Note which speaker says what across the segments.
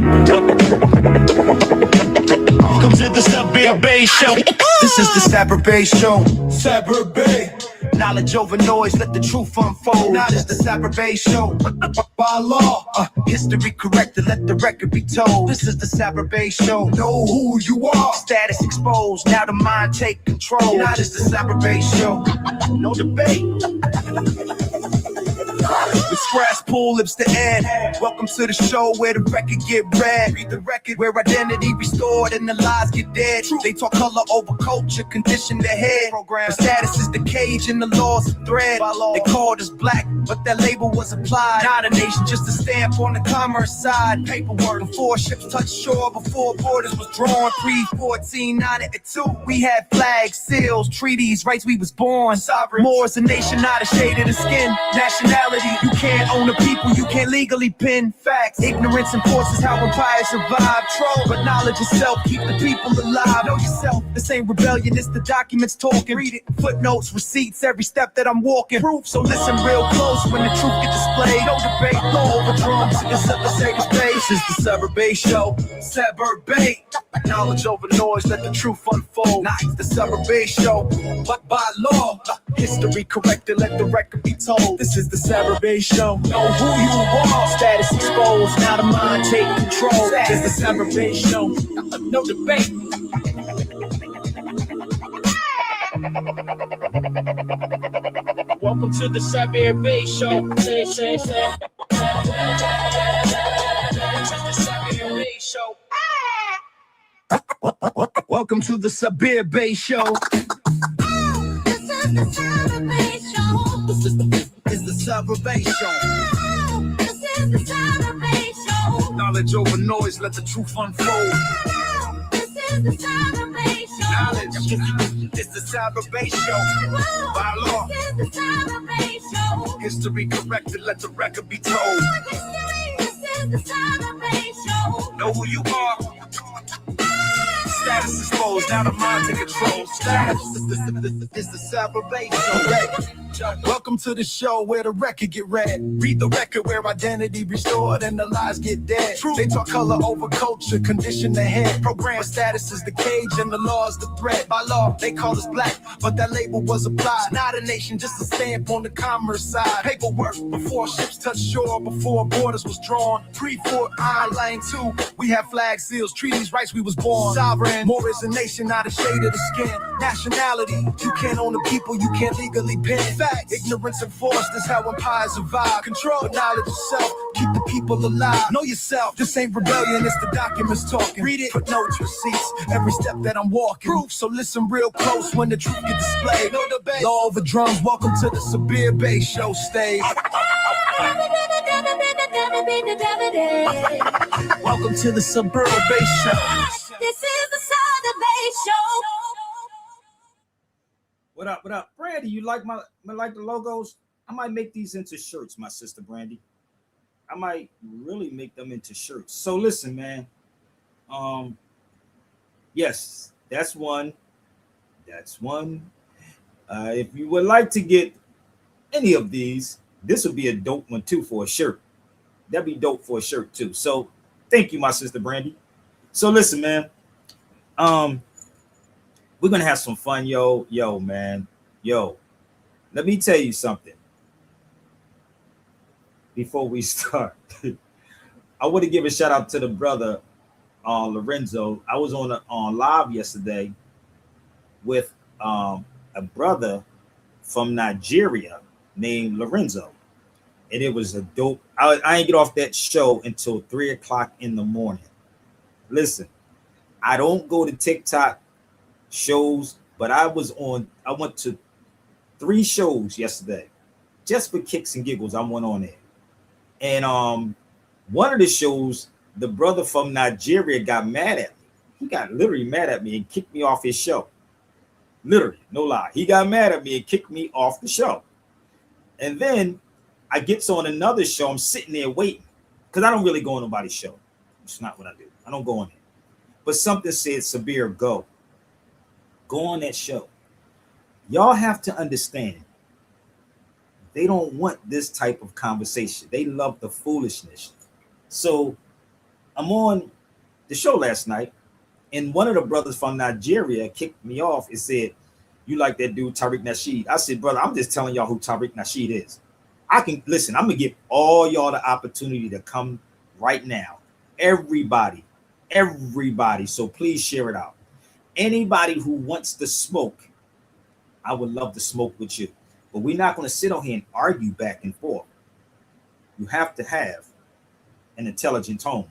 Speaker 1: Welcome to the Sabir Bey Show. This is the Sabir Bey Show. Sabir Bey. Knowledge over noise, let the truth unfold. Now this the Sabir Bey Show. By law, history corrected, let the record be told. This is the Sabir Bey Show. Know who you are. Status exposed, now the mind take control. Now this the Sabir Bey Show. No debate. With scratch pull lips to end. Welcome to the show where the record get read. Read the record where identity restored and the lies get dead. They talk color over culture, condition the head. The status is the cage and the laws a thread. They called us black, but that label was applied. Not a nation, just a stamp on the commerce side. Paperwork before ships touched shore, before borders was drawn. Pre-1492, we had flags, seals, treaties, rights we was born. Sovereign. More is a nation, not a shade of the skin. Nationality. You can't own the people, you can't legally pin facts. Ignorance enforces how empires survive. Troll, but knowledge itself keep the people alive. Know yourself, this ain't rebellion, it's the documents talking. Read it, footnotes, receipts, every step that I'm walking. Proof, so listen real close when the truth gets displayed. No debate, no over drums, it's up to say the space. This is the Sabir Bey Show, Sabir Bey. Knowledge over noise, let the truth unfold. Now it's the Sabir Bey Show, but by law, history corrected, let the record be told. This is the Sabir Bey Show. Know who you are. Status exposed. Now the mind take control. This is the Sabir Bey Show. No debate. Welcome to the Sabir Bey Show. Say. This is the Sabir Bey Show. Welcome to the Sabir Bey Show.
Speaker 2: This is the Sabir Bey Show.
Speaker 1: This is the Sabir Bey Show.
Speaker 2: This is the Sabir Bey Show.
Speaker 1: Knowledge over noise, let the truth unfold.
Speaker 2: This is the Sabir Bey Show.
Speaker 1: Knowledge, it's the Sabir Bey Show. By law,
Speaker 2: this is the Sabir Bey Show.
Speaker 1: history corrected, let the record be told.
Speaker 2: History, this is the Sabir Bey Show.
Speaker 1: Know who you are. Status exposed, now the mind take control. Status is the Sabir Bey Show. Welcome to the show where the record get read. Read the record where identity restored and the lies get dead. They talk color over culture, condition the head. Program status is the cage and the law is the thread. By law, they call us black, but that label was applied. Not a nation, just a stamp on the commerce side. Paperwork before ships touched shore, before borders was drawn. Pre-Fort Line 2, we have flags, seals, treaties, rights we was born. Sovereign, more is a nation, not a shade of the skin. Nationality, you can't own the people, you can't legally pin. Facts, ignorance enforced is how empires survive. Control, knowledge itself, keep the people alive. Know yourself, this ain't rebellion, it's the documents talking. Read it, footnotes, receipts, every step that I'm walking. Proof, so listen real close when the truth get displayed. No debate, law over drums, welcome to the Sabir Bey Show stage. Welcome to the Sabir Bey Show.
Speaker 2: This is the Sabir Bey Show.
Speaker 3: What up? Brandy, you like the logos? I might make these into shirts, my sister Brandy. I might really make them into shirts. So listen, man. Yes, that's one. If you would like to get any of these, this would be a dope one too for a shirt. That'd be dope for a shirt too. So thank you, my sister Brandy. So listen, man. We're gonna have some fun, man. Let me tell you something before we start. I want to give a shout out to the brother Lorenzo. I was on live yesterday with a brother from Nigeria named Lorenzo, and it was a dope. I ain't get off that show until 3 o'clock in the morning. Listen, I don't go to TikTok shows, but I went to 3 shows yesterday just for kicks and giggles. I went on there, and one of the shows, the brother from Nigeria got mad at me. He got literally mad at me and kicked me off his show. Literally, no lie. He got mad at me and kicked me off the show. And then I get on another show. I'm sitting there waiting because I don't really go on nobody's show. It's not what I do. I don't go on there. But something said, Sabir, go on that show. Y'all have to understand, they don't want this type of conversation. They love the foolishness. So I'm on the show last night, and one of the brothers from Nigeria kicked me off and said, "You like that dude Tariq Nasheed?" I said, "Brother, I'm just telling y'all who Tariq Nasheed is. I can listen. I'm gonna give all y'all the opportunity to come right now. Everybody. So please share it out. Anybody who wants to smoke, I would love to smoke with you. But we're not going to sit on here and argue back and forth. You have to have an intelligent tone.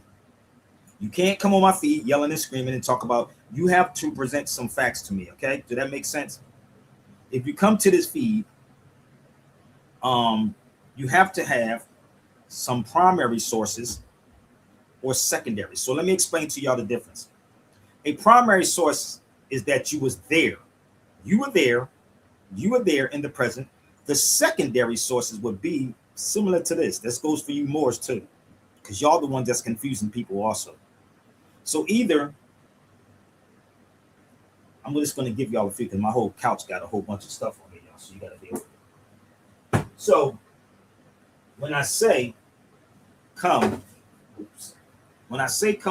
Speaker 3: You can't come on my feed yelling and screaming and talk about. You have to present some facts to me. Okay? Does that make sense? If you come to this feed, you have to have some primary sources or secondary. So let me explain to y'all the difference. A primary source is that you was there. You were there in the present. The secondary sources would be similar to this. This goes for you Moors too, because y'all the ones that's confusing people also. So either I'm just going to give y'all a few, because my whole couch got a whole bunch of stuff on it, y'all, so you got to deal with it. So when I say come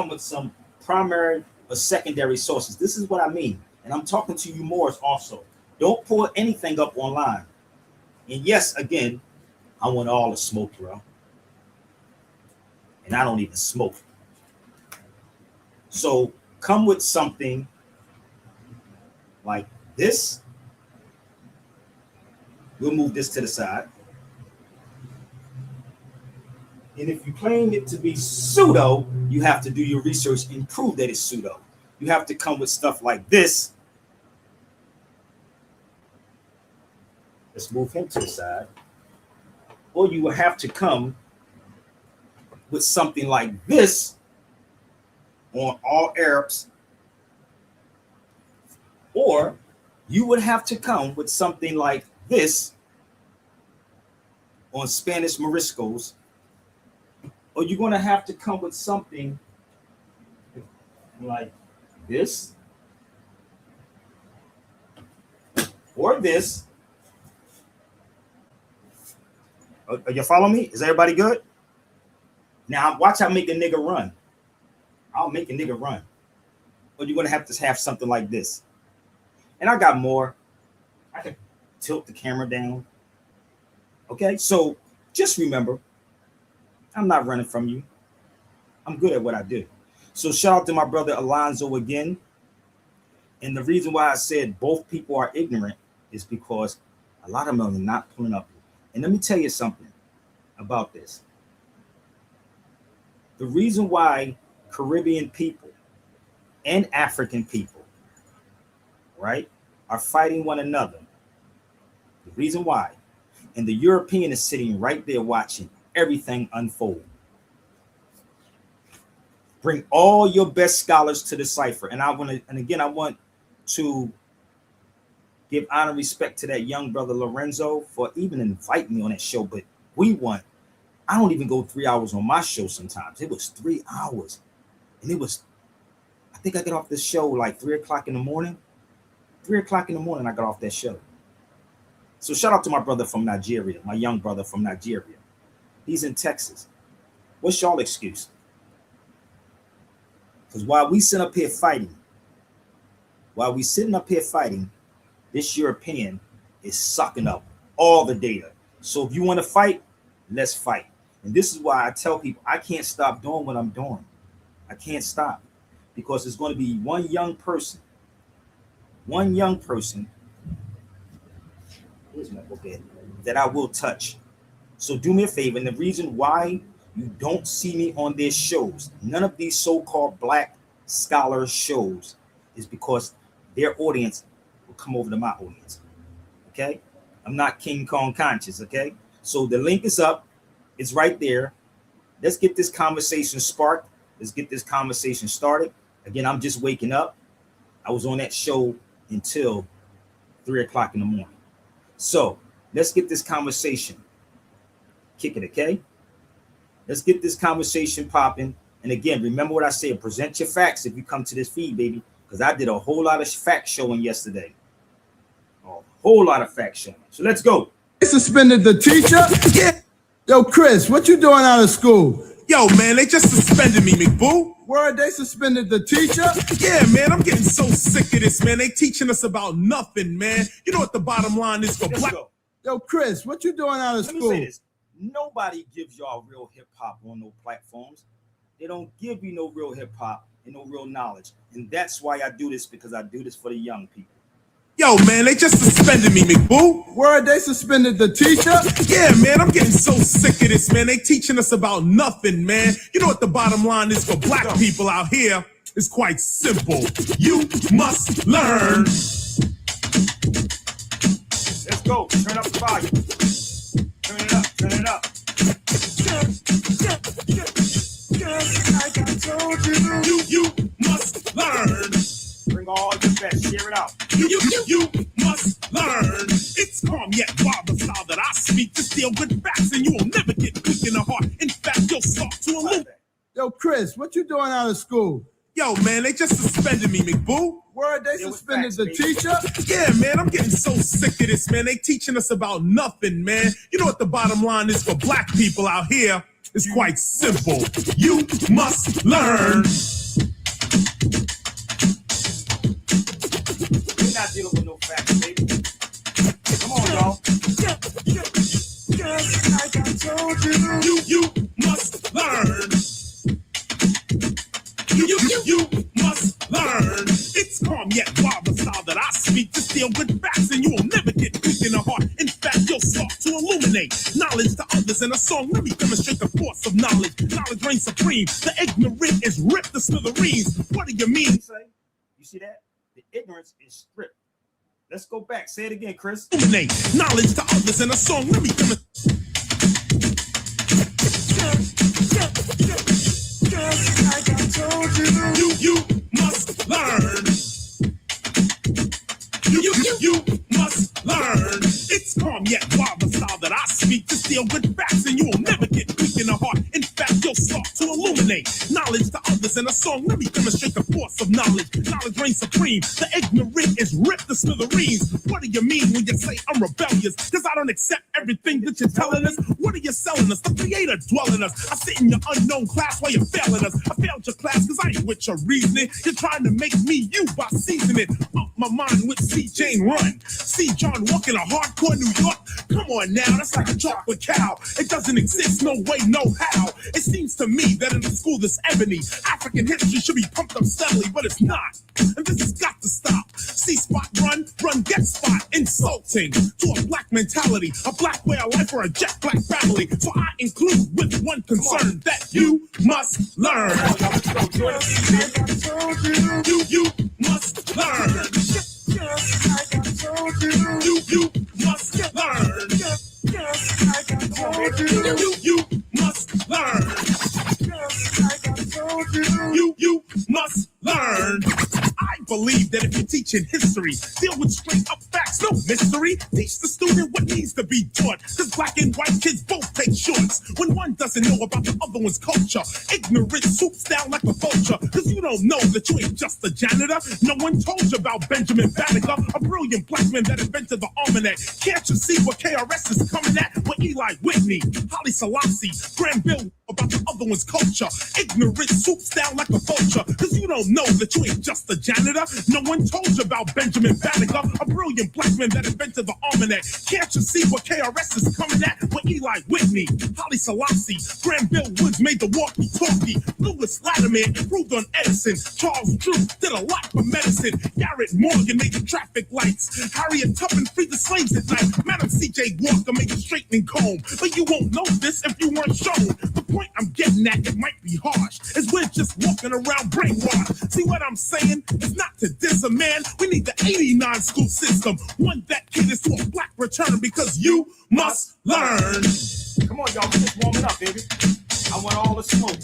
Speaker 3: with some primary or secondary sources, this is what I mean. And I'm talking to you Moors also. Don't pull anything up online. And yes, again, I want all the smoke, bro. And I don't even smoke. So come with something like this. We'll move this to the side. And if you claim it to be pseudo, you have to do your research and prove that it's pseudo. You have to come with stuff like this. Let's move him to the side. Or you will have to come with something like this on all Arabs. Or you would have to come with something like this on Spanish Moriscos. Or you're going to have to come with something like this. Or this. Are you following me? Is everybody good? Now watch how I make a nigga run. I'll make a nigga run. Or you're going to have something like this. And I got more. I can tilt the camera down. Okay, so just remember, I'm not running from you. I'm good at what I do. So shout out to my brother Alonzo again. And the reason why I said both people are ignorant is because a lot of them are not pulling up. And let me tell you something about this. The reason why Caribbean people and African people, right, are fighting one another, the reason why, and the European is sitting right there watching everything unfold. Bring all your best scholars to the cipher. And I want to give honor and respect to that young brother Lorenzo for even inviting me on that show. But I don't even go 3 hours on my show sometimes. It was 3 hours. And I think I got off this show like 3 o'clock in the morning. 3 o'clock in the morning, I got off that show. So shout out to my brother from Nigeria, my young brother from Nigeria. He's in Texas. What's y'all excuse? Because while we sitting up here fighting, this European is sucking up all the data. So if you want to fight, let's fight. And this is why I tell people I can't stop doing what I'm doing. I can't stop, because there's going to be one young person. Here's my book that I will touch. So do me a favor. And the reason why you don't see me on their shows, none of these so-called black scholar shows, is because their audience will come over to my audience. Okay? I'm not King Kong conscious. Okay? So the link is up. It's right there. Let's get this conversation sparked. Let's get this conversation started. Again, I'm just waking up. I was on that show until 3 o'clock in the morning. So let's get this conversation kicking, okay? Let's get this conversation popping. And again, remember what I said, present your facts if you come to this feed, baby, because I did a whole lot of fact showing yesterday. A whole lot of fact showing. So let's go.
Speaker 4: They suspended the teacher. Yeah. Yo, Chris, what you doing out of school?
Speaker 1: Yo, man, they just suspended me, McBoo.
Speaker 4: Word, they suspended the teacher?
Speaker 1: Yeah, man, I'm getting so sick of this, man. They teaching us about nothing, man. You know what the bottom line is for
Speaker 3: Let's
Speaker 1: black.
Speaker 3: go.
Speaker 4: Yo, Chris, what you doing out of
Speaker 3: Let me
Speaker 4: school?
Speaker 3: say this. Nobody gives y'all real hip hop on no platforms. They don't give you no real hip hop and no real knowledge. And that's why I do this, because I do this for the young people.
Speaker 1: Yo, man, they just suspended me, McBoo.
Speaker 4: Word, they suspended the teacher?
Speaker 1: Yeah, man, I'm getting so sick of this, man. They teaching us about nothing, man. You know what the bottom line is for black people out here? It's quite simple. You must learn.
Speaker 3: Let's go. Turn up the volume. Turn it up. Turn it up.
Speaker 2: Like I told you.
Speaker 1: You must learn.
Speaker 3: Bring all your best. Share it out.
Speaker 1: You must learn. It's calm yet wild, the style that I speak. Just deal with facts and you will never get weak in the heart. In fact, you'll start to illuminate.
Speaker 4: Yo, Chris, what you doing out of school?
Speaker 1: Yo, man, they just suspended me, McBoo.
Speaker 4: Word, they
Speaker 3: Deal with
Speaker 4: suspended
Speaker 3: facts,
Speaker 4: the
Speaker 3: baby.
Speaker 4: teacher?
Speaker 1: Yeah, man, I'm getting so sick of this, man. They teaching us about nothing, man. You know what the bottom line is for black people out here? It's quite simple. You must learn.
Speaker 3: We're not dealing with no facts, baby. Come on, y'all.
Speaker 2: Like I told you.
Speaker 1: You must learn. You must learn. It's calm yet wild, the style that I speak. Just deal with facts and you will never get weak in the heart. In fact, you'll start to illuminate knowledge to others in a song. Let me demonstrate the force of knowledge. Knowledge reigns supreme. The ignorant is ripped to smithereens. What do you mean?
Speaker 3: You see that? The ignorance is stripped. Let's go back. Say it again, Chris.
Speaker 1: Illuminate knowledge to others in a song. Let me demonstrate.
Speaker 2: Like I told you.
Speaker 1: You must learn. You must learn. It's calm yet wild, the style that I speak. Just deal with facts and you will never get weak in the heart. In fact, you'll start to illuminate knowledge to others in a song. Let me demonstrate the force of knowledge. Knowledge reigns supreme. The ignorant is ripped to smithereens. What do you mean when you say I'm rebellious? Because I don't accept everything that you're telling us. What are you selling us? The creator dwelling us. I sit in your unknown class while you're failing us. I failed your class because I ain't with your reasoning. You're trying to make me you by seasoning up my mind with C. Jane Run. See John walking a hardcore New York. Come on now, that's like a chocolate cow. It doesn't exist, no way, no how. It seems to me that in a school this ebony, African history should be pumped up steadily, but it's not. And this has got to stop. See spot run, get spot. Insulting to a black mentality, a black way of life or a jet black family. So I include with one concern that you must learn.
Speaker 2: Like I told you.
Speaker 1: You must learn.
Speaker 2: Like I told you.
Speaker 1: You must learn.
Speaker 2: Like I told you.
Speaker 1: You must learn.
Speaker 2: Like I told you.
Speaker 1: You must learn. I believe that if you're teaching history, deal with straight up facts, no mystery. Teach the student what needs to be taught. Cause black and white kids both take shorts. When one doesn't know about the other one's culture, ignorance swoops down like a vulture. Cause you don't know that you ain't just a janitor. No one told you about Benjamin Banneker, a brilliant black man that invented the almanac. Can't you see what KRS is coming at? With Eli Whitney, Haile Selassie, Grand Bill about the other one's culture. Ignorance swoops down like a vulture. Cause you don't know that you ain't just a janitor. No one told you about Benjamin Banneker, a brilliant black man that invented the almanac. Can't you see what KRS is coming at? With Eli Whitney, Haile Selassie, Grand Bill Woods made the walkie-talkie. Lewis Latimer improved on Edison. Charles Drew did a lot for medicine. Garrett Morgan made the traffic lights. Harriet Tubman freed the slaves at night. Madam C.J. Walker made the straightening comb. But you won't know this if you weren't shown. The point I'm getting at, it might be harsh, is we're just walking around brainwashed. See what I'm saying? It's not to diss a man. We need the 89 school system, one that caters to a black return, because you must learn.
Speaker 3: Come on, y'all. We're just warming up, baby. I want all the smoke.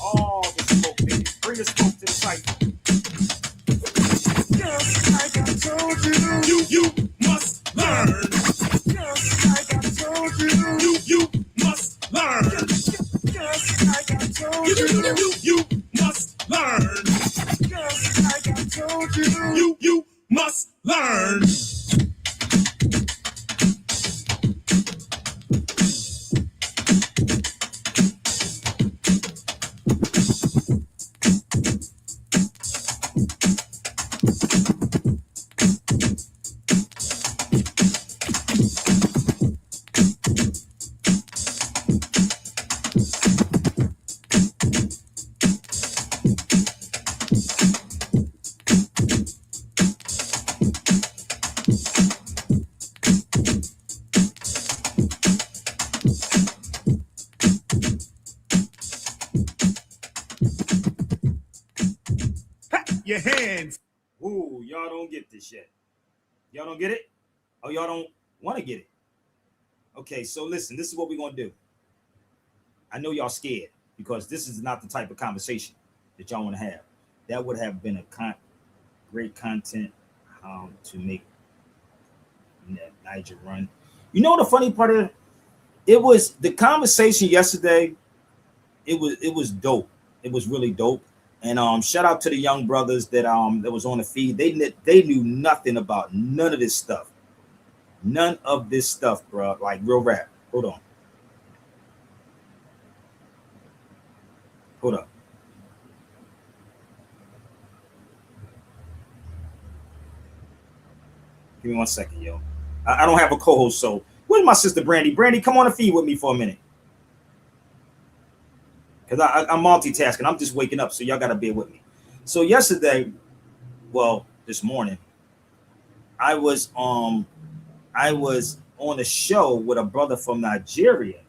Speaker 3: All the smoke, baby. Bring the smoke to the site.
Speaker 2: Like I told you.
Speaker 1: You must learn.
Speaker 2: Like I told you.
Speaker 1: You must learn.
Speaker 2: Like I told you.
Speaker 1: You must learn.
Speaker 2: Like I told you.
Speaker 1: You must learn. Your hands.
Speaker 3: Ooh, y'all don't get this yet. Y'all don't get it? Oh, y'all don't want to get it. Okay, so listen, this is what we're gonna do. I know y'all scared because this is not the type of conversation that y'all want to have. That would have been a great content how to make Niger run. You know the funny part of it? It was the conversation yesterday. It was dope. It was really dope. And shout out to the young brothers that was on the feed. They knew nothing about none of this stuff. None of this stuff, bro. Like real rap. Hold on. Hold up. Give me 1 second, yo. I don't have a co-host, so where's my sister Brandy? Brandy, come on the feed with me for a minute. Because I'm multitasking. I'm just waking up, so y'all gotta bear with me. So yesterday, well, this morning, I was on a show with a brother from Nigeria.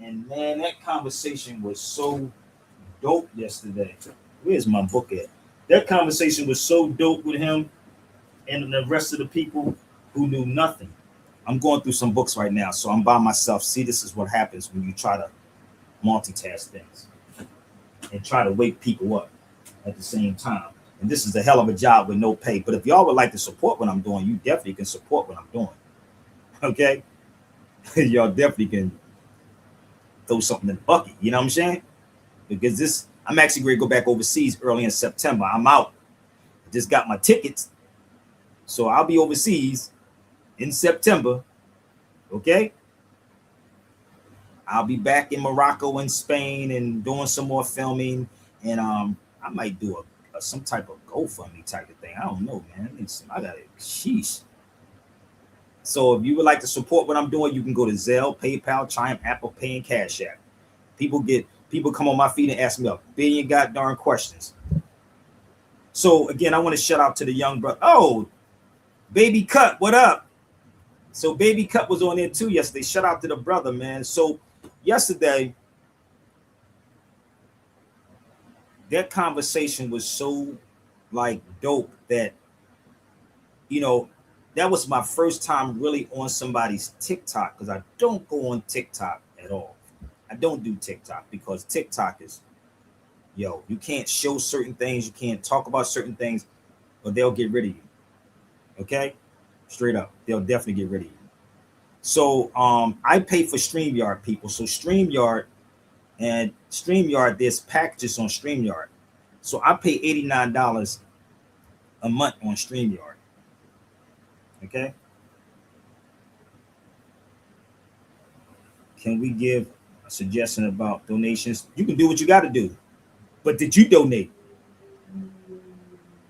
Speaker 3: And man, that conversation was so dope yesterday. Where's my book at? That conversation was so dope with him and the rest of the people who knew nothing. I'm going through some books right now, so I'm by myself. See, this is what happens when you try to multitask things and try to wake people up at the same time. And this is a hell of a job with no pay. But if y'all would like to support what I'm doing, you definitely can support what I'm doing. Okay? Y'all definitely can throw something in the bucket. You know what I'm saying? Because I'm actually going to go back overseas early in September. I'm out. I just got my tickets. So I'll be overseas in September. Okay? I'll be back in Morocco and Spain and doing some more filming. And I might do some type of GoFundMe type of thing. I don't know, man. I got it. Sheesh. So if you would like to support what I'm doing, you can go to Zelle, PayPal, Chime, Apple Pay, and Cash App. People come on my feed and ask me a billion goddamn questions. So again, I want to shout out to the young brother. Oh, Baby Cut, what up? So Baby Cut was on there too yesterday. Shout out to the brother, man. So yesterday, that conversation was so like dope that, you know, that was my first time really on somebody's TikTok, because I don't go on TikTok at all. I don't do TikTok because TikTok is, you can't show certain things, you can't talk about certain things, or they'll get rid of you. Okay? Straight up. They'll definitely get rid of you. So I pay for StreamYard, people. So StreamYard, there's packages on StreamYard. So I pay $89 a month on StreamYard. Okay. Can we give a suggestion about donations? You can do what you got to do. But did you donate?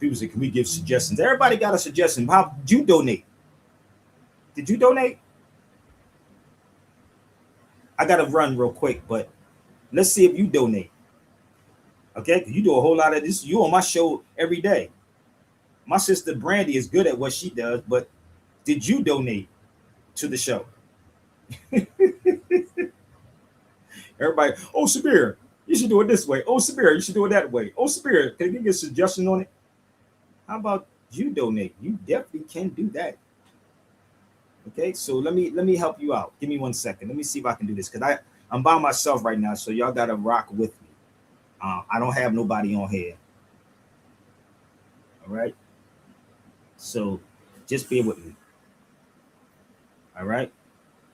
Speaker 3: People say, can we give suggestions? Everybody got a suggestion. How did you donate? Did you donate? I got to run real quick, but let's see if you donate. Okay? You do a whole lot of this. You on my show every day. My sister Brandy is good at what she does, but did you donate to the show? Everybody, oh, Sabir, you should do it this way. Oh, Sabir, you should do it that way. Oh, Sabir, can you get a suggestion on it? How about you donate? You definitely can do that. Okay, so let me help you out. Give me 1 second. Let me see if I can do this, because I'm by myself right now, so y'all gotta rock with me. I don't have nobody on here. All right. So just bear with me. All right.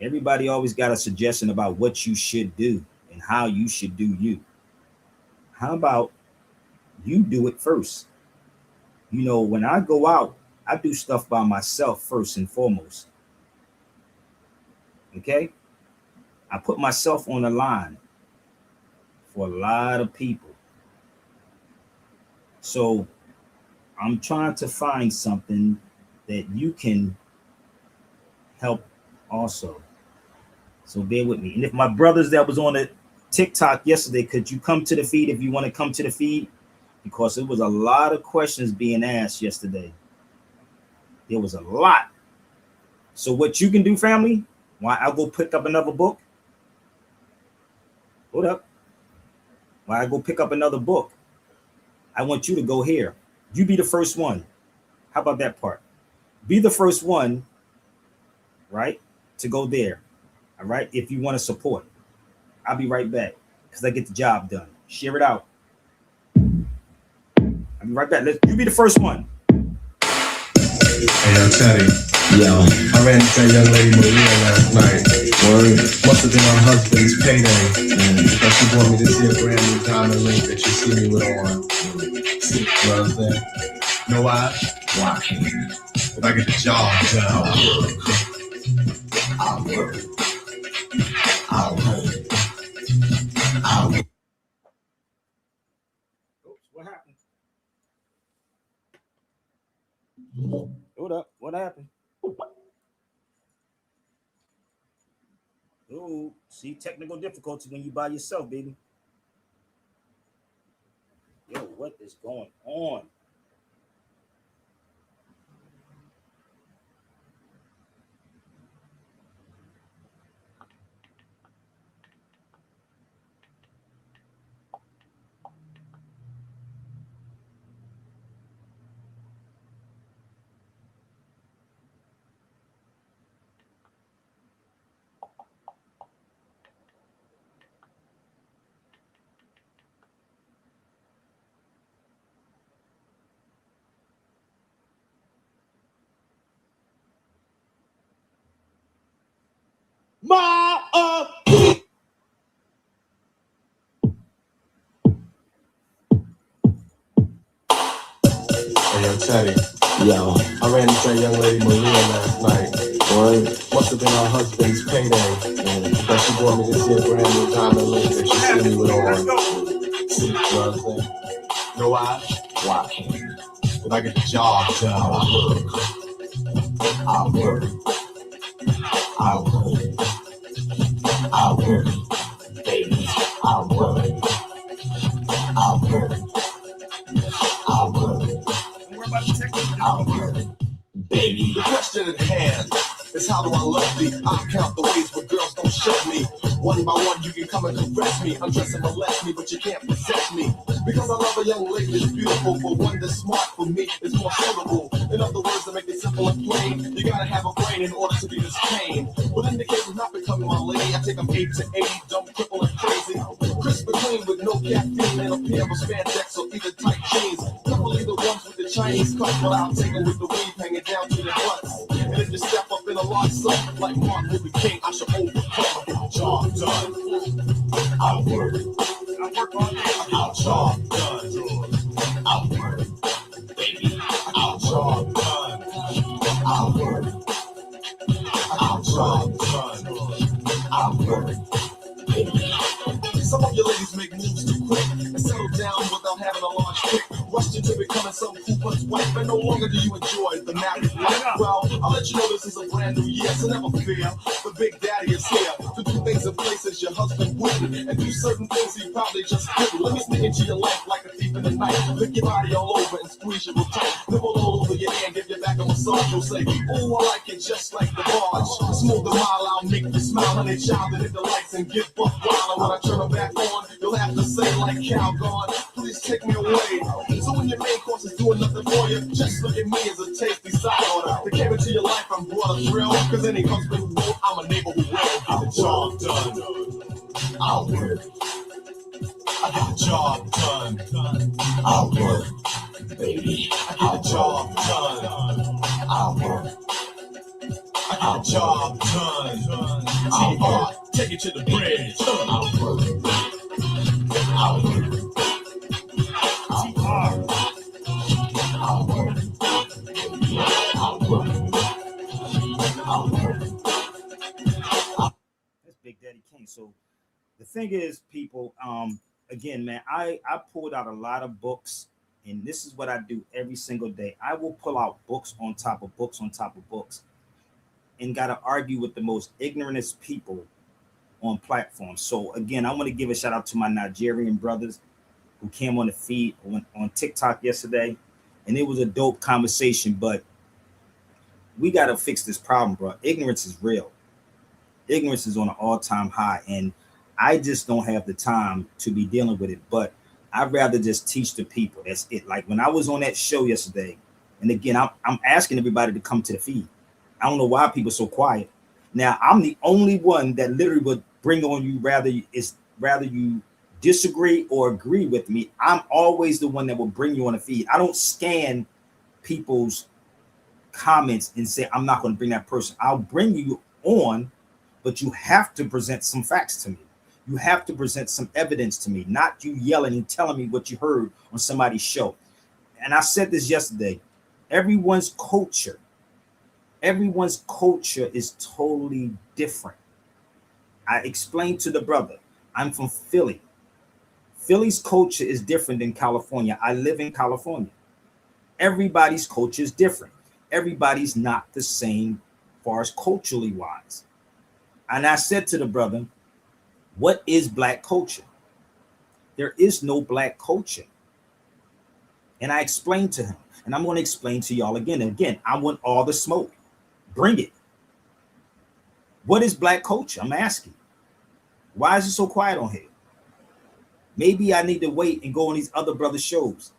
Speaker 3: Everybody always got a suggestion about what you should do and how you should do you. How about you do it first? You know, when I go out, I do stuff by myself first and foremost. Okay? I put myself on the line for a lot of people. So I'm trying to find something that you can help also. So bear with me. And if my brothers that was on the TikTok yesterday, could you come to the feed if you want to come to the feed? Because it was a lot of questions being asked yesterday. There was a lot. So what you can do, family, while I go pick up another book. Hold up. When I go pick up another book, I want you to go here. You be the first one. How about that part? Be the first one, right, to go there. All right. If you want to support, I'll be right back because I get the job done. Share it out. I'll be right back. You be the first one.
Speaker 5: Hey, yo, Teddy. Yo. I ran into that young lady Maria last night. Word. Must have been her husband's payday. But she bought me to see a brand new diamond ring that you see me with on. You know what I'm saying? Know why? Why? If I get the job done, I'll work. I'll work. I'll work.
Speaker 3: Oops, what happened? Hold up. What happened? Oh, see, technical difficulty when you by yourself, baby. Yo, what is going on?
Speaker 5: Hey, yo, Teddy. Yo. I ran into that young lady Maria last night. Word. Must have been her husband's payday. But she bought me to see a brand new diamond ring that she see me with on. You know what I'm saying? Know why? Why? If I get the job done, I'll work. I'll work. I'll work. Baby, I'll work. I'll work. I'll work. I'll work. Baby, the question at hand is how do I love thee? I count the ways where girls don't shove me. One by one, you can come and caress me, undress and molest me, but you can't possess me. Because I love a young lady that's beautiful, but one that's smart for me is more suitable. In other words, to make it simple and plain, you gotta have a brain in order to be this pain. But in the case of not becoming my lady, I take them 8 to 80, dumb, cripple, and crazy. Crisp and clean with no caffeine and a pair of spandex or either tight jeans. Preferably the ones with the Chinese cut, but I'll take them with the weave hanging down to their butts. And if you step up in a large sum, like Martin Luther King, I should overcome. Get the job done. I'll work. I'll work on it. I'll job done. I'll work. Baby, I'll job done. I'll work. I'll job done. I'll work. Baby. Some of your ladies make moves too quick and settle down without having a large kick. Rushed into becoming some Cooper's wife, and no longer do you enjoy the married life. Well, I'll let you know this is a brand new year, so never fear. The Big Daddy is here to do things in places your husband wouldn't, and do certain things he probably just couldn't. Let me sneak into your life like a thief in the night. Lick your body all over and squeeze you real tight. Nibble all over your hand, give your back a massage. You'll say, oh, I like it just like the barge. Smooth the mile, I'll make you smile. Honey child, and hit the lights and get buck wild. And when I turn them back on, you'll have to say like Calgon, please take me away. So when your main course is doing nothing for you, just look at me as a tasty side order. They came into your life and brought a thrill, cause any husband who won't, I'm a neighbor who will. Get the job done. I'll work. I get the job done. I'll work. Baby, I get the job done. I'll work. I get the job done. I'll work. Take it to the bridge. I'll work. I'll work. I'll work. I'll work. I'll work. I'll work.
Speaker 3: That's Big Daddy King. So the thing is, people, again, man, I pulled out a lot of books, and this is what I do every single day. I will pull out books on top of books on top of books, and gotta argue with the most ignorantest people on platforms. So again, I want to give a shout out to my Nigerian brothers who came on the feed on TikTok yesterday, and it was a dope conversation. But we got to fix this problem, bro. Ignorance is real. Ignorance is on an all-time high, and I just don't have the time to be dealing with it. But I'd rather just teach the people. That's it. Like when I was on that show yesterday, and again, I'm asking everybody to come to the feed. I don't know why people are so quiet. Now I'm the only one that literally would bring on you rather you disagree or agree with me. I'm always the one that will bring you on the feed. I don't scan people's comments and say I'm not going to bring that person. I'll bring you on, but you have to present some facts to me. You have to present some evidence to me, not you yelling and telling me what you heard on somebody's show. And I said this yesterday. Everyone's culture is totally different. I explained to the brother, I'm from Philly. Philly's culture is different than California. I live in California. Everybody's culture is different. Everybody's not the same as far as culturally wise. And I said to the brother, what is black culture? There is no black culture. And I explained to him, and I'm going to explain to y'all again. And again, I want all the smoke. Bring it. What is black culture? I'm asking. Why is it so quiet on here? Maybe I need to wait and go on these other brother shows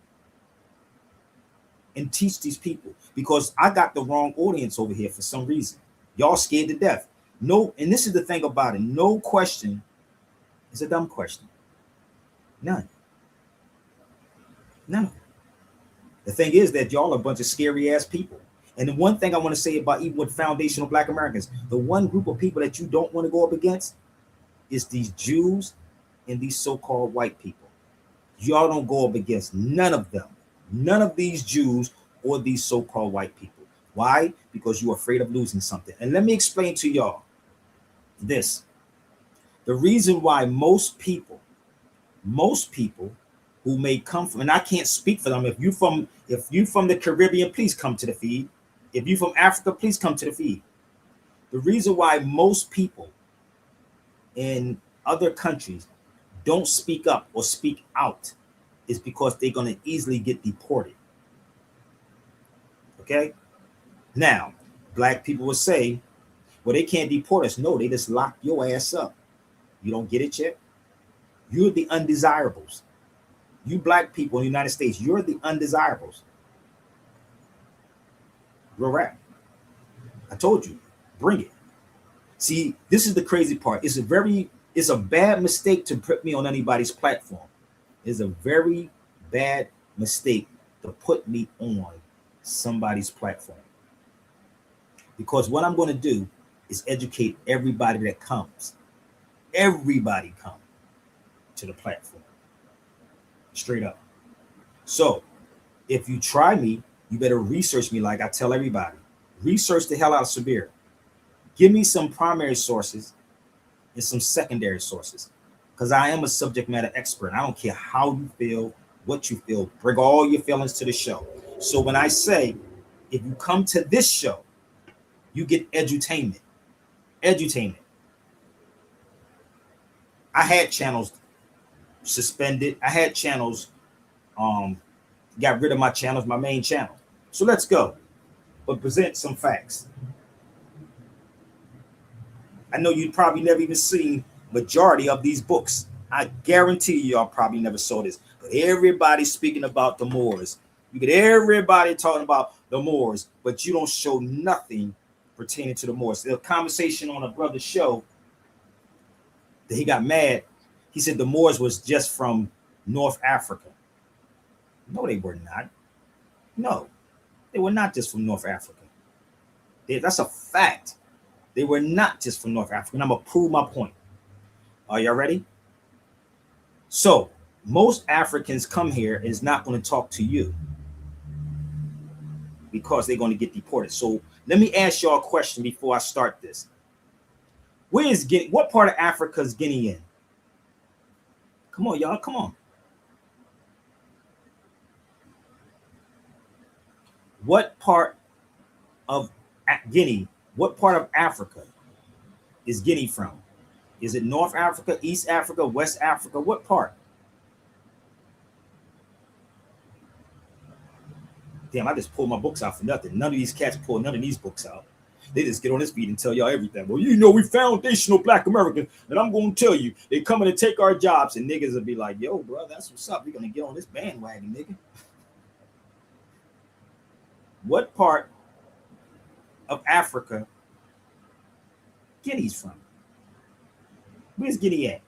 Speaker 3: and teach these people, because I got the wrong audience over here for some reason. Y'all scared to death. No, and this is the thing about it. No question is a dumb question. None. None. The thing is that y'all are a bunch of scary ass people. And the one thing I want to say about even with foundational Black Americans, the one group of people that you don't want to go up against is these Jews and these so-called white people. Y'all don't go up against none of them. None of these Jews or these so-called white people. Why? Because you're afraid of losing something. And let me explain to y'all this. The reason why most people who may come from, and I can't speak for them. If you from the Caribbean, please come to the feed. If you from Africa, please come to the feed. The reason why most people in other countries don't speak up or speak out is because they're going to easily get deported. Okay? Now, black people will say, well, they can't deport us. No, they just lock your ass up. You don't get it yet? You're the undesirables. You black people in the United States, you're the undesirables. Real rap. I told you, bring it. See, this is the crazy part. It's a bad mistake to put me on anybody's platform. It's a very bad mistake to put me on somebody's platform. Because what I'm going to do is educate everybody that comes. Everybody come to the platform. Straight up. So if you try me, you better research me like I tell everybody. Research the hell out of Sabir. Give me some primary sources and some secondary sources, because I am a subject matter expert. I don't care how you feel, what you feel. Bring all your feelings to the show. So when I say, if you come to this show, you get edutainment. Edutainment. I had channels suspended. I had channels, got rid of my channels, my main channel. So let's go. But present some facts. I know you'd probably never even seen majority of these books. I guarantee y'all probably never saw this. But everybody's speaking about the Moors. You get everybody talking about the Moors, but you don't show nothing pertaining to the Moors. There's a conversation on a brother's show that he got mad. He said the Moors was just from North Africa. No, they were not. No, they were not just from North Africa. That's a fact. They were not just from North Africa. And I'm going to prove my point. Are y'all ready? So most Africans come here and is not going to talk to you because they're going to get deported. So let me ask y'all a question before I start this. Where is Guinea? What part of Africa is Guinea in? Come on, y'all. Come on. What part of Guinea, what part of Africa is Guinea from? Is it North Africa, East Africa, West Africa? What part? Damn, I just pulled my books out for nothing. None of these cats pulled none of these books out. They just get on this feed and tell y'all everything. Well, you know, we foundational Black Americans, and I'm going to tell you, they coming to take our jobs, and niggas will be like, yo, bro, that's what's up. We're going to get on this bandwagon, nigga. What part of Africa Guinea's from? Where's Guinea at?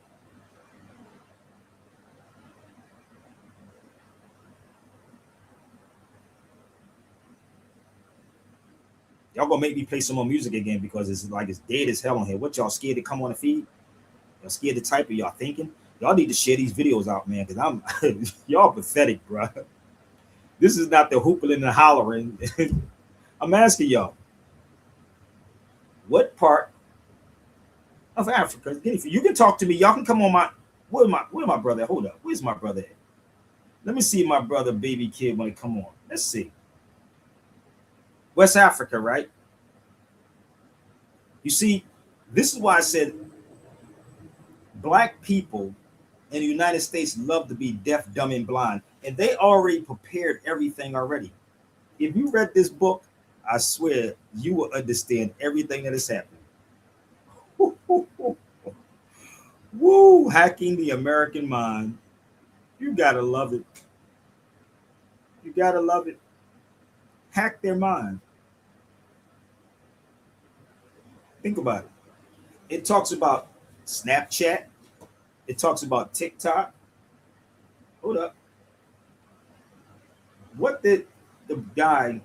Speaker 3: Y'all gonna make me play some more music again because it's like it's dead as hell on here. What y'all scared to come on the feed? Y'all scared to type it? Y'all thinking? Y'all need to share these videos out, man, because I'm y'all pathetic, bro. This is not the hooping and the hollering. I'm asking y'all, what part of Africa is Guinea? You can talk to me. Y'all can come on my. Where's my brother? Hold up. Where's my brother at? Let me see my brother, baby kid, when he come on. Let's see. West Africa, right? You see, this is why I said Black people in the United States love to be deaf, dumb, and blind. And they already prepared everything already. If you read this book, I swear you will understand everything that is happening. Woo, hacking the American mind. You gotta love it. You gotta love it. Hack their mind. Think about it. It talks about Snapchat. It talks about TikTok. Hold up. What did the guy,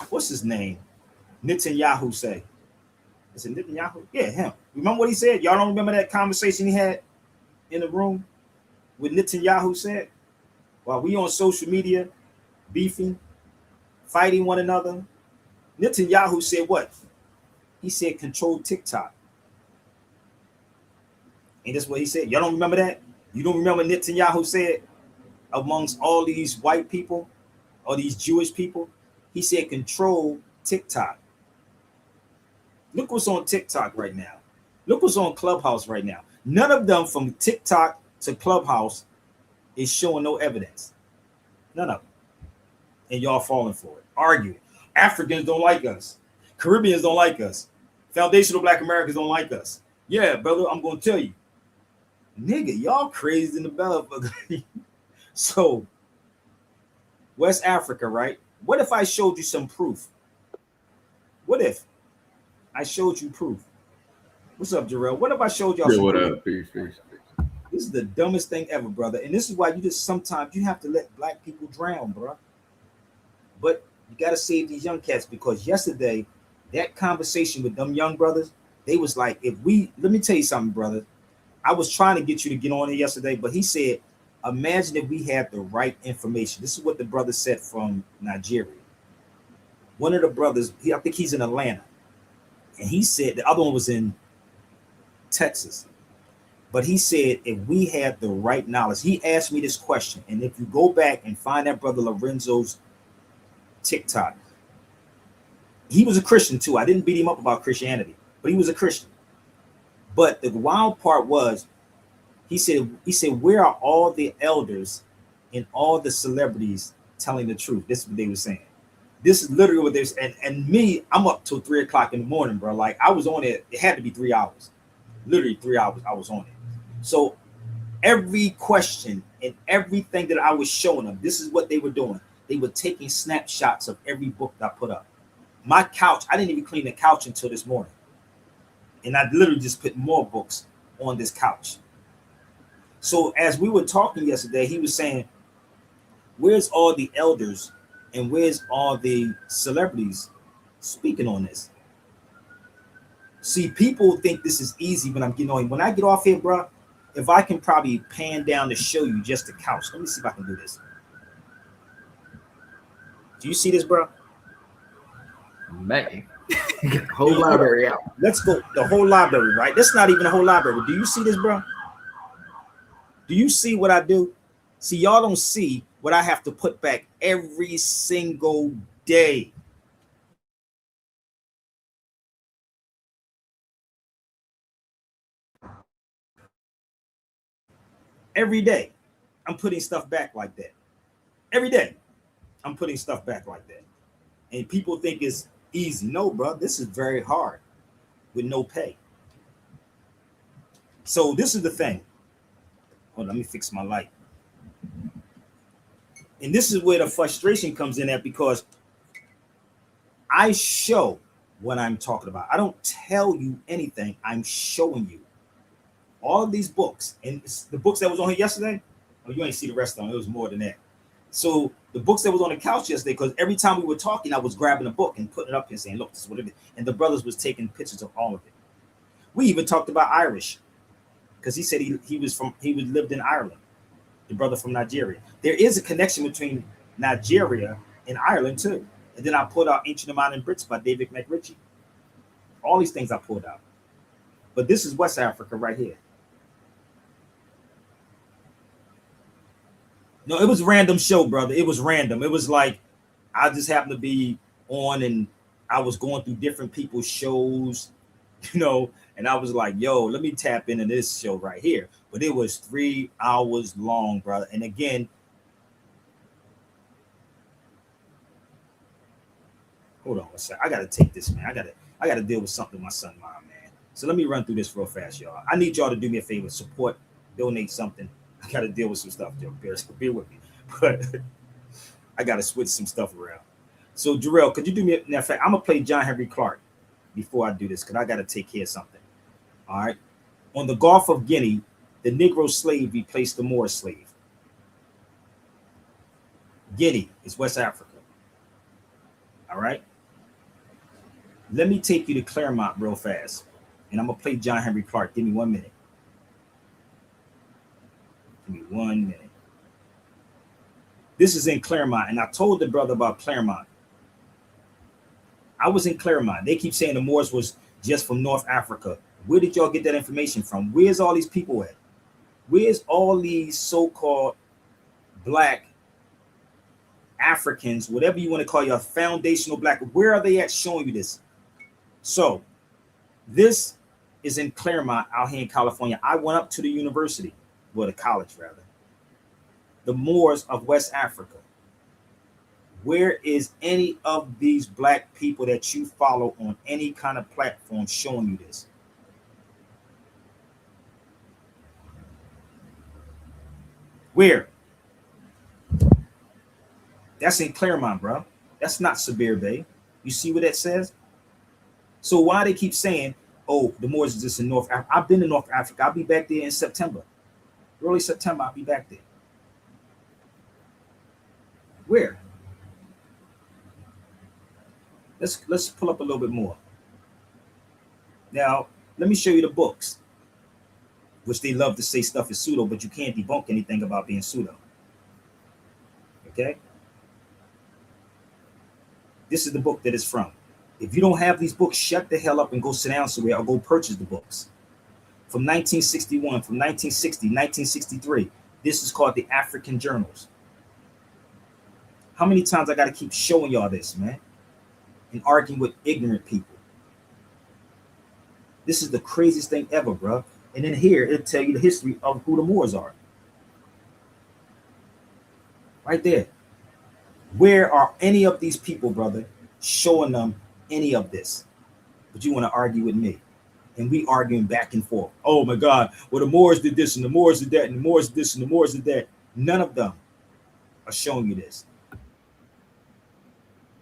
Speaker 3: what's his name? Netanyahu say? Is it Netanyahu? Yeah, him. Remember what he said? Y'all don't remember that conversation he had in the room with Netanyahu said? While we on social media beefing, fighting one another, Netanyahu said what? He said control TikTok. And that's what he said. Y'all don't remember that? You don't remember Netanyahu said amongst all these white people or these Jewish people? He said control TikTok. Look what's on TikTok right now. Look what's on Clubhouse right now. None of them from TikTok to Clubhouse is showing no evidence. None of them. And y'all falling for it. Arguing. Africans don't like us. Caribbeans don't like us. Foundational Black Americans don't like us. Yeah, brother, I'm going to tell you. Nigga, y'all crazy in the belly. So, West Africa, right? What if I showed you some proof? What if I showed you proof? What's up, Jarrell? What if I showed y'all some
Speaker 6: what
Speaker 3: proof?
Speaker 6: up? Peace.
Speaker 3: This is the dumbest thing ever, brother. And this is why you just sometimes you have to let Black people drown, bro. But you got to save these young cats because yesterday, that conversation with them young brothers, they was like, let me tell you something, brother. I was trying to get you to get on it yesterday, but he said, imagine if we had the right information. This is what the brother said from Nigeria. One of the brothers, I think he's in Atlanta. And he said, the other one was in Texas. But he said, if we had the right knowledge, he asked me this question. And if you go back and find that brother Lorenzo's TikTok, he was a Christian too. I didn't beat him up about Christianity, but he was a Christian. But the wild part was, he said, where are all the elders and all the celebrities telling the truth? This is what they were saying. This is literally what they're saying. And me, I'm up till 3 o'clock in the morning, bro. Like I was on it. It had to be 3 hours. Literally 3 hours I was on it. So every question and everything that I was showing them, this is what they were doing. They were taking snapshots of every book that I put up. My couch, I didn't even clean the couch until this morning. And I literally just put more books on this couch. So as we were talking yesterday, he was saying, where's all the elders and where's all the celebrities speaking on this? See, people think this is easy when I'm getting on. When I get off here, bro, if I can probably pan down to show you just the couch. Let me see if I can do this. Do you see this, bro?
Speaker 6: Man, whole library out.
Speaker 3: Let's go. The whole library, right? That's not even a whole library. Do you see this, bro? Do you see what I do? See, y'all don't see what I have to put back every single day. Every day, I'm putting stuff back like that. Every day, I'm putting stuff back like that. And people think it's easy. No, bro, this is very hard with no pay. So this is the thing. Hold on, let me fix my light. And this is where the frustration comes in at, because I show what I'm talking about. I don't tell you anything. I'm showing you all of these books, and the books that was on here yesterday. Oh, you ain't see the rest of them. It was more than that. So the books that was on the couch yesterday, because every time we were talking, I was grabbing a book and putting it up and saying, "Look, this is what it is." And the brothers was taking pictures of all of it. We even talked about Irish, because he said he lived in Ireland. The brother from Nigeria. There is a connection between Nigeria and Ireland too. And then I pulled out Ancient Modern Brits by David McRitchie. All these things I pulled out. But this is West Africa right here. No, it was a random show, brother. It was random. It was like I just happened to be on, and I was going through different people's shows, and I was like, yo, let me tap into this show right here. But it was 3 hours long, brother. And again, hold on a second. I gotta take this, man. I gotta deal with something with my son, mom, man. So let me run through this real fast, y'all. I need y'all to do me a favor, support, donate something. I gotta deal with some stuff, Joe. Bear with me. But I gotta switch some stuff around. So Jarrell, could you do me a in fact? I'm gonna play John Henry Clark before I do this, because I gotta take care of something. All right. On the Gulf of Guinea, the Negro slave replaced the Moor slave. Guinea is West Africa. All right. Let me take you to Claremont real fast, and I'm gonna play John Henry Clark. Give me 1 minute. Give me 1 minute. This is in Claremont, and I told the brother about Claremont. I was in Claremont. They keep saying the Moors was just from North Africa. Where did y'all get that information from? Where's all these people at? Where's all these so-called black Africans, whatever you want to call your foundational black? Where are they at showing you this? So this is in Claremont out here in California. I went up to the university, well, the college rather. The Moors of West Africa. Where is any of these black people that you follow on any kind of platform showing you this? Where? That's in Claremont, bro. That's not Sabir Bey. You see what that says? So why they keep saying, oh, the Moors is just in North Africa? I've been to North Africa. I'll be back there in September. Early September, I'll be back there. Where? Let's pull up a little bit more. Now, let me show you the books, which they love to say stuff is pseudo, but you can't debunk anything about being pseudo. Okay? This is the book that it's from. If you don't have these books, shut the hell up and go sit down somewhere or go purchase the books. From 1961, from 1960, 1963. This is called the African Journals. How many times I got to keep showing y'all this, man? And arguing with ignorant people. This is the craziest thing ever, bro. And then here, it'll tell you the history of who the Moors are. Right there. Where are any of these people, brother, showing them any of this? But you want to argue with me. And we arguing back and forth. Oh my God, well, the Moors did this and the Moors did that and the Moors did this and the Moors did that. None of them are showing you this.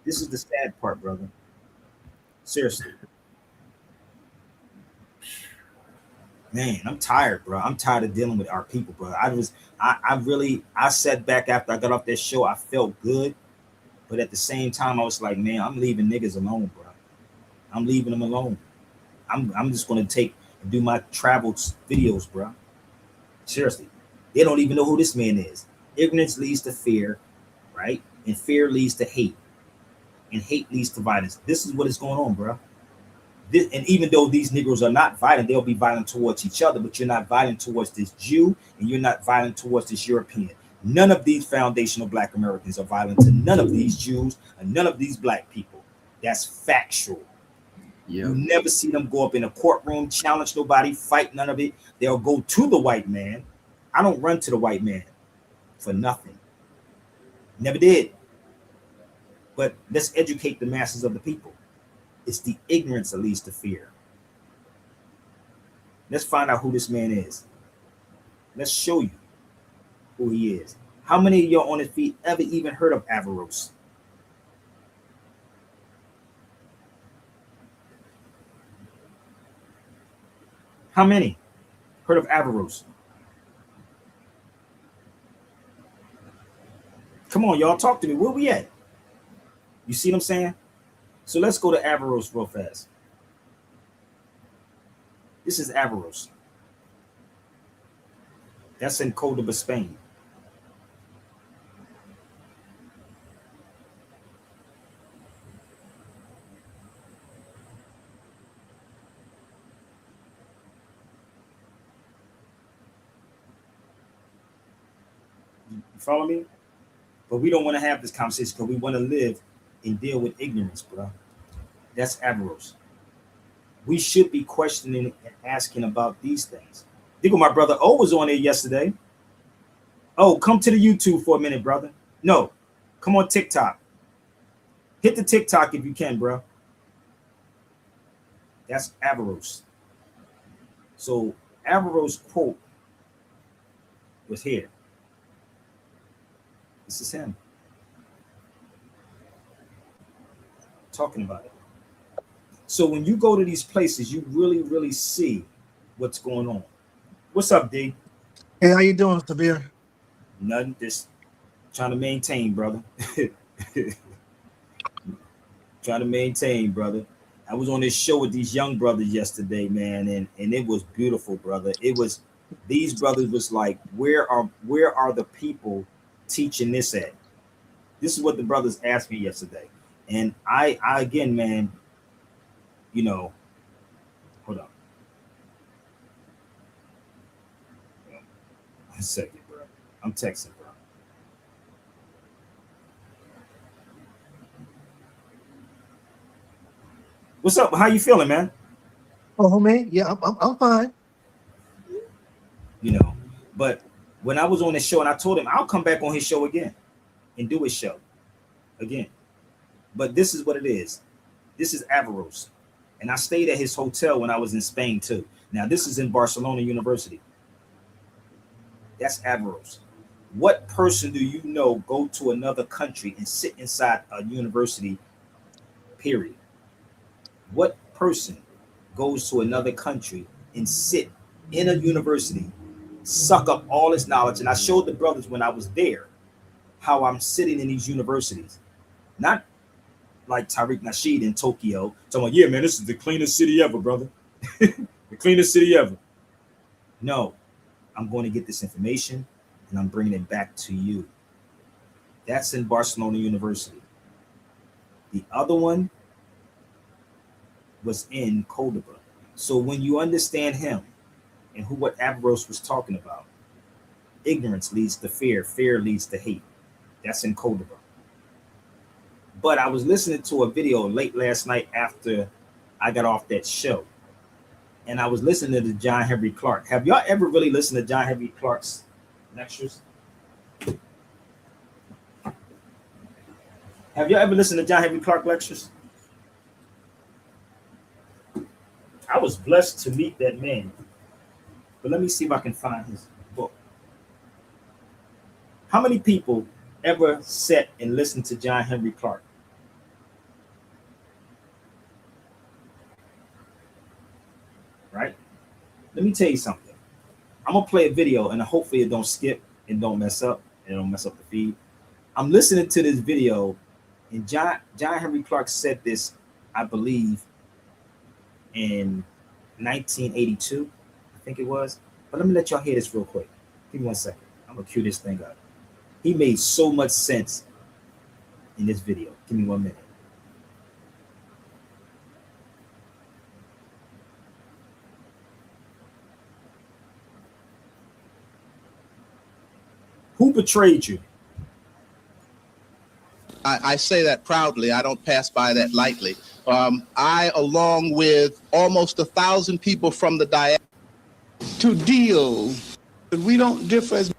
Speaker 3: This is the sad part, brother. Seriously. Man, I'm tired, bro. I'm tired of dealing with our people, bro. I sat back after I got off that show. I felt good. But at the same time, I was like, man, I'm leaving niggas alone, bro. I'm leaving them alone. I'm just going to take and do my travel videos, bro. Seriously. They don't even know who this man is. Ignorance leads to fear, right? And fear leads to hate. And hate leads to violence. This is what is going on, bro. And even though these Negroes are not violent, they'll be violent towards each other, but you're not violent towards this Jew, and you're not violent towards this European. None of these foundational black Americans are violent to none of these Jews and none of these black people. That's factual. Yep. You never see them go up in a courtroom, challenge nobody, fight none of it. They'll go to the white man. I don't run to the white man for nothing. Never did. But let's educate the masses of the people. It's the ignorance that leads to fear. Let's find out who this man is. Let's show you who he is. How many of y'all on his feet ever even heard of Averroes? How many heard of Averroes? Come on, y'all, talk to me. Where we at? You see what I'm saying? So let's go to Averroes real fast. This is Averroes. That's in Cordoba, Spain. You follow me? But we don't want to have this conversation because we want to live and deal with ignorance, bro. That's Averroes. We should be questioning and asking about these things. Think of my brother O was on there yesterday. Oh, come to the YouTube for a minute, brother. No, come on TikTok. Hit the TikTok if you can, bro. That's Averroes. So Averroes' quote was here. This is him talking about it. So when you go to these places, you really, really see what's going on. What's up, D?
Speaker 7: Hey, how you doing, Sabir?
Speaker 3: Nothing, just trying to maintain, brother. Trying to maintain, brother. I was on this show with these young brothers yesterday, man, and it was beautiful, brother. It was, these brothers was like, where are the people teaching this at? This is what the brothers asked me yesterday. And I again, man, you know, hold on. A second, bro. I'm texting, bro. What's up? How you feeling, man?
Speaker 7: Oh, man, yeah, I'm fine.
Speaker 3: You know, but when I was on his show and I told him I'll come back on his show again and do his show again. But this is what it is. This is Averroes. And I stayed at his hotel when I was in Spain too. Now this is in Barcelona University. That's Averroes. What person do you know go to another country and sit inside a university, period? What person goes to another country and sit in a university, suck up all its knowledge? And I showed the brothers when I was there how I'm sitting in these universities. Not like Tariq Nasheed in Tokyo, talking about, yeah, man, this is the cleanest city ever, brother. The cleanest city ever. No, I'm going to get this information and I'm bringing it back to you. That's in Barcelona University. The other one was in Cordoba. So when you understand him and what Averroes was talking about, ignorance leads to fear, fear leads to hate. That's in Cordoba. But I was listening to a video late last night after I got off that show. And I was listening to John Henry Clark. Have y'all ever really listened to John Henry Clark's lectures? Have y'all ever listened to John Henry Clark lectures? I was blessed to meet that man. But let me see if I can find his book. How many people ever sat and listened to John Henry Clark? Right? Let me tell you something. I'm gonna play a video and hopefully it don't skip and don't mess up and don't mess up the feed. I'm listening to this video and John Henry Clark said this, I believe, in 1982, I think it was. But let me let y'all hear this real quick. Give me 1 second. I'm gonna cue this thing up. He made so much sense in this video. Give me 1 minute. Who betrayed you?
Speaker 8: I say that proudly. I don't pass by that lightly. I, along with almost 1,000 people from the diaspora,
Speaker 9: to deal, but we don't differ as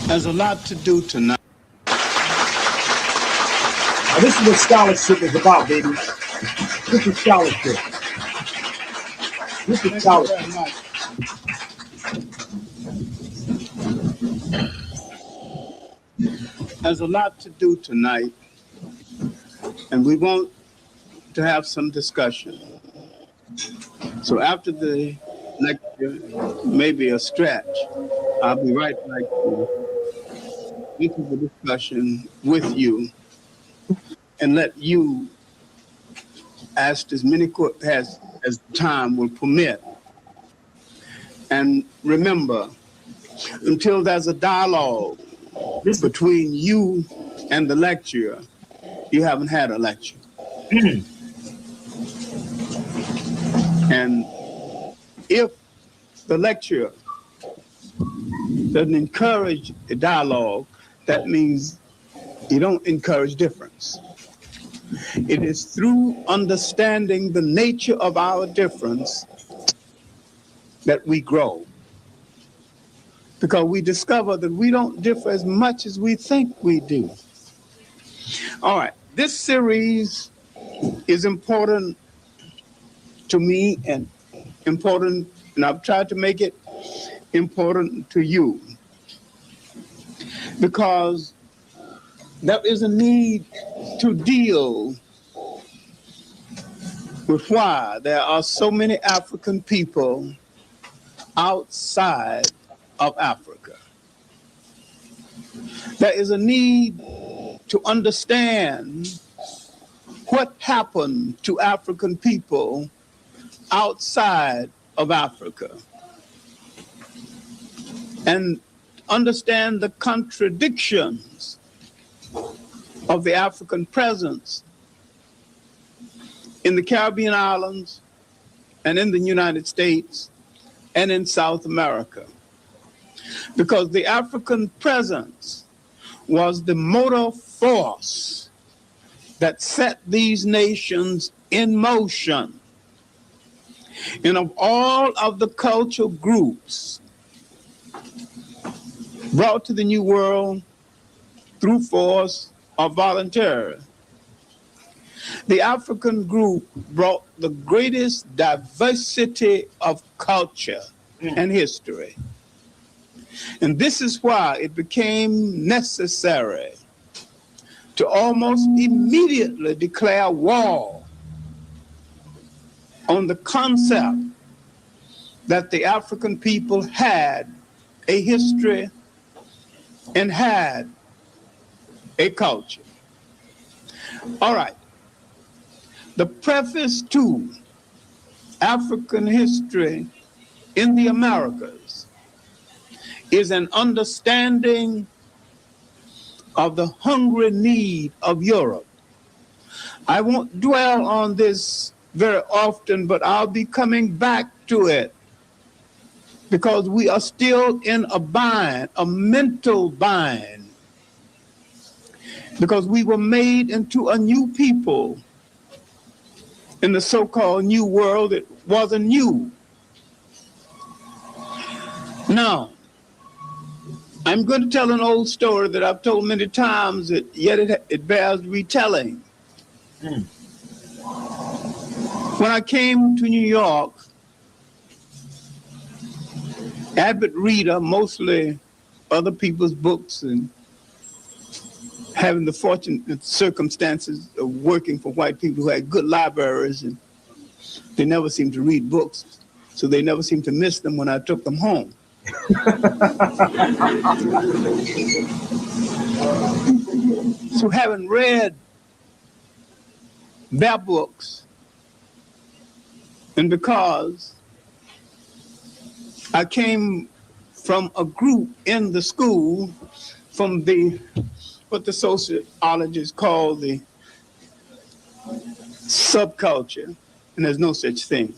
Speaker 9: there's a lot to do tonight.
Speaker 3: Now, this is what scholarship is about, baby.
Speaker 5: This is scholarship. This is scholarship.
Speaker 9: Very much. There's a lot to do tonight, and we want to have some discussion. So after the lecture, maybe a stretch, I'll be right back into the discussion with you and let you ask as many questions as time will permit. And remember, until there's a dialogue between you and the lecturer, you haven't had a lecture. And if the lecturer doesn't encourage a dialogue, that means you don't encourage difference. It is through understanding the nature of our difference that we grow. Because we discover that we don't differ as much as we think we do. All right, this series is important to me and important, and I've tried to make it important to you. Because there is a need to deal with why there are so many African people outside of Africa. There is a need to understand what happened to African people outside of Africa and understand the contradictions of the African presence in the Caribbean islands and in the United States and in South America. Because the African presence was the motor force that set these nations in motion. And of all of the cultural groups brought to the New World through force or voluntarily, the African group brought the greatest diversity of culture and history. And this is why it became necessary to almost immediately declare war on the concept that the African people had a history and had a culture. All right. The preface to African history in the Americas is an understanding of the hungry need of Europe. I won't dwell on this very often, but I'll be coming back to it because we are still in a bind, a mental bind, because we were made into a new people in the so-called New World. It wasn't new. Now, I'm going to tell an old story that I've told many times, yet it bears retelling. When I came to New York, avid reader, mostly other people's books, and having the fortunate circumstances of working for white people who had good libraries, and they never seemed to read books, so they never seemed to miss them when I took them home. So having read their books, and because I came from a group in the school from what the sociologists call the subculture, and there's no such thing,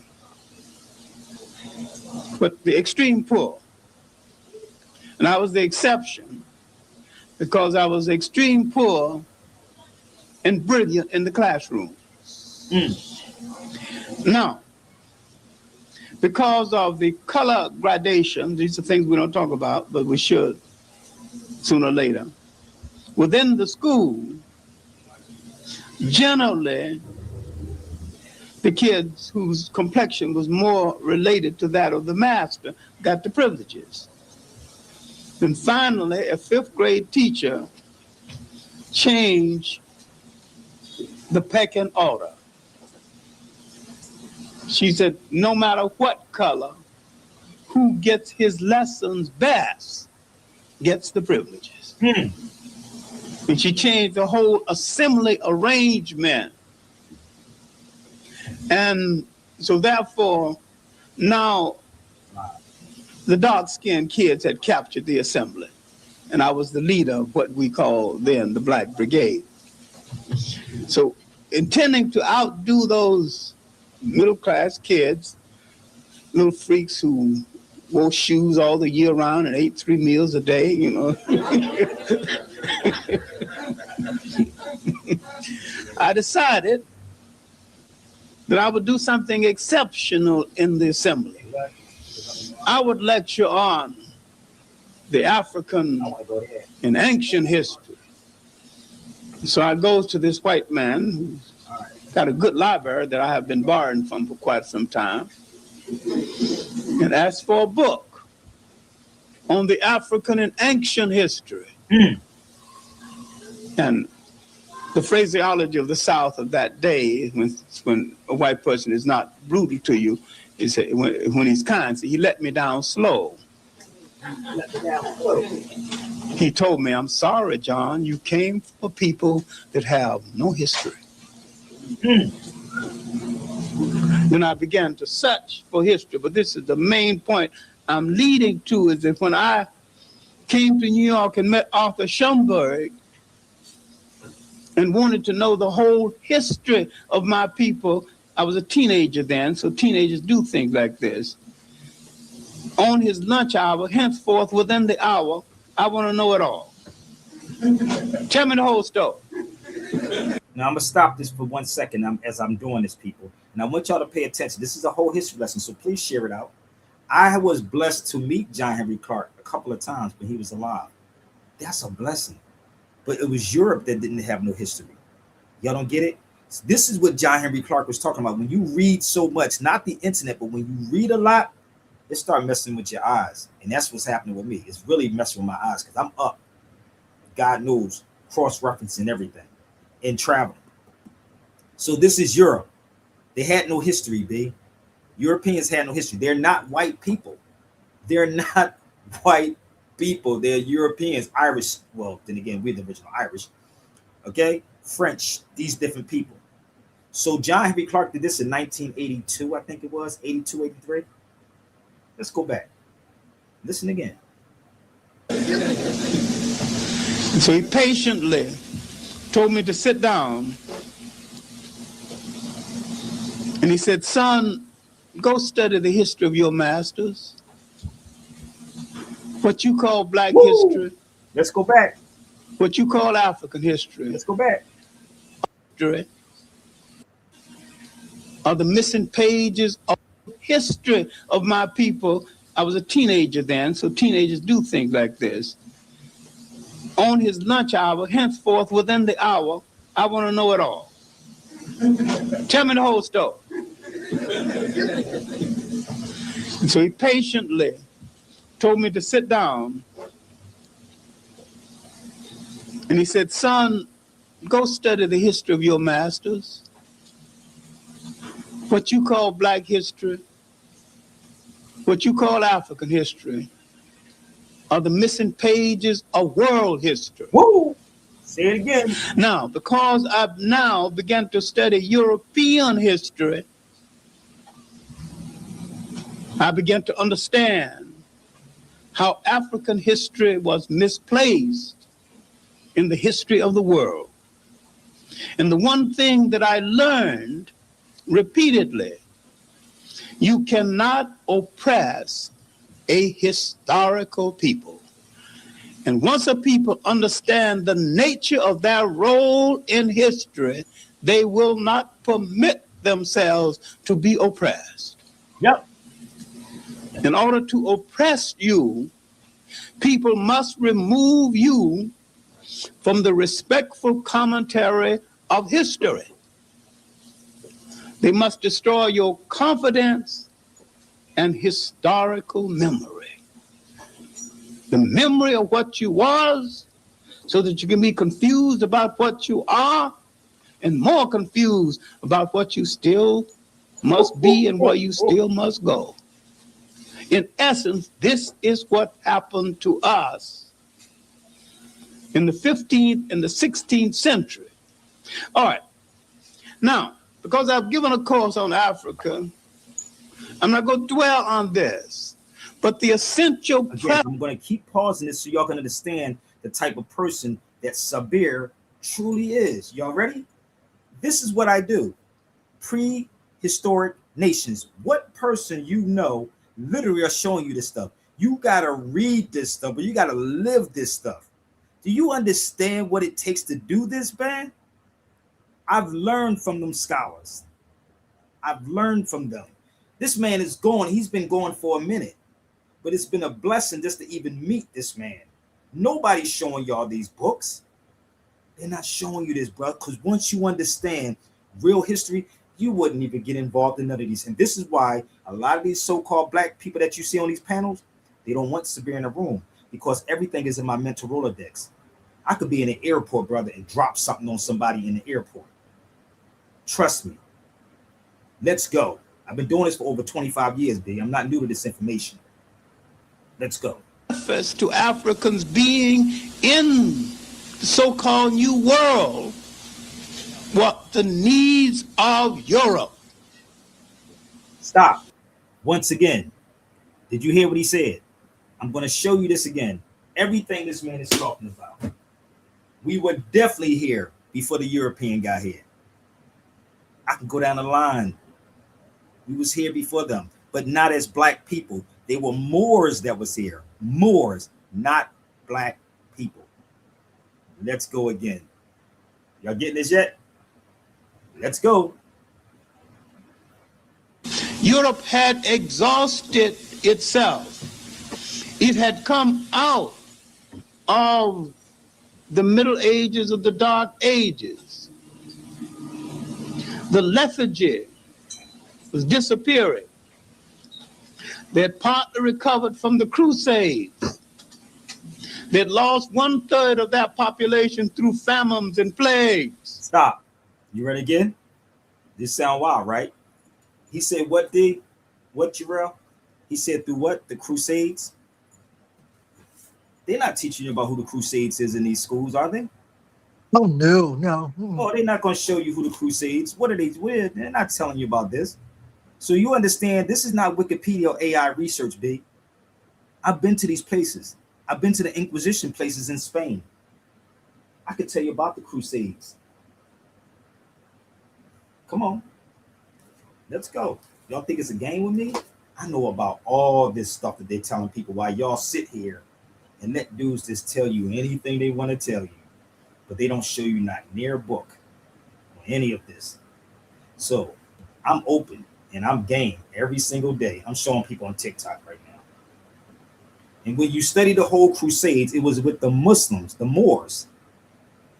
Speaker 9: but the extreme poor. And I was the exception because I was extreme poor and brilliant in the classroom. Now, because of the color gradation, these are things we don't talk about, but we should sooner or later. Within the school, generally, The kids whose complexion was more related to that of the master got the privileges. Then finally, a 5th grade teacher changed the pecking order. She said, no matter what color, who gets his lessons best gets the privileges. And she changed the whole assembly arrangement. And so therefore, now the dark-skinned kids had captured the assembly. And I was the leader of what we called then the Black Brigade. So intending to outdo those middle-class kids, little freaks who wore shoes all the year round and ate 3 meals a day, you know. I decided that I would do something exceptional in the assembly. I would lecture on the African and ancient history. So I go to this white man who's got a good library that I have been borrowing from for quite some time, and asked for a book on the African and ancient history. And the phraseology of the South of that day, when a white person is not brutal to you, is when he's kind, so he let me down slow. He told me, I'm sorry, John, you came for people that have no history. Then I began to search for history, but this is the main point I'm leading to, is that when I came to New York and met Arthur Schomburg and wanted to know the whole history of my people, I was a teenager then, so teenagers do things like this. On his lunch hour, henceforth within the hour, I want to know it all. Tell me the whole story.
Speaker 3: Now I'm gonna stop this for 1 second as I'm doing this, people. And I want y'all to pay attention. This is a whole history lesson, so please share it out. I was blessed to meet John Henry Clark a couple of times when he was alive. That's a blessing. But it was Europe that didn't have no history. Y'all don't get it? This is what John Henry Clark was talking about. When you read so much, not the internet, but when you read a lot, it start messing with your eyes. And that's what's happening with me. It's really messing with my eyes because I'm up. God knows, cross-referencing everything and traveling. So this is Europe. They had no history, B. Europeans had no history. They're not white people. They're not white people. They're Europeans, Irish. Well, then again, we're the original Irish. Okay? French, these different people. So John Henry Clark did this in 1982, I think it was, 82, 83. Let's go back. Listen again.
Speaker 9: So he patiently told me to sit down. And he said, son, go study the history of your masters. What you call black history.
Speaker 3: Let's go back.
Speaker 9: What you call African history.
Speaker 3: Let's go back.
Speaker 9: History are the missing pages of history of my people. I was a teenager then, so teenagers do things like this. On his lunch hour, henceforth within the hour, I want to know it all. Tell me the whole story. And so he patiently told me to sit down. And he said, son, go study the history of your masters. What you call black history, what you call African history, are the missing pages of world history.
Speaker 3: Woo! Say it again.
Speaker 9: Now, because I've now begun to study European history, I began to understand how African history was misplaced in the history of the world. And the one thing that I learned repeatedly, you cannot oppress a historical people. And once a people understand the nature of their role in history, they will not permit themselves to be oppressed.
Speaker 3: Yep.
Speaker 9: In order to oppress you, people must remove you from the respectful commentary of history. They must destroy your confidence and historical memory. The memory of what you was, so that you can be confused about what you are and more confused about what you still must be and where you still must go. In essence, this is what happened to us in the 15th and the 16th century. All right. Now, because I've given a course on Africa, I'm not going to dwell on this, but the essential...
Speaker 3: Again, I'm going to keep pausing this so y'all can understand the type of person that Sabir truly is. Y'all ready? This is what I do. Prehistoric nations. What person you know literally are showing you this stuff? You got to read this stuff, but you got to live this stuff. Do you understand what it takes to do this, man? I've learned from them scholars. I've learned from them. This man is gone. He's been gone for a minute, but it's been a blessing just to even meet this man. Nobody's showing y'all these books. They're not showing you this, bro, because once you understand real history, you wouldn't even get involved in none of these. And this is why a lot of these so-called black people that you see on these panels, they don't want Sabir in the room, because everything is in my mental Rolodex. I could be in an airport, brother, and drop something on somebody in the airport. Trust me. Let's go. I've been doing this for over 25 years, B. I'm not new to this information. Let's go.
Speaker 9: To Africans being in the so-called New World, what the needs of Europe.
Speaker 3: Stop. Once again, did you hear what he said? I'm going to show you this again. Everything this man is talking about. We were definitely here before the European got here. I can go down the line. We was here before them, but not as black people. They were Moors that was here. Moors, not black people. Let's go again. Y'all getting this yet? Let's go.
Speaker 9: Europe had exhausted itself. It had come out of the Middle Ages, of the Dark Ages. The lethargy was disappearing. They had partly recovered from the Crusades. They had lost 1/3 of that population through famines and plagues.
Speaker 3: Stop. You ready again? This sound wild, right? He said what, D? What, Jarrell? He said through what? The Crusades? They're not teaching you about who the Crusades is in these schools, are they?
Speaker 7: Oh, no.
Speaker 3: Oh, they're not going to show you who the Crusades. What are they with? They're not telling you about this. So you understand, this is not Wikipedia or AI research, B. I've been to these places. I've been to the Inquisition places in Spain. I could tell you about the Crusades. Come on. Let's go. Y'all think it's a game with me? I know about all this stuff that they're telling people while y'all sit here and let dudes just tell you anything they want to tell you. But they don't show you not near a book or any of this. So I'm open and I'm game every single day. I'm showing people on TikTok right now. And when you study the whole Crusades, it was with the Muslims, the Moors.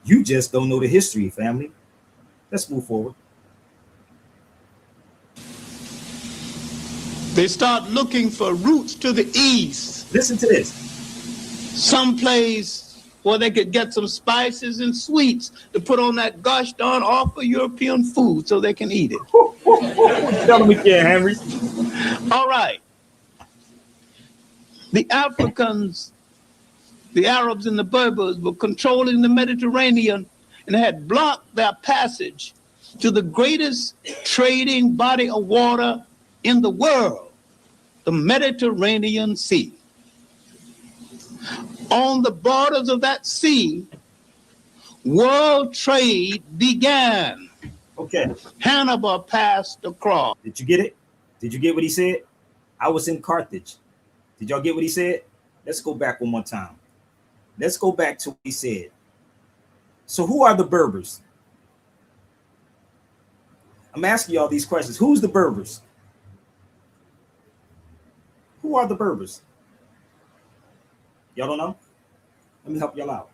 Speaker 3: You just don't know the history, family. Let's move forward.
Speaker 9: They start looking for routes to the east.
Speaker 3: Listen to this.
Speaker 9: Someplace where they could get some spices and sweets to put on that gosh darn awful European food so they can eat it.
Speaker 3: Tell them again, Henry.
Speaker 9: All right. The Africans, the Arabs and the Berbers were controlling the Mediterranean and had blocked their passage to the greatest trading body of water in the world, the Mediterranean Sea. On the borders of that sea, world trade began.
Speaker 3: Okay.
Speaker 9: Hannibal passed across.
Speaker 3: Did you get it? Did you get what he said? I was in Carthage. Did y'all get what he said? Let's go back one more time. Let's go back to what he said. So who are the Berbers? I'm asking y'all these questions. Who's the Berbers? Who are the Berbers? Y'all don't know? Let me help y'all out.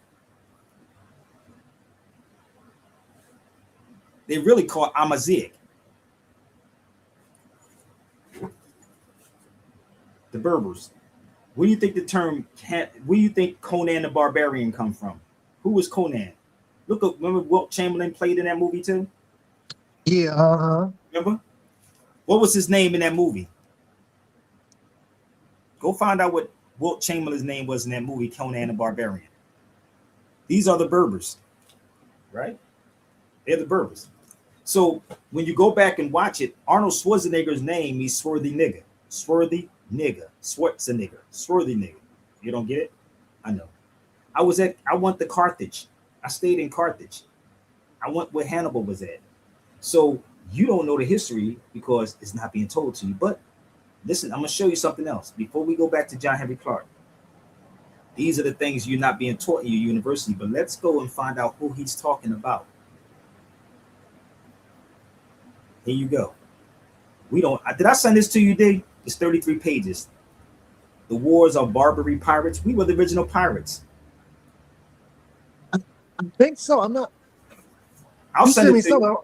Speaker 3: They really call Amazigh. Berbers. Where do you think the term where do you think Conan the Barbarian come from? Who was Conan? Look up, remember Wilt Chamberlain played in that movie too?
Speaker 7: Yeah, uh-huh.
Speaker 3: Remember? What was his name in that movie? Go find out what Wilt Chamberlain's name was in that movie, Conan the Barbarian. These are the Berbers, right? They're the Berbers. So when you go back and watch it, Arnold Schwarzenegger's name means swarthy nigga. Swarthy nigga. Schwarzenegger. Swarthy nigga. You don't get it? I know. I went to Carthage. I stayed in Carthage. I went where Hannibal was at. So you don't know the history because it's not being told to you. But listen, I'm going to show you something else. Before we go back to John Henry Clark, these are the things you're not being taught in your university. But let's go and find out who he's talking about. Here you go. Did I send this to you, D? It's 33 pages. The Wars of Barbary Pirates. We were the original pirates.
Speaker 7: I think so. I'm not.
Speaker 3: I'll
Speaker 7: You
Speaker 3: send
Speaker 7: send me
Speaker 3: it to you.
Speaker 7: somewhere.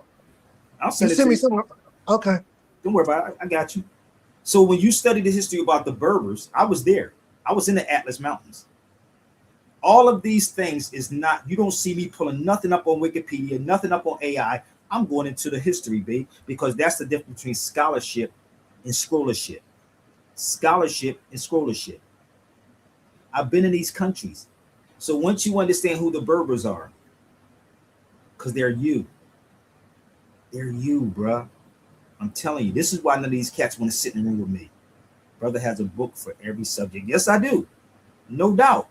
Speaker 3: I'll send
Speaker 7: You
Speaker 3: it
Speaker 7: send
Speaker 3: to
Speaker 7: me
Speaker 3: you.
Speaker 7: somewhere. Okay.
Speaker 3: Don't worry about it. I got you. So when you study the history about the Berbers, I was there. I was in the Atlas Mountains. All of these things is not, you don't see me pulling nothing up on Wikipedia, nothing up on AI. I'm going into the history, babe, because that's the difference between scholarship and scholarship. Scholarship and scholarship. I've been in these countries. So once you understand who the Berbers are, because they're you. They're you, bruh. I'm telling you, this is why none of these cats want to sit in the room with me. Brother has a book for every subject. Yes, I do. No doubt.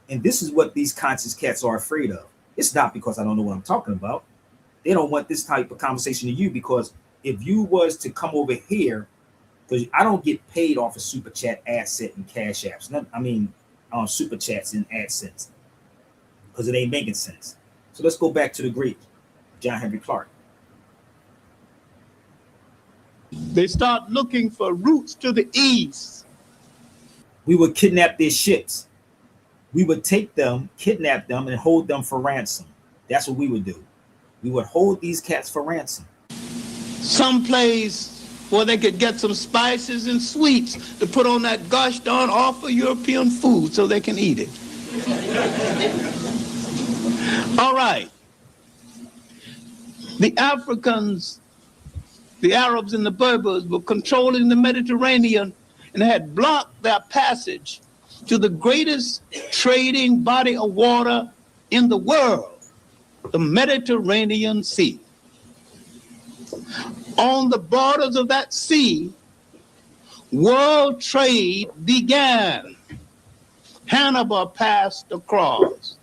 Speaker 3: And this is what these conscious cats are afraid of. It's not because I don't know what I'm talking about. They don't want this type of conversation to you, because if you was to come over here, because I don't get paid off of Super Chat, AdSense, and Cash Apps. Super Chats and AdSense, because it ain't making sense. So let's go back to the great John Henry Clark.
Speaker 9: They start looking for routes to the east.
Speaker 3: We would kidnap their ships. We would take them, kidnap them, and hold them for ransom. That's what we would do. We would hold these cats for ransom.
Speaker 9: Someplace where they could get some spices and sweets to put on that gosh darn awful European food so they can eat it. All right. The Africans, the Arabs and the Berbers were controlling the Mediterranean and had blocked their passage to the greatest trading body of water in the world, the Mediterranean Sea. On the borders of that sea, world trade began. Hannibal passed across.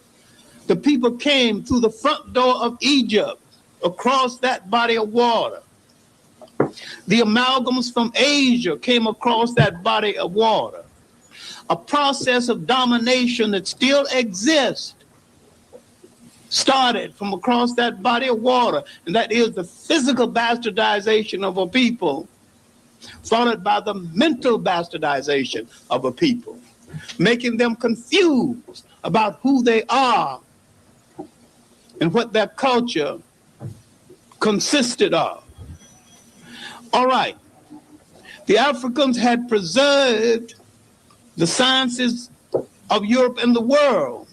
Speaker 9: The people came through the front door of Egypt across that body of water. The amalgams from Asia came across that body of water. A process of domination that still exists started from across that body of water, and that is the physical bastardization of a people, followed by the mental bastardization of a people, making them confused about who they are and what their culture consisted of. All right, the Africans had preserved the sciences of Europe and the world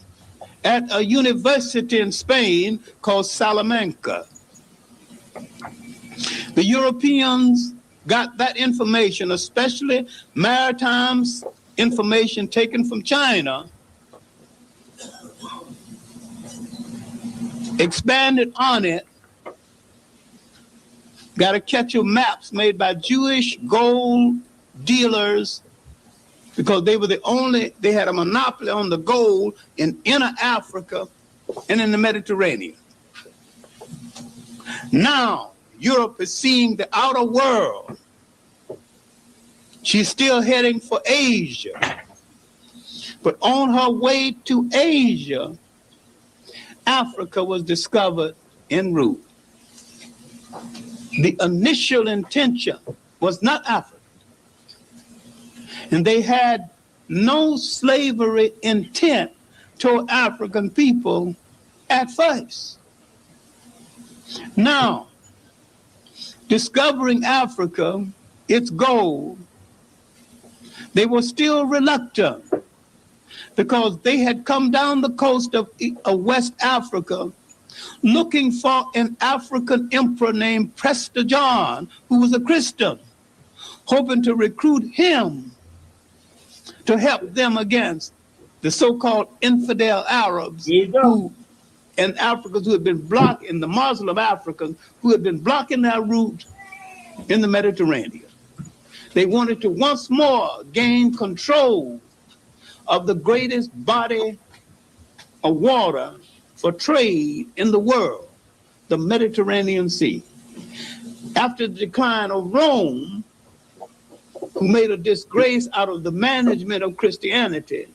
Speaker 9: at a university in Spain called Salamanca. The Europeans got that information, especially maritime information taken from China, expanded on it, got a catch of maps made by Jewish gold dealers, because they were they had a monopoly on the gold in inner Africa and in the Mediterranean. Now, Europe is seeing the outer world. She's still heading for Asia. But on her way to Asia, Africa was discovered en route. The initial intention was not Africa. And they had no slavery intent toward African people at first. Now, discovering Africa, its gold, They were still reluctant because they had come down the coast of West Africa looking for an African emperor named Prester John, who was a Christian, hoping to recruit him to help them against the so-called infidel Arabs who in Africa who had been blocking, the Muslim Africans who had been blocking their route in the Mediterranean. They wanted to once more gain control of the greatest body of water for trade in the world, the Mediterranean Sea. After the decline of Rome, who made a disgrace out of the management of Christianity,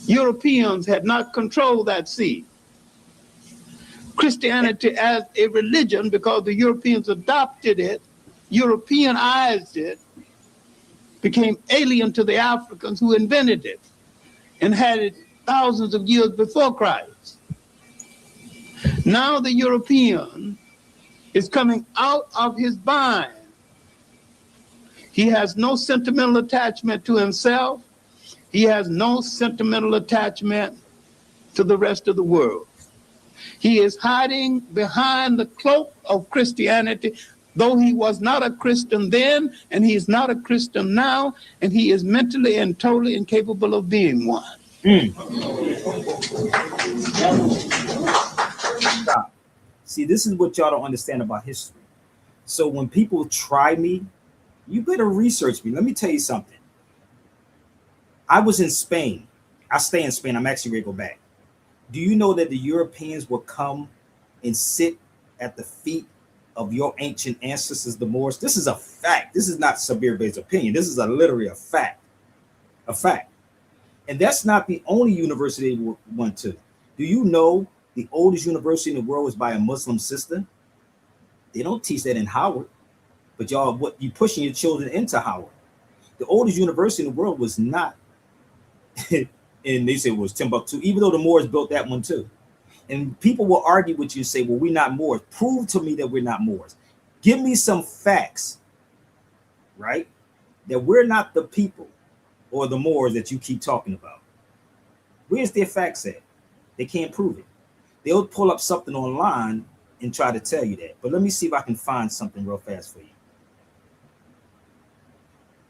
Speaker 9: Europeans had not controlled that sea. Christianity as a religion, because the Europeans adopted it, Europeanized it, became alien to the Africans who invented it and had it thousands of years before Christ. Now the European is coming out of his bind. He has no sentimental attachment to himself. He has no sentimental attachment to the rest of the world. He is hiding behind the cloak of Christianity, though he was not a Christian then, and he is not a Christian now, and he is mentally and totally incapable of being one.
Speaker 3: Stop. See, this is what y'all don't understand about history. So when people try me, you better research me. Let me tell you something. I was in Spain. I stay in Spain. I'm actually ready to go back. Do you know that the Europeans will come and sit at the feet of your ancient ancestors, the Moors? This is a fact. This is not Sabir Bey's opinion. This is literally a fact. A fact. And that's not the only university they went to. Do you know the oldest university in the world is by a Muslim sister? They don't teach that in Howard, but y'all, you pushing your children into Howard. The oldest university in the world was not, and they say it was Timbuktu, even though the Moors built that one too. And people will argue with you and say, well, we're not Moors. Prove to me that we're not Moors. Give me some facts, right? That we're not the people or the Moors that you keep talking about. Where's their facts at? They can't prove it. They'll pull up something online and try to tell you that. But let me see if I can find something real fast for you.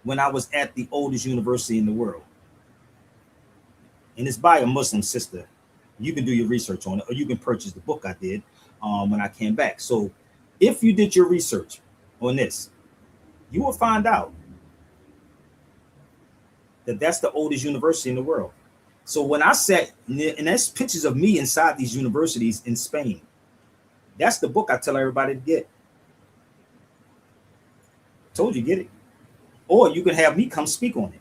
Speaker 3: When I was at the oldest university in the world, and it's by a Muslim sister, you can do your research on it, or you can purchase the book I did when I came back. So if you did your research on this, you will find out that that's the oldest university in the world. So when I sat, and that's pictures of me inside these universities in Spain. That's the book I tell everybody to get. Told you, get it. Or you can have me come speak on it,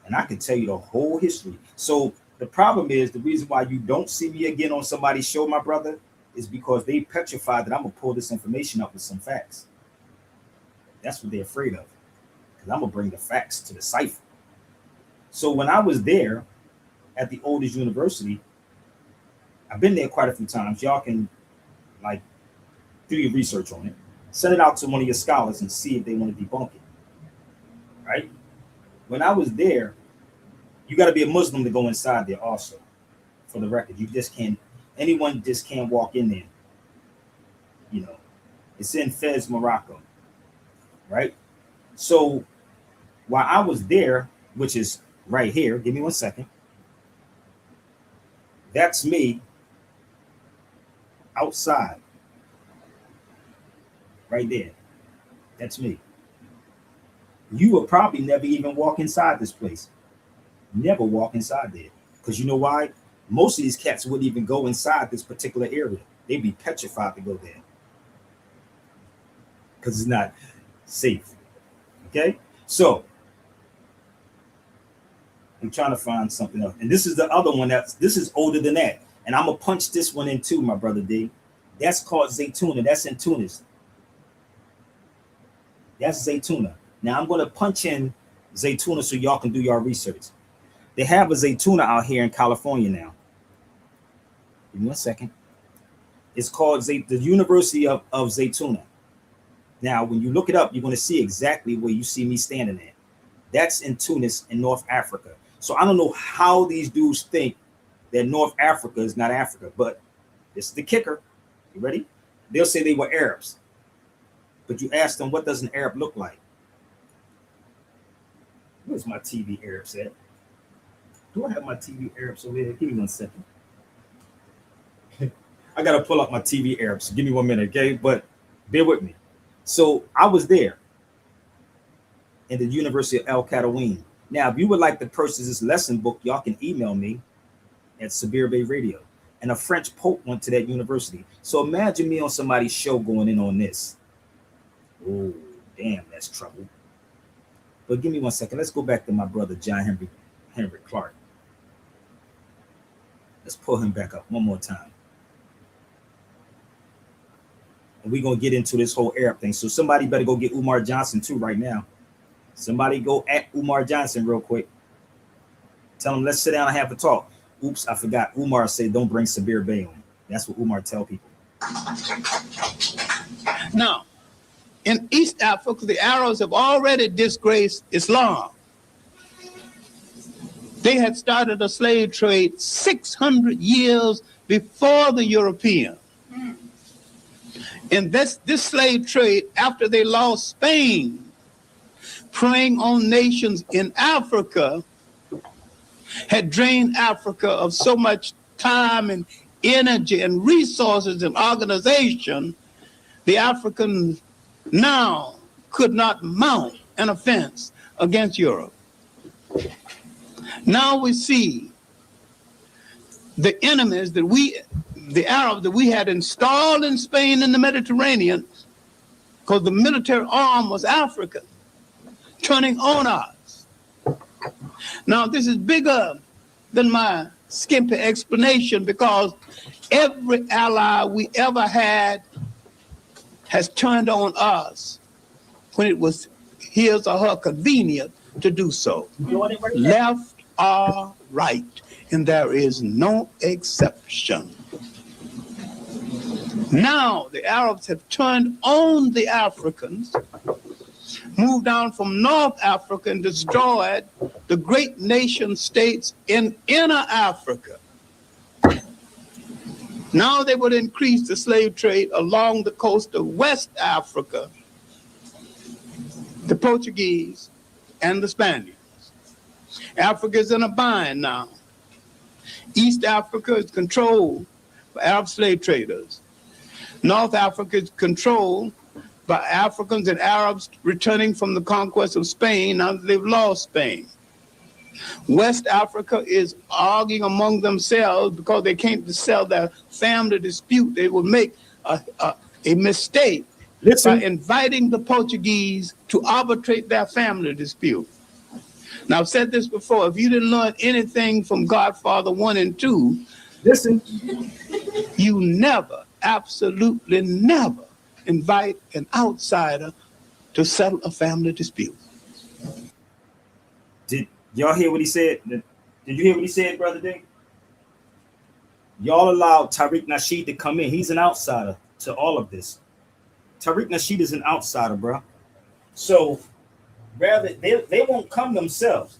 Speaker 3: and I can tell you the whole history. So the problem is, the reason why you don't see me again on somebody's show, my brother, is because they petrified that I'm gonna pull this information up with some facts. That's what they're afraid of, because I'm gonna bring the facts to the cipher. So when I was there at the oldest university, I've been there quite a few times. Y'all can like do your research on it, send it out to one of your scholars and see if they want to debunk it. Right? When I was there, you got to be a Muslim to go inside there also, for the record. You just can't, anyone just can't walk in there. You know, it's in Fez, Morocco. Right? So while I was there, which is right here, give me 1 second. That's me outside. Right there. That's me. You will probably never even walk inside this place. Never walk inside there. Because you know why? Most of these cats wouldn't even go inside this particular area. They'd be petrified to go there. Because it's not safe. Okay? So, I'm trying to find something else. And this is the other one this is older than that. And I'm going to punch this one in too, my brother D. That's called Zaytuna. That's in Tunis. That's Zaytuna. Now I'm going to punch in Zaytuna so y'all can do your research. They have a Zaytuna out here in California now. Give me 1 second. It's called the University of Zaytuna. Now, when you look it up, you're going to see exactly where you see me standing at. That's in Tunis in North Africa. So I don't know how these dudes think that North Africa is not Africa, but this is the kicker. You ready? They'll say they were Arabs. But you ask them, what does an Arab look like? Where's my TV Arabs at? Do I have my TV Arabs over here? Give me 1 second. I got to pull up my TV Arabs. Give me 1 minute, okay? But bear with me. So I was there in the University of El Katawin. Now, if you would like to purchase this lesson book, y'all can email me at Sabir Bey Radio. And a French Pope went to that university. So imagine me on somebody's show going in on this. Oh, damn, that's trouble. But give me 1 second. Let's go back to my brother, John Henry Clark. Let's pull him back up one more time. And we're going to get into this whole Arab thing. So somebody better go get Umar Johnson too right now. Somebody go at Umar Johnson real quick. Tell him, let's sit down and have a talk. Oops, I forgot. Umar said, don't bring Sabir Bey on. That's what Umar tell people.
Speaker 9: Now, in East Africa, the Arabs have already disgraced Islam. They had started a slave trade 600 years before the Europeans. And this slave trade, after they lost Spain, preying on nations in Africa, had drained Africa of so much time and energy and resources and organization, the Africans now could not mount an offense against Europe. Now we see the enemies that the Arabs that we had installed in Spain and the Mediterranean, because the military arm was African, turning on us. Now this is bigger than my skimpy explanation, because every ally we ever had has turned on us when it was his or her convenient to do so, left or right, and there is no exception. Now the Arabs have turned on the Africans, moved down from North Africa and destroyed the great nation states in inner Africa. Now they would increase the slave trade along the coast of West Africa, the Portuguese and the Spaniards. Africa is in a bind now. East Africa is controlled by Arab slave traders. North Africa is controlled by Africans and Arabs returning from the conquest of Spain now that they've lost Spain. West Africa is arguing among themselves because they can't settle their family dispute. They will make a mistake by inviting the Portuguese to arbitrate their family dispute. Now, I've said this before. If you didn't learn anything from Godfather 1 and 2,
Speaker 3: listen,
Speaker 9: you never, absolutely never invite an outsider to settle a family dispute.
Speaker 3: Did y'all hear what he said? Did you hear what he said, Brother Dick? Y'all allowed Tariq Nasheed to come in. He's an outsider to all of this. Tariq Nasheed is an outsider, bro. So rather, they won't come themselves.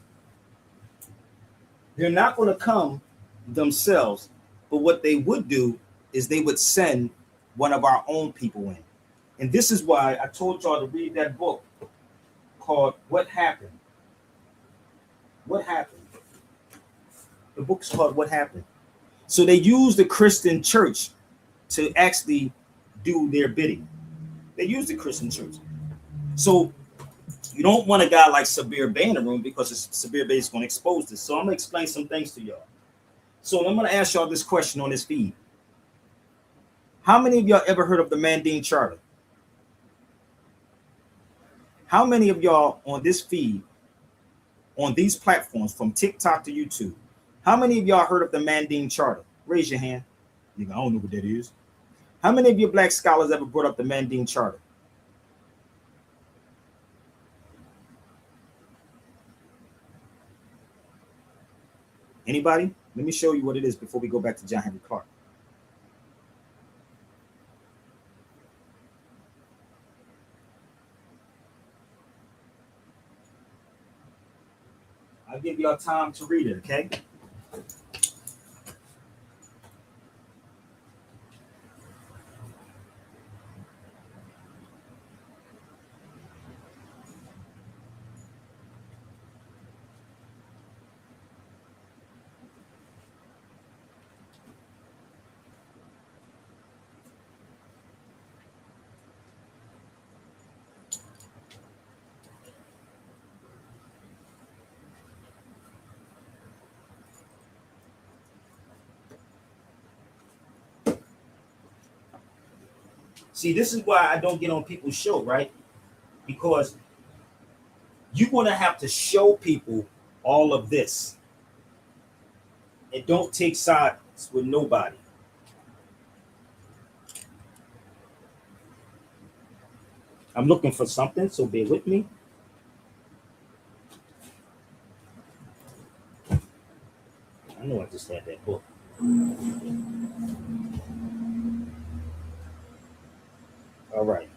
Speaker 3: They're not going to come themselves. But what they would do is they would send one of our own people in. And this is why I told y'all to read that book called What Happened. What Happened? The book's called What Happened. So they use the Christian church to actually do their bidding. They use the Christian church. So you don't want a guy like Sabir Bey in the room, because Sabir Bey is going to expose this. So I'm going to explain some things to y'all. So I'm going to ask y'all this question on this feed. How many of y'all ever heard of the Mandine Charter? How many of y'all on this feed, on these platforms from TikTok to YouTube, how many of y'all heard of the Mandine Charter? Raise your hand. Nigga, I don't know what that is. How many of you black scholars ever brought up the Mandine Charter? Anybody? Let me show you what it is before we go back to John Henry Clark. I'll give y'all time to read it, okay? See, this is why I don't get on people's show, right? Because you're going to have to show people all of this. And don't take sides with nobody. I'm looking for something, so bear with me. I know I just had that book. All right.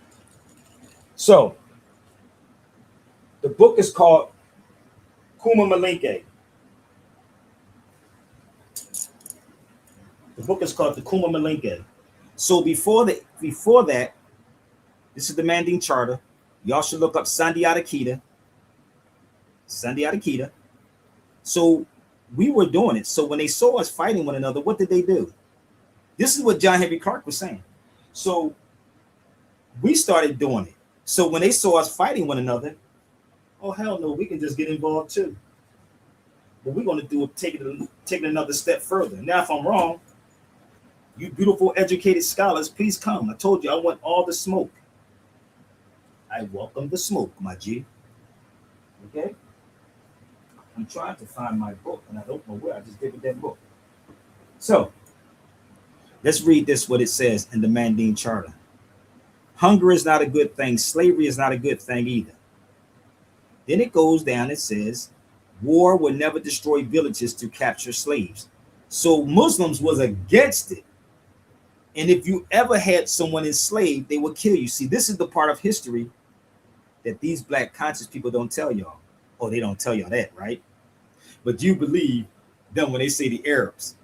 Speaker 3: So, the book is called Kuma Malinke. The book is called the Kuma Malinke. So before that, this is the Manding Charter. Y'all should look up Sandiata Keita. Sandiata Keita. So we were doing it. So when they saw us fighting one another, what did they do? This is what John Henry Clark was saying. So we started doing it. So when they saw us fighting one another, oh hell no, we can just get involved too. But we're going to do it, take it another step further. Now, if I'm wrong, you beautiful, educated scholars, please come. I told you I want all the smoke. I welcome the smoke, my G. Okay? I'm trying to find my book, and I don't know where. I just gave it that book. So, let's read this, what it says in the Manding Charter. Hunger is not a good thing. Slavery is not a good thing either. Then it goes down and says, war will never destroy villages to capture slaves. So Muslims was against it. And if you ever had someone enslaved, they would kill you. See, this is the part of history that these black conscious people don't tell y'all. Oh, they don't tell y'all that, right? But you believe them when they say the Arabs,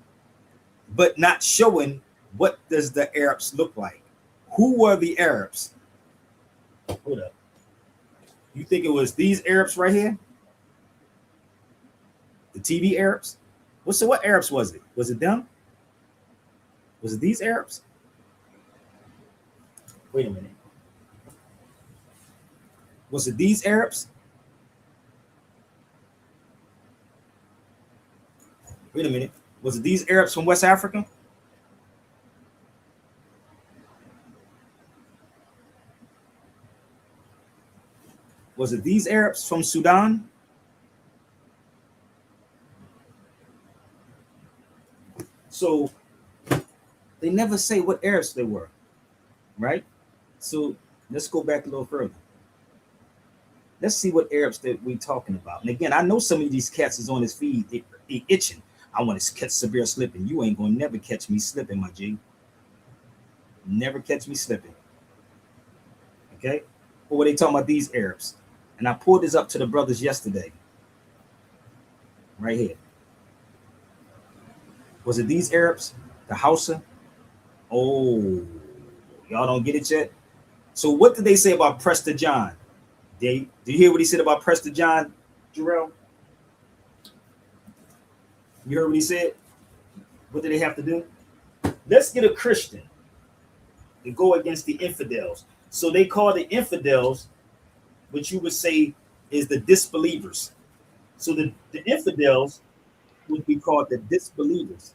Speaker 3: but not showing what does the Arabs look like. Who were the Arabs? Hold up. You think it was these Arabs right here? The TV Arabs? What Arabs was it? Was it them? Was it these Arabs? Wait a minute. Was it these Arabs? Wait a minute. Was it these Arabs from West Africa? Was it these Arabs from Sudan? So they never say what Arabs they were, right? So let's go back a little further. Let's see what Arabs that we're talking about. And again, I know some of these cats is on his feed itching. I want to catch Sabir slipping. You ain't gonna never catch me slipping, my G. Never catch me slipping. Okay? Or were they talking about these Arabs? And I pulled this up to the brothers yesterday. Right here. Was it these Arabs? The Hausa? Oh, y'all don't get it yet? So what did they say about Prester John? Did you hear what he said about Prester John, Jarrell? You heard what he said? What did they have to do? Let's get a Christian to go against the infidels. So they call the infidels, what you would say is the disbelievers. So the infidels would be called the disbelievers.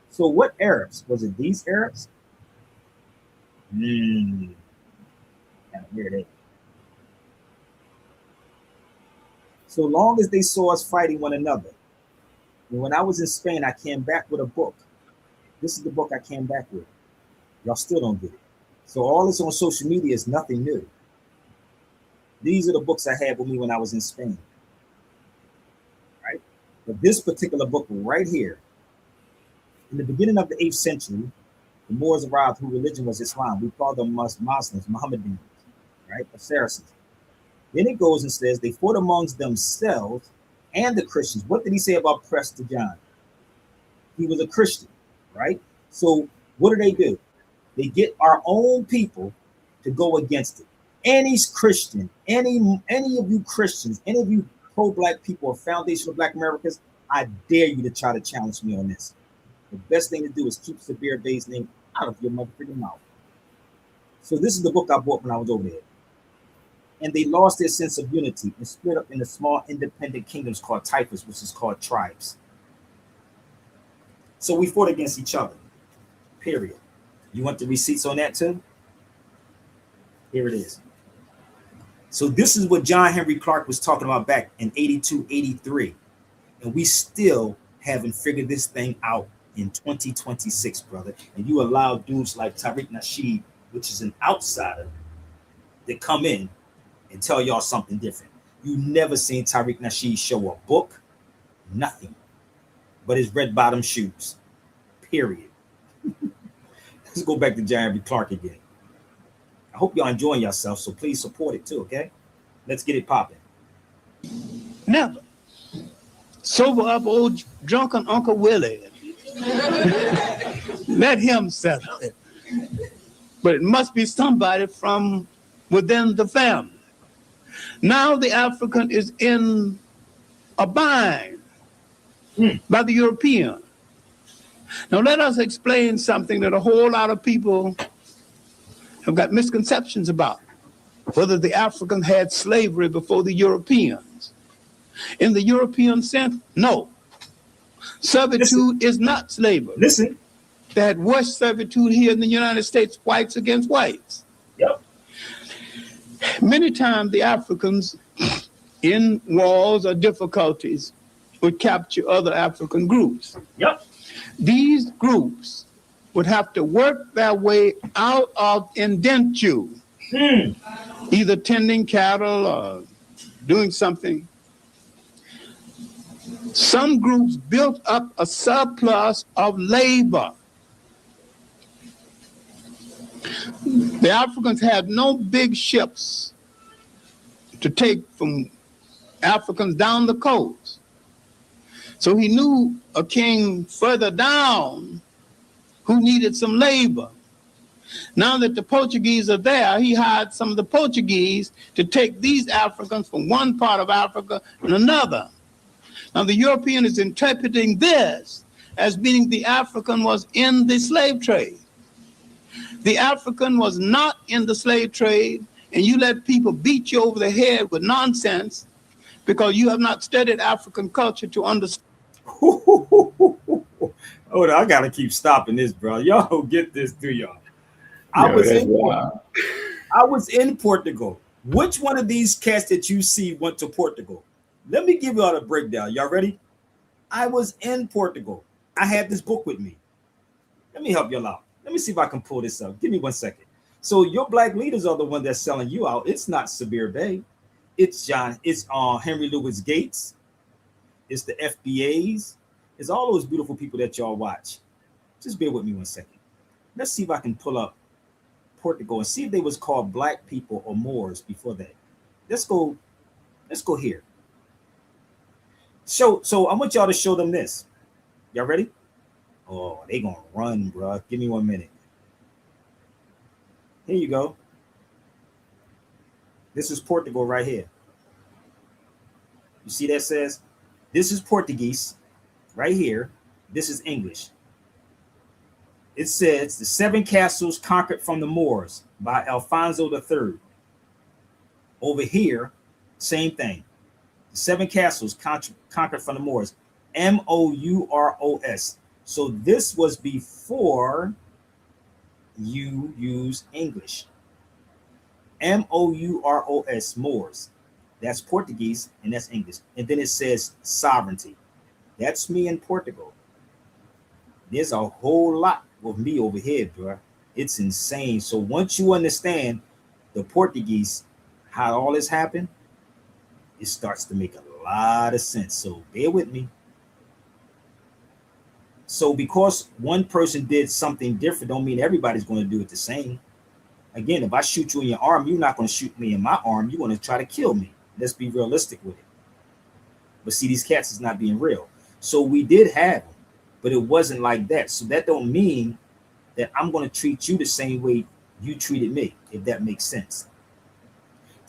Speaker 3: So what Arabs? Was it these Arabs? Kind of weird, eh? So long as they saw us fighting one another. And when I was in Spain, I came back with a book. This is the book I came back with. Y'all still don't get it. So all this on social media is nothing new. These are the books I had with me when I was in Spain. Right? But this particular book right here, in the beginning of the 8th century, the Moors arrived whose religion was Islam. We called them Muslims, Mohammedans, right? The Saracens. Then it goes and says they fought amongst themselves and the Christians. What did he say about Prester John? He was a Christian, right? So what do? They get our own people to go against it. Any Christian, any of you Christians, any of you pro-black people or Foundation of Black Americans, I dare you to try to challenge me on this. The best thing to do is keep Sabir Bey's name out of your motherfucking mouth. So this is the book I bought when I was over there. And they lost their sense of unity and split up into small independent kingdoms called taifas, which is called tribes. So we fought against each other, period. You want the receipts on that too? Here it is. So this is what John Henry Clark was talking about back in 82, 83. And we still haven't figured this thing out in 2026, brother. And you allow dudes like Tariq Nasheed, which is an outsider, to come in and tell y'all something different. You never seen Tariq Nasheed show a book, nothing, but his red bottom shoes, period. Let's go back to John Henry Clark again. I hope y'all enjoying yourself, so please support it too, okay? Let's get it popping.
Speaker 9: Never. Sober up old drunken Uncle Willie. Let him settle it. But it must be somebody from within the family. Now the African is in a bind by the European. Now let us explain something that a whole lot of people have got misconceptions about, whether the Africans had slavery before the Europeans. In the European sense, no. Servitude is not slavery.
Speaker 3: Listen.
Speaker 9: They had worse servitude here in the United States, whites against whites.
Speaker 3: Yep.
Speaker 9: Many times the Africans in wars or difficulties would capture other African groups.
Speaker 3: Yep.
Speaker 9: These groups would have to work their way out of indenture, either tending cattle or doing something. Some groups built up a surplus of labor. The Africans had no big ships to take from Africans down the coast. So he knew a king further down who needed some labor. Now that the Portuguese are there, he hired some of the Portuguese to take these Africans from one part of Africa and another. Now the European is interpreting this as meaning the African was in the slave trade. The African was not in the slave trade, and you let people beat you over the head with nonsense because you have not studied African culture to understand.
Speaker 3: Hold on, I gotta keep stopping this, bro. Y'all don't get this, do y'all? I was in Portugal. Which one of these cats that you see went to Portugal? Let me give y'all a breakdown. Y'all ready? I was in Portugal. I had this book with me. Let me help y'all out. Let me see if I can pull this up. Give me 1 second. So your black leaders are the one that's selling you out. It's not Sabir Bey. It's Henry Louis Gates. It's the FBAs. It's all those beautiful people that y'all watch. Just bear with me 1 second. Let's see if I can pull up Portugal and see if they was called black people or Moors before that. Let's go here. So I want y'all to show them this. Y'all ready? Oh, they gonna run, bro. Give me 1 minute. Here you go. This is Portugal right here. You see that says, this is Portuguese right here. This is English. It says the 7 castles conquered from the Moors by Alfonso III. Over here, same thing. The 7 castles conquered from the Moors. Mouros. So this was before you use English. Mouros, Moors. That's Portuguese and that's English. And then it says sovereignty. That's me in Portugal. There's a whole lot with me over here, bro. It's insane. So once you understand the Portuguese, how all this happened, it starts to make a lot of sense. So bear with me. So because one person did something different, don't mean everybody's going to do it the same. Again, if I shoot you in your arm, you're not going to shoot me in my arm. You're going to try to kill me. Let's be realistic with it. But see, these cats is not being real. So we did have them, but it wasn't like that. So that don't mean that I'm going to treat you the same way you treated me, if that makes sense.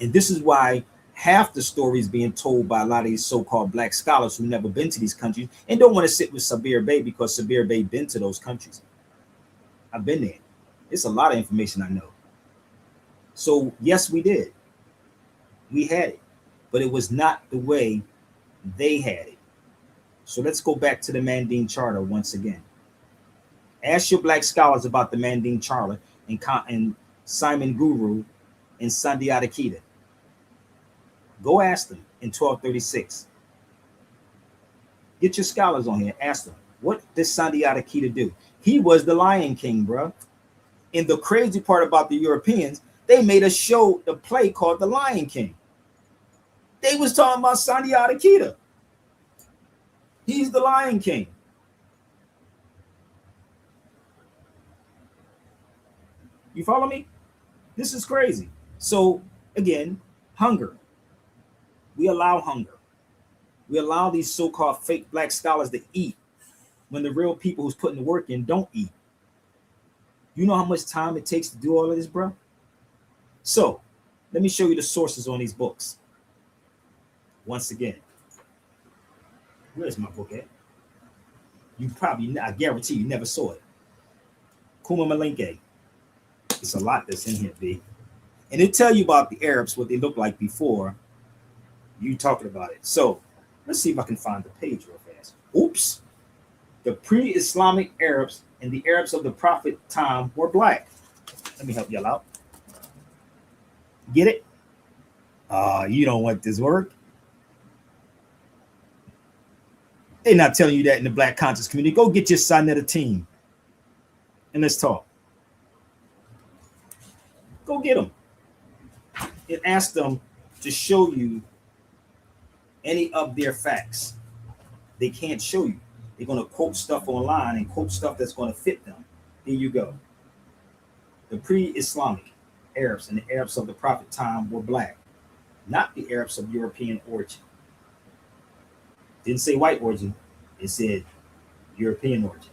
Speaker 3: And this is why half the stories being told by a lot of these so-called black scholars who never been to these countries and don't want to sit with Sabir Bey because Sabir Bey been to those countries. I've been there. It's a lot of information I know. So yes, we did. We had it, but it was not the way they had it. So let's go back to the Manding Charter once again. Ask your black scholars about the Manding Charter and Simon Guru and Sandy Adakita. Go ask them in 1236. Get your scholars on here. Ask them, what did Sandy Adakita do? He was the Lion King, bro. And the crazy part about the Europeans, they made a show, the play called The Lion King. They was talking about Sandy Adakita. He's the Lion King. You follow me? This is crazy. So again, hunger. We allow hunger. We allow these so-called fake black scholars to eat when the real people who's putting the work in don't eat. You know how much time it takes to do all of this, bro? So let me show you the sources on these books. Once again, where's my book at? You probably, I guarantee you never saw it. Kuma Malenke. It's a lot that's in here, B. And it tell you about the Arabs, what they look like before you talking about it. So let's see if I can find the page real fast. Oops. The pre-Islamic Arabs and the Arabs of the Prophet time were black. Let me help y'all out. Get it? You don't want this work. They're not telling you that in the black conscious community. Go get your son at a team and let's talk. Go get them and ask them to show you any of their facts. They can't show you. They're going to quote stuff online and quote stuff that's going to fit them. Here you go. The pre-Islamic Arabs and the Arabs of the Prophet time were black, not the Arabs of European origin. Didn't say white origin. It said European origin.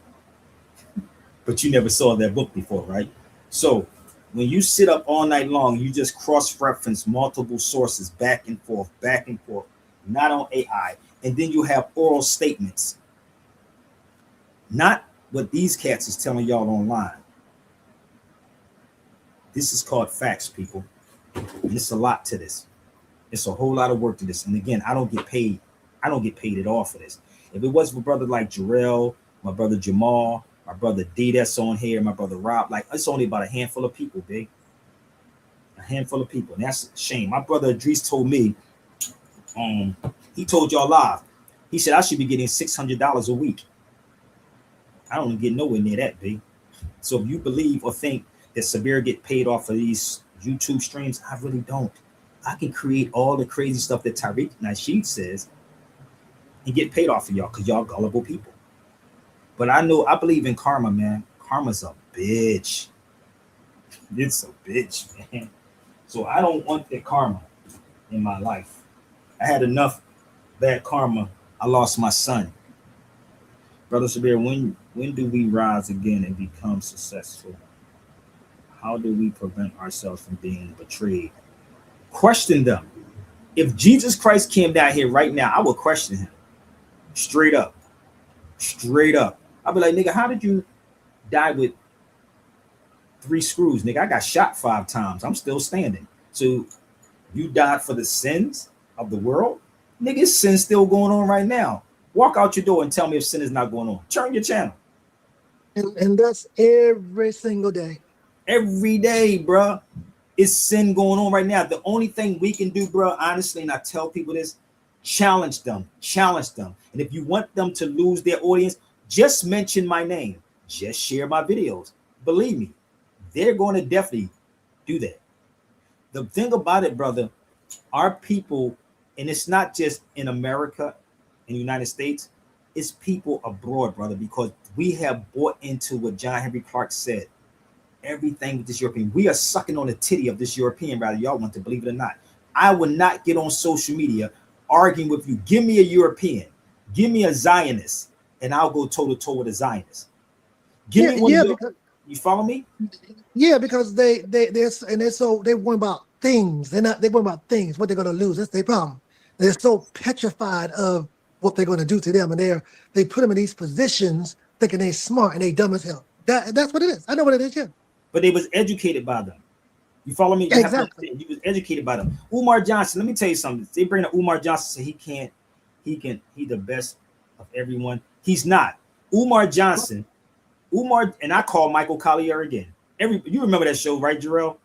Speaker 3: But you never saw that book before, right? So when you sit up all night long, you just cross-reference multiple sources back and forth, not on AI. And then you have oral statements. Not what these cats is telling y'all online. This is called facts, people. And it's a lot to this. It's a whole lot of work to this. And again, I don't get paid. I don't get paid at all for this. If it wasn't for brother like Jarrell, my brother Jamal, my brother D that's on here, my brother Rob, like it's only about a handful of people, big. A handful of people. And that's a shame. My brother Idris told me, he told y'all live. He said I should be getting $600 a week. I don't get nowhere near that, big. So if you believe or think that Sabir get paid off of these YouTube streams, I really don't. I can create all the crazy stuff that Tariq Nasheed says and get paid off of y'all because y'all gullible people. But I believe in karma, man. Karma's a bitch. It's a bitch, man. So I don't want that karma in my life. I had enough bad karma. I lost my son. Brother Sabir, when do we rise again and become successful? How do we prevent ourselves from being betrayed? Question them. If Jesus Christ came down here right now, I would question him. Straight up. Straight up. I'd be like, nigga, how did you die with 3 screws? Nigga, I got shot 5 times. I'm still standing. So you died for the sins of the world? Nigga, sin's still going on right now. Walk out your door and tell me if sin is not going on. Turn your channel.
Speaker 7: And that's every single day.
Speaker 3: Every day, bro. It's sin going on right now. The only thing we can do, bro, honestly, and I tell people this, challenge them. Challenge them. And if you want them to lose their audience, just mention my name. Just share my videos. Believe me, they're going to definitely do that. The thing about it, brother, our people, and it's not just in America, in the United States, it's people abroad, brother, because we have bought into what John Henry Clark said. everything with this European. We are sucking on the titty of this European, rather y'all want to believe it or not. I would not get on social media arguing with you. Give me a European, give me a Zionist, and I'll go toe to toe with a Zionist. Give me one of your, you follow me?
Speaker 7: Yeah, because they're worrying about things. They're worrying about things, what they're gonna lose. That's their problem. They're so petrified of what they're gonna do to them, and they put them in these positions thinking they're smart and they dumb as hell. That's what it is. I know what it is, yeah.
Speaker 3: But they was educated by them. You follow me? You
Speaker 7: exactly.
Speaker 3: He was educated by them. Umar Johnson, let me tell you something. They bring up Umar Johnson, say he's the best of everyone. He's not. Umar Johnson, and I call Michael Collier again. You remember that show, right, Jarrell?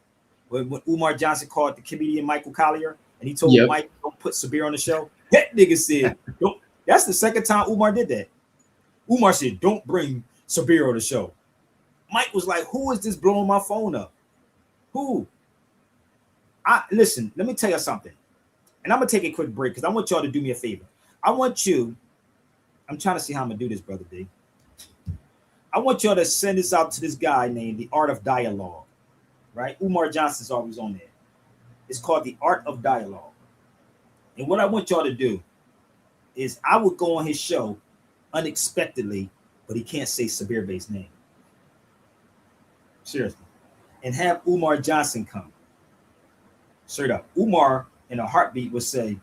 Speaker 3: When Umar Johnson called the comedian Michael Collier, and he told Mike, don't put Sabir on the show. That nigga said, don't. That's the second time Umar did that. Umar said, don't bring Sabir on the show. Mike was like, who is this blowing my phone up? Who? Listen, let me tell you something. And I'm going to take a quick break because I want y'all to do me a favor. I'm trying to see how I'm going to do this, Brother D. I want y'all to send this out to this guy named The Art of Dialogue, right? Umar Johnson's always on there. It's called The Art of Dialogue. And what I want y'all to do is I would go on his show unexpectedly, but he can't say Sabir Bey's name. Seriously. And have Umar Johnson come. Straight up. Umar, in a heartbeat, would say,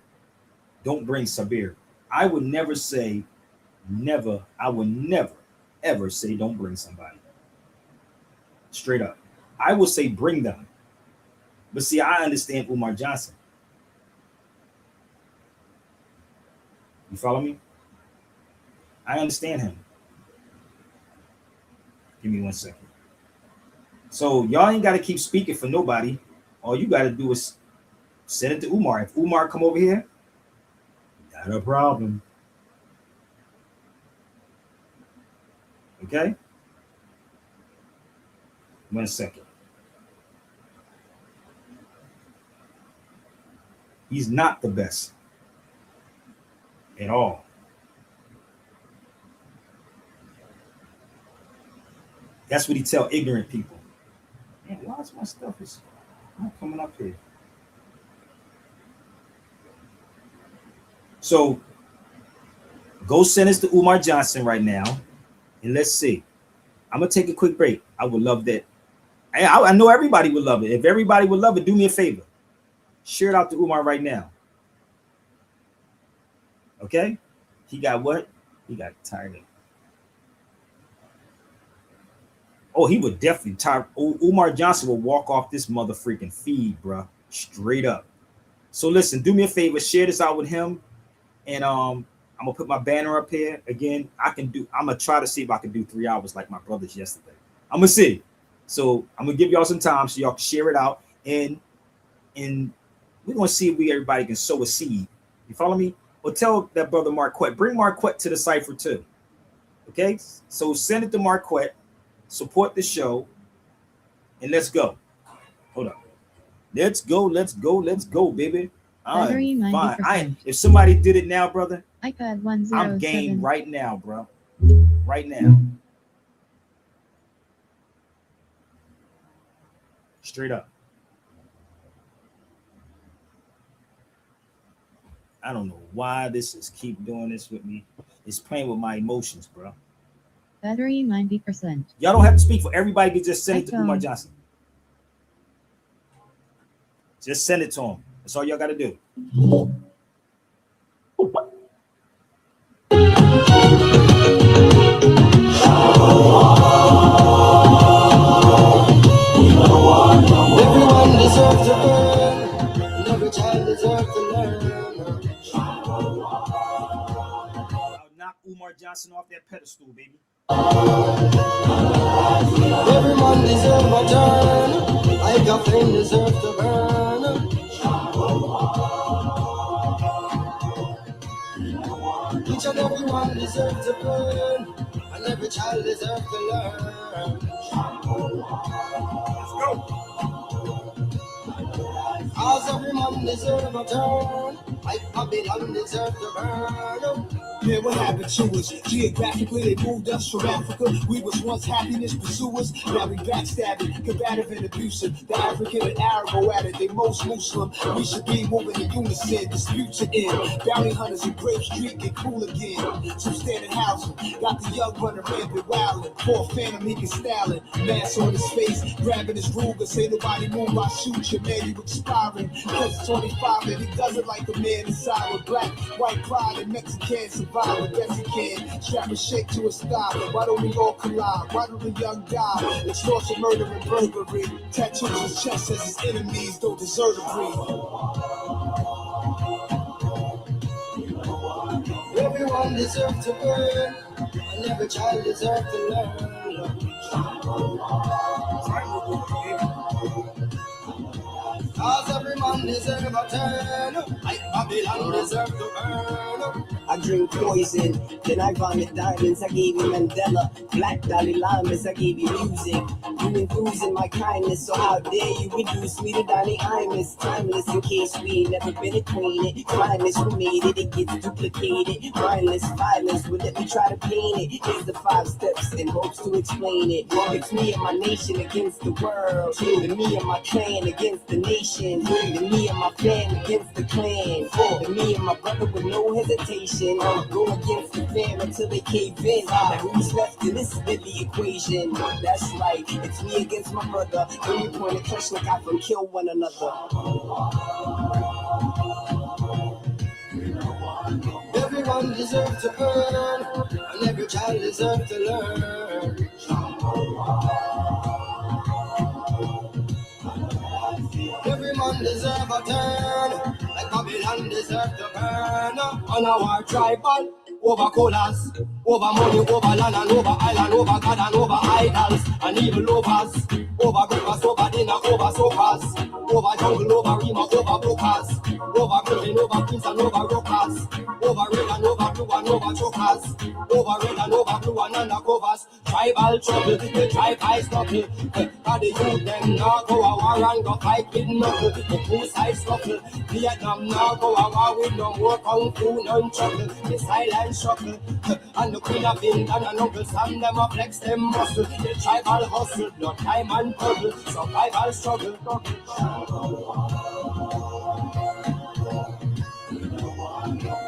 Speaker 3: don't bring Sabir. I would never say, I would never, ever say, don't bring somebody. Straight up. I would say, bring them. But see, I understand Umar Johnson. You follow me? I understand him. Give me 1 second. So y'all ain't got to keep speaking for nobody. All you got to do is send it to Umar. If Umar come over here, not a problem. Okay? 1 second. He's not the best at all. That's what he tell ignorant people. Man, why is my stuff is not coming up here? So go send us to Umar Johnson right now, and let's see. I'm gonna take a quick break. I would love that. I know everybody would love it. If everybody would love it, do me a favor. Share it out to Umar right now. Okay? He got what? He got tired of. Oh, he would definitely tired. Umar Johnson will walk off this mother freaking feed, bro. Straight up. So listen, do me a favor, share this out with him. And I'm gonna put my banner up here. Again, I'm gonna try to see if I can do 3 hours like my brothers yesterday. I'm gonna see. So I'm gonna give y'all some time so y'all can share it out. And we're gonna see if everybody can sow a seed. You follow me? Or tell that brother Marquette. Bring Marquette to the cipher too. Okay? So send it to Marquette. Support the show, and let's go. Hold up. Let's go, baby. I'm fine. If somebody did it now, brother,
Speaker 10: iPad 107.
Speaker 3: I'm game right now, bro. Right now. Straight up. I don't know why this is keep doing this with me. It's playing with my emotions, bro.
Speaker 10: Battery 90%.
Speaker 3: Y'all don't have to speak for everybody. Can just send it to Umar Johnson. Just send it to him. That's all y'all got to do.
Speaker 11: Everyone deserves to earn, and every child deserves to learn.
Speaker 3: I'll knock Umar Johnson off that pedestal, baby.
Speaker 11: Everyone deserves a turn, like a flame deserves to burn. Each and every one deserves to learn, and every child deserves to learn.
Speaker 3: Let's go.
Speaker 11: As every man deserves a turn, like Babylon deserve to burn.
Speaker 1: Man, what happened to us? Geographically, they moved us from Africa. We was once happiness pursuers. Now we backstabbing, combative and abusive. The African and Arab go at it, they most Muslim. We should be moving in unison, disputes are in. Bounty hunters in Grape Street get cool again. Some standard housing, got the young runner rampant wildin'. Poor phantom, he can styling. Mask on his face, grabbing his Ruger. Say nobody move, I shoot you, man, you expiring. Cause it's 25 and he does it like a man inside with black, white pride and Mexican survive the best he can. Strap a shake to a sky. Why don't we all collide? Why do the young die? Extortion, murder, and burglary. Tattoos his chest as his enemies don't deserve to breathe.
Speaker 11: Everyone deserves to burn, and every child deserves to learn. Cause every man deserves a turn, like Babylon deserves to burn.
Speaker 12: I drink poison, then I vomit diamonds. I gave you Mandela, Black Dalai Lamas. I gave you music. You enthusing my kindness, so how dare you reduce me to Donnie Imus? Timeless in case we ain't never been acquainted. Finest who made it, it gets duplicated. Mindless violence, will let me try to paint it. Here's the 5 steps in hopes to explain it. It's me and my nation against the world. The me and my clan against the nation. The me and my fan against the clan. The me and my brother with no hesitation. Go against the fam until they cave in. Now who's left in this deadly equation? That's right, it's me against my brother. When you point a Kleshnikov and kill one another.
Speaker 11: Everyone deserves to earn, and every child deserves to learn. Every man deserves a turn, like Babylon deserves to burn. On our tribal, over colors, over money, over land and over island, over God and over idols, and evil lovers, over rivers, over dinner, over sofas, over jungle, over rima, over brokers, over green, over prince and over rockers, over red and over blue and over chokers, over red and over blue and undercovers. Tribal trouble, the tribe eyes knuckle, cause the youth them now go a war and go fight with knuckle, the two sides scuffle. Vietnam now go a war with no more kung fu, none trouble, the silent shuffle, and the queen of England and Uncle Sam them a flex them muscle, the tribal hustle, no time and trouble, survival struggle.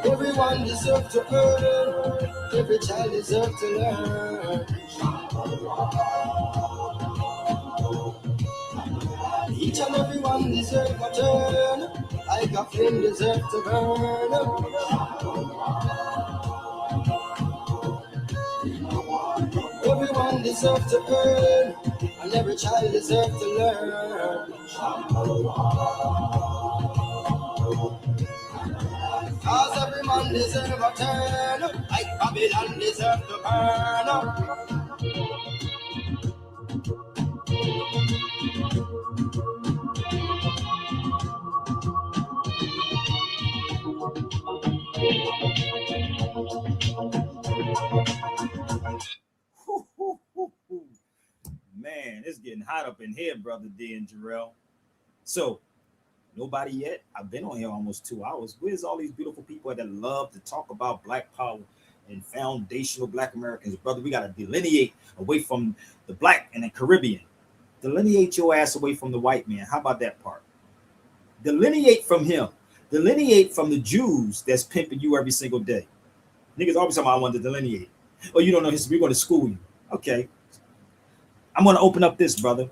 Speaker 11: Everyone deserves to earn, every child deserves to learn. Each and every one deserves a turn, like a flame deserves to burn. Everyone deserves to earn, and every child deserves to learn. Cause every man deserves a turn, like Babylon deserves to burn.
Speaker 3: Man, it's getting hot up in here, brother D and Jarrell. So, nobody yet. I've been on here almost 2 hours. Where's all these beautiful people that love to talk about Black power and foundational Black Americans? Brother, we got to delineate away from the Black and the Caribbean. Delineate your ass away from the white man. How about that part? Delineate from him. Delineate from the Jews that's pimping you every single day. Niggas always talking about I want to delineate. Oh, you don't know history. We're going to school you. Okay. I'm going to open up this, brother.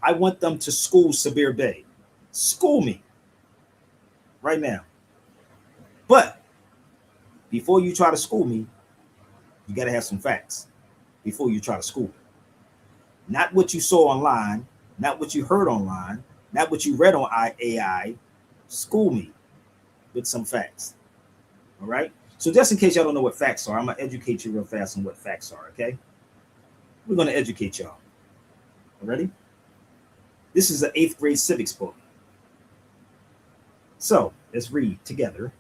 Speaker 3: I want them to school Sabir Bey. School me right now. But before you try to school me, you got to have some facts before you try to school me. Not what you saw online, not what you heard online, not what you read on AI. School me with some facts. All right? So just in case y'all don't know what facts are, I'm going to educate you real fast on what facts are, okay? We're going to educate y'all. Ready? This is an 8th grade civics book. So let's read together.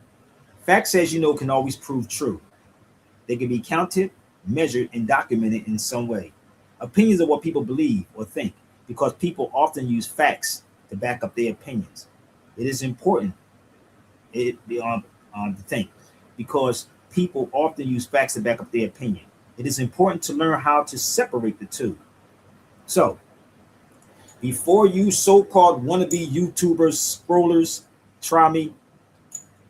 Speaker 3: Facts, as you know, can always prove true. They can be counted, measured, and documented in some way. Opinions are what people believe or think because people often use facts to back up their opinions. It is important the thing, because people often use facts to back up their opinion. It is important to learn how to separate the two. So, before you so-called wannabe YouTubers, scrollers, try me,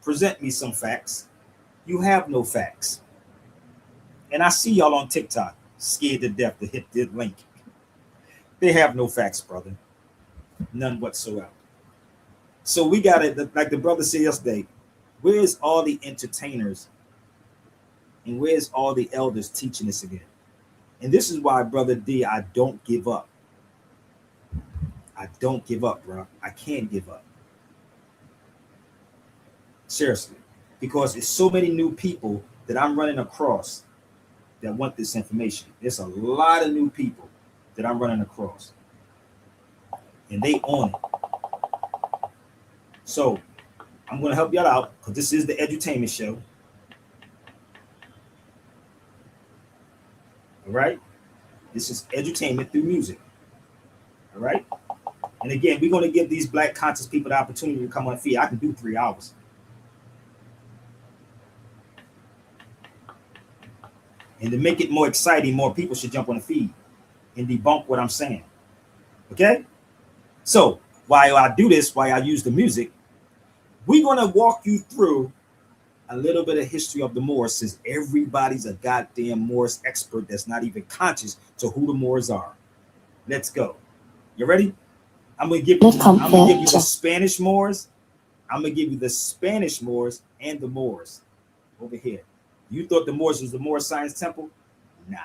Speaker 3: present me some facts. You have no facts. And I see y'all on TikTok, scared to death to hit the link. They have no facts, brother. None whatsoever. So we got it, like the brother said yesterday, where's all the entertainers and where's all the elders teaching this again? And this is why, Brother D, I don't give up. I don't give up, bro. I can't give up. Seriously. Because it's so many new people that I'm running across that want this information. There's a lot of new people that I'm running across. And they own it. So I'm going to help y'all out because this is the edutainment show. All right? This is edutainment through music. All right? And again, we're going to give these black conscious people the opportunity to come on feed. I can do 3 hours. And to make it more exciting, more people should jump on the feed and debunk what I'm saying. Okay? So while I do this, while I use the music, we're going to walk you through a little bit of history of the Moors, since everybody's a goddamn Moors expert that's not even conscious to who the Moors are. Let's go. You ready? I'm going to give you the Spanish Moors. I'm going to give you the Spanish Moors and the Moors over here. You thought the Moors was the Moor Science Temple? Nah.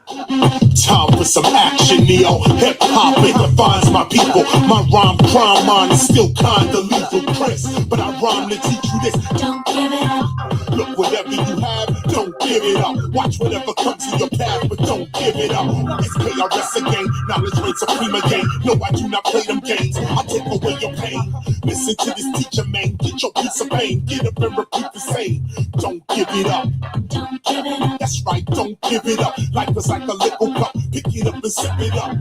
Speaker 13: Time for some action, neo hip hop. It defines my people. My rhyme crime mind is still kinda lethal, Chris, but I rhyme to teach you this. Don't give it up. Look, whatever you have, don't give it up. Watch whatever comes in your path, but don't give it up. It's KRS again. Knowledge reigns supreme again. No, I do not play them games. I take away your pain. Listen to this teacher, man. Get your piece of pain. Get up and repeat the same. Don't give it up. Don't give it up. That's right. Don't give it up. Life is like a liquor cup. Pick it up and sip it up.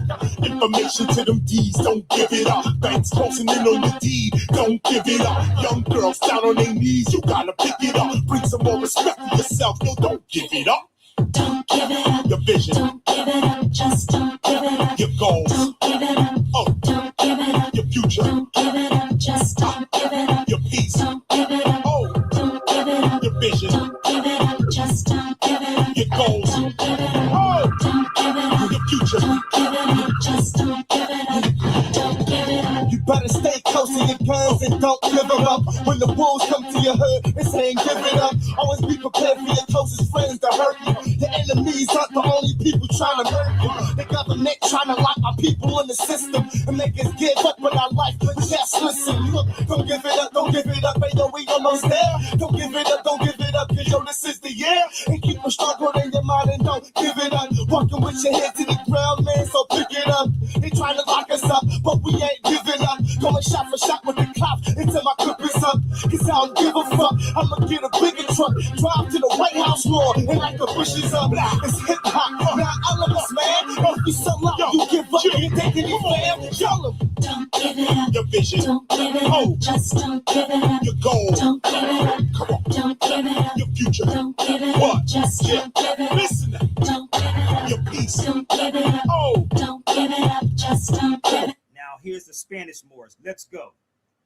Speaker 13: Information to them D's. Don't give it up. Banks closing in on the deed. Don't give it up. Young girls down on their knees. You gotta pick it up. Bring some more respect to yourself. Yo, don't give it up. Don't give it up. Your vision. Don't give it up. Just don't give it up. Your goals. Don't give it up. Oh. Don't give it up. Your future. Don't give it up. Just don't give it up. Your peace. Don't give it up. Oh. Don't give it up. Your vision. Don't give it up. Just don't give it up. Your goals. Don't give it up. Oh. Don't give it up. Your future. Don't give it up. Just don't give it up. Don't give it up.
Speaker 11: You better stay close to your guns and don't give them up. When the wolves come to your hood and saying give it up, always be prepared for your closest friends to hurt you. The enemies aren't the only people trying to hurt you. The government trying to lock our people in the system and make us give up on our life. But yes, listen, look, don't give it up, don't give it up. Hey, yo, we almost there. Don't give it up, don't give it up. Cause yo, this is the year. And keep a struggle in your mind and don't give it up. Walking with your head to the ground, man, so pick it up. They trying to lock us up, but we ain't giving up. Going shot for shot with the cops until my clip is up. Cause I don't give a fuck. I'ma get a bigger truck, drive to the White House lawn and like the bushes up. It's hip hop, now all of us, man. If you sell out, you give up, you take any fam. Tell them.
Speaker 13: Don't give it up. Your vision. Don't give it up. Just don't give it up. Your goal. Don't give it up. Come on. Don't give it up. Your future. Don't give it up. Just don't give it up. Listen. Don't give it up. Your peace. Don't give it up. Oh. Don't give it up. Just don't give it up.
Speaker 3: Now here's the Spanish Moors. Let's go.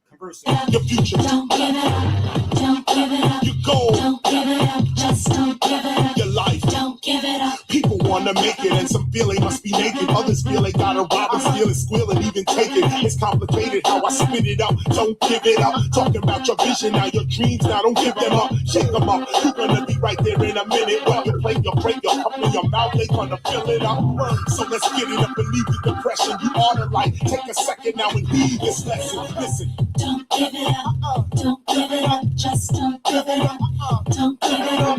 Speaker 3: Converse.
Speaker 13: Your future. Don't give it up. Don't give it up. Your goal. Don't give it up. Just don't give it up. Your life. Don't give it up. People wanna make it and some feel they must be naked. Others feel they gotta rob and steal and squeal and even take it. It's complicated how I spit it out. Don't give it up. Talking about your vision now, your dreams now. Don't give them up. Shake them up. You're gonna be right there in a minute. When you play your break, your cup in your mouth, they gonna fill it up. So let's get it up and leave the depression. You ought to like take a second now and heed this lesson. Listen. Don't give it up. Don't give it up. Just don't give it up. Don't give it up.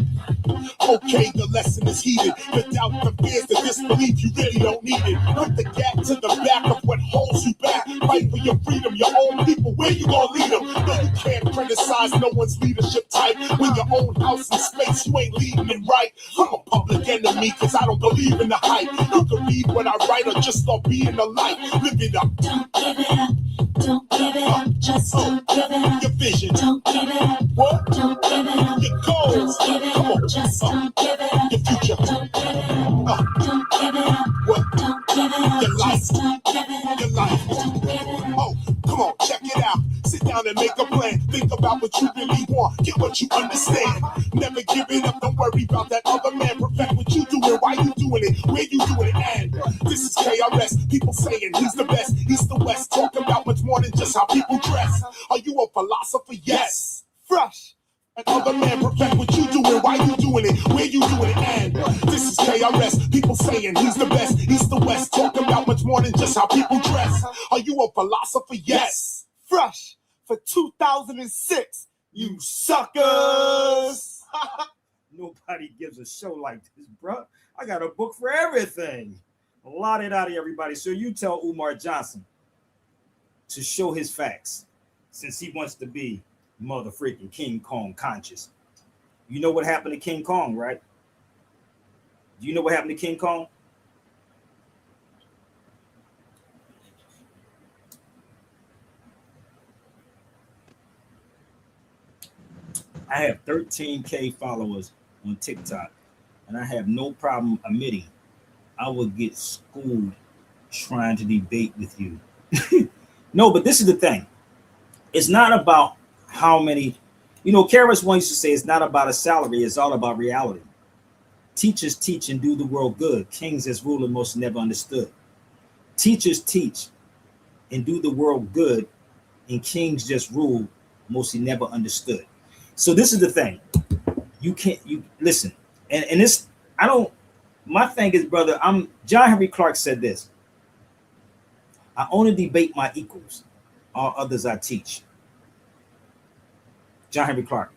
Speaker 13: Okay, the lesson is heated. The doubt, the fears, the disbelief, you really don't need it. Put the gap to the back of what holds you back. Fight for your freedom, your own people. Where you gonna lead them? No, you can't criticize no one's leadership type. When your own house and space, you ain't leading it right. I'm a public enemy, cause I don't believe in the hype. You can read what I write or just start being the light. Live it up. Don't give it up. Don't give it up.
Speaker 5: Just don't give it up. Your vision. Don't give it up. What? Don't give it up. Your goals. Don't give it up. Just don't give it up. Your future. Don't give it up. Don't give it up. What? Don't give it up. Your life. Just don't give it up. Your life. Don't give it up. Oh, come on, check it out. Sit down and make a plan. Think about what you really want. Get what you understand. Never give it up. Don't worry about that other man. Perfect what you doing. Why you doing it? Where you doing it? And this is KRS. People saying he's the best. East to West. Talk about much more than just how people dress. Are you a philosopher? Yes. Fresh. And other man, perfect what you doing. Why you doing it? Where you doing it? And this is KRS. People saying he's the best. East to West. Talk about much more than just how people dress. Are you a philosopher? Yes. Fresh. For 2006. You suckers.
Speaker 3: Nobody gives a show like this, bro. I got a book for everything. Lot it out of everybody. So you tell Umar Johnson to show his facts, since he wants to be motherfucking King Kong conscious. You know what happened to King Kong, right? Do you know what happened to King Kong? I have 13K followers on TikTok, and I have no problem admitting I will get schooled trying to debate with you. No, but this is the thing. It's not about how many, KRS-One used to say it's not about a salary, it's all about reality. Teachers teach and do the world good. Kings as ruler most never understood. Teachers teach and do the world good, and kings just rule mostly never understood. So this is the thing. You listen, and this, my thing is, brother, John Henry Clark said this. I only debate my equals, all others I teach. John Henry Clark.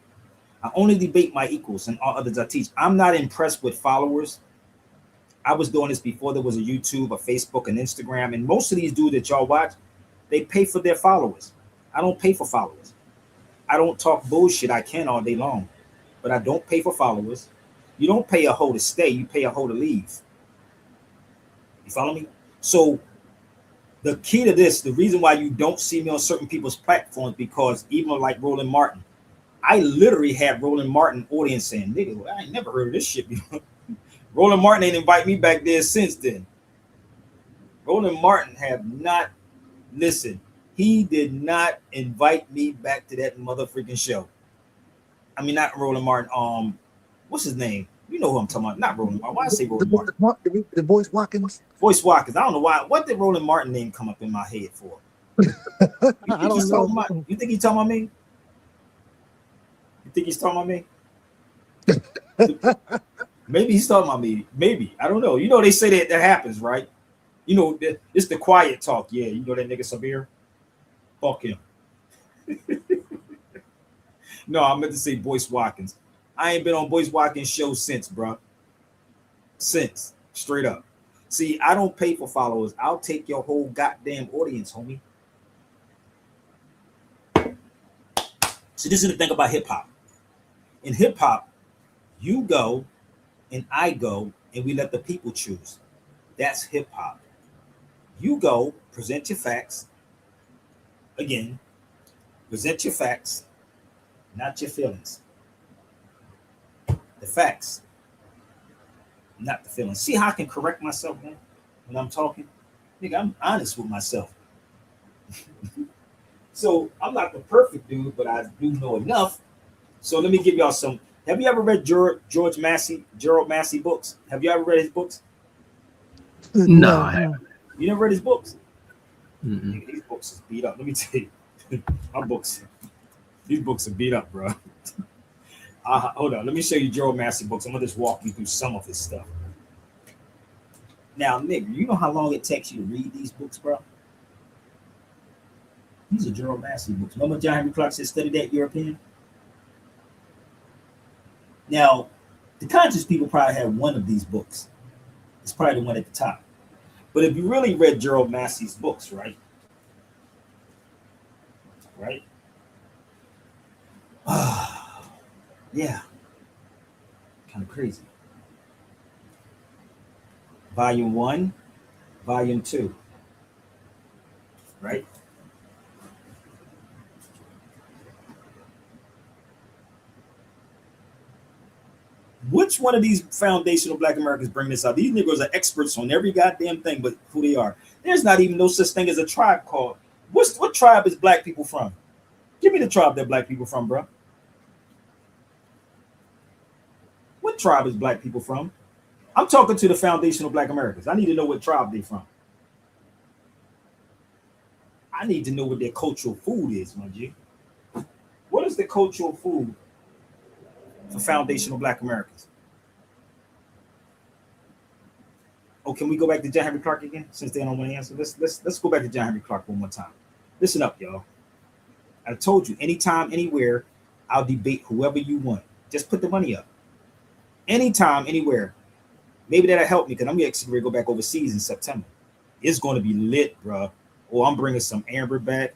Speaker 3: I only debate my equals and all others I teach. I'm not impressed with followers. I was doing this before there was a YouTube, a Facebook, and Instagram, and most of these dudes that y'all watch, they pay for their followers. I don't pay for followers. I don't talk bullshit. I can all day long, but I don't pay for followers. You don't pay a hoe to stay, you pay a hoe to leave. You follow me? So the key to this, the reason why you don't see me on certain people's platforms, because even like Roland Martin, I literally had Roland Martin audience saying, nigga, I ain't never heard of this shit before. Roland Martin ain't invite me back there since then. Roland Martin have not, listen, he did not invite me back to that motherfucking show. I mean, not Roland Martin, what's his name? You know who I'm talking about. Not Roland Martin. Why I say Roland Martin?
Speaker 7: The Voice Watkins.
Speaker 3: Voice Watkins. I don't know why. What did Roland Martin name come up in my head for?
Speaker 7: I don't know.
Speaker 3: You think he's talking about me? You think he's talking about me? Maybe he's talking about me. Maybe. I don't know. You know, they say that happens, right? You know, it's the quiet talk. Yeah, you know that nigga Sabir? Fuck him. No, I meant to say Boyce Watkins. I ain't been on Boyce Watkins' show since, bro. Since. Straight up. See, I don't pay for followers. I'll take your whole goddamn audience, homie. So this is the thing about hip-hop. In hip-hop, you go and I go and we let the people choose. That's hip-hop. You go, present your facts. Again, present your facts, not your feelings. The facts, not the feelings. See how I can correct myself, man, when I'm talking? Nigga, I'm honest with myself. So I'm not the perfect dude, but I do know enough. So let me give y'all some. Have you ever read Gerald Massey books? Have you ever read his books?
Speaker 6: No, I haven't.
Speaker 3: You never read his books?
Speaker 6: Mm-mm.
Speaker 3: These books is beat up. Let me tell you, these books are beat up, bro. Hold on, let me show you Gerald Massey books. I'm gonna just walk you through some of his stuff. Now, nigga, you know how long it takes you to read these books, bro? These are Gerald Massey books. Remember John Henry Clark said, study that European? Now, the conscious people probably have one of these books. It's probably the one at the top. But if you really read Gerald Massey's books, right? Right? Yeah. Kind of crazy. Volume 1, Volume 2. Right? Which one of these foundational Black Americans bring this out? These Negroes are experts on every goddamn thing, but who they are. There's not even no such thing as a tribe called. What tribe is Black people from? Give me the tribe that Black people from, bro. What tribe is Black people from? I'm talking to the foundational Black Americans. I need to know what tribe they from. I need to know what their cultural food is, my G. What is the cultural food for foundational Black Americans? Oh, can we go back to John Henry Clark again? Since they don't want to answer, let's go back to John Henry Clark one more time. Listen up, y'all. I told you, anytime, anywhere, I'll debate whoever you want. Just put the money up. Anytime, anywhere. Maybe that'll help me because I'm actually going to go back overseas in September. It's going to be lit, bro. Or I'm bringing some Amber back.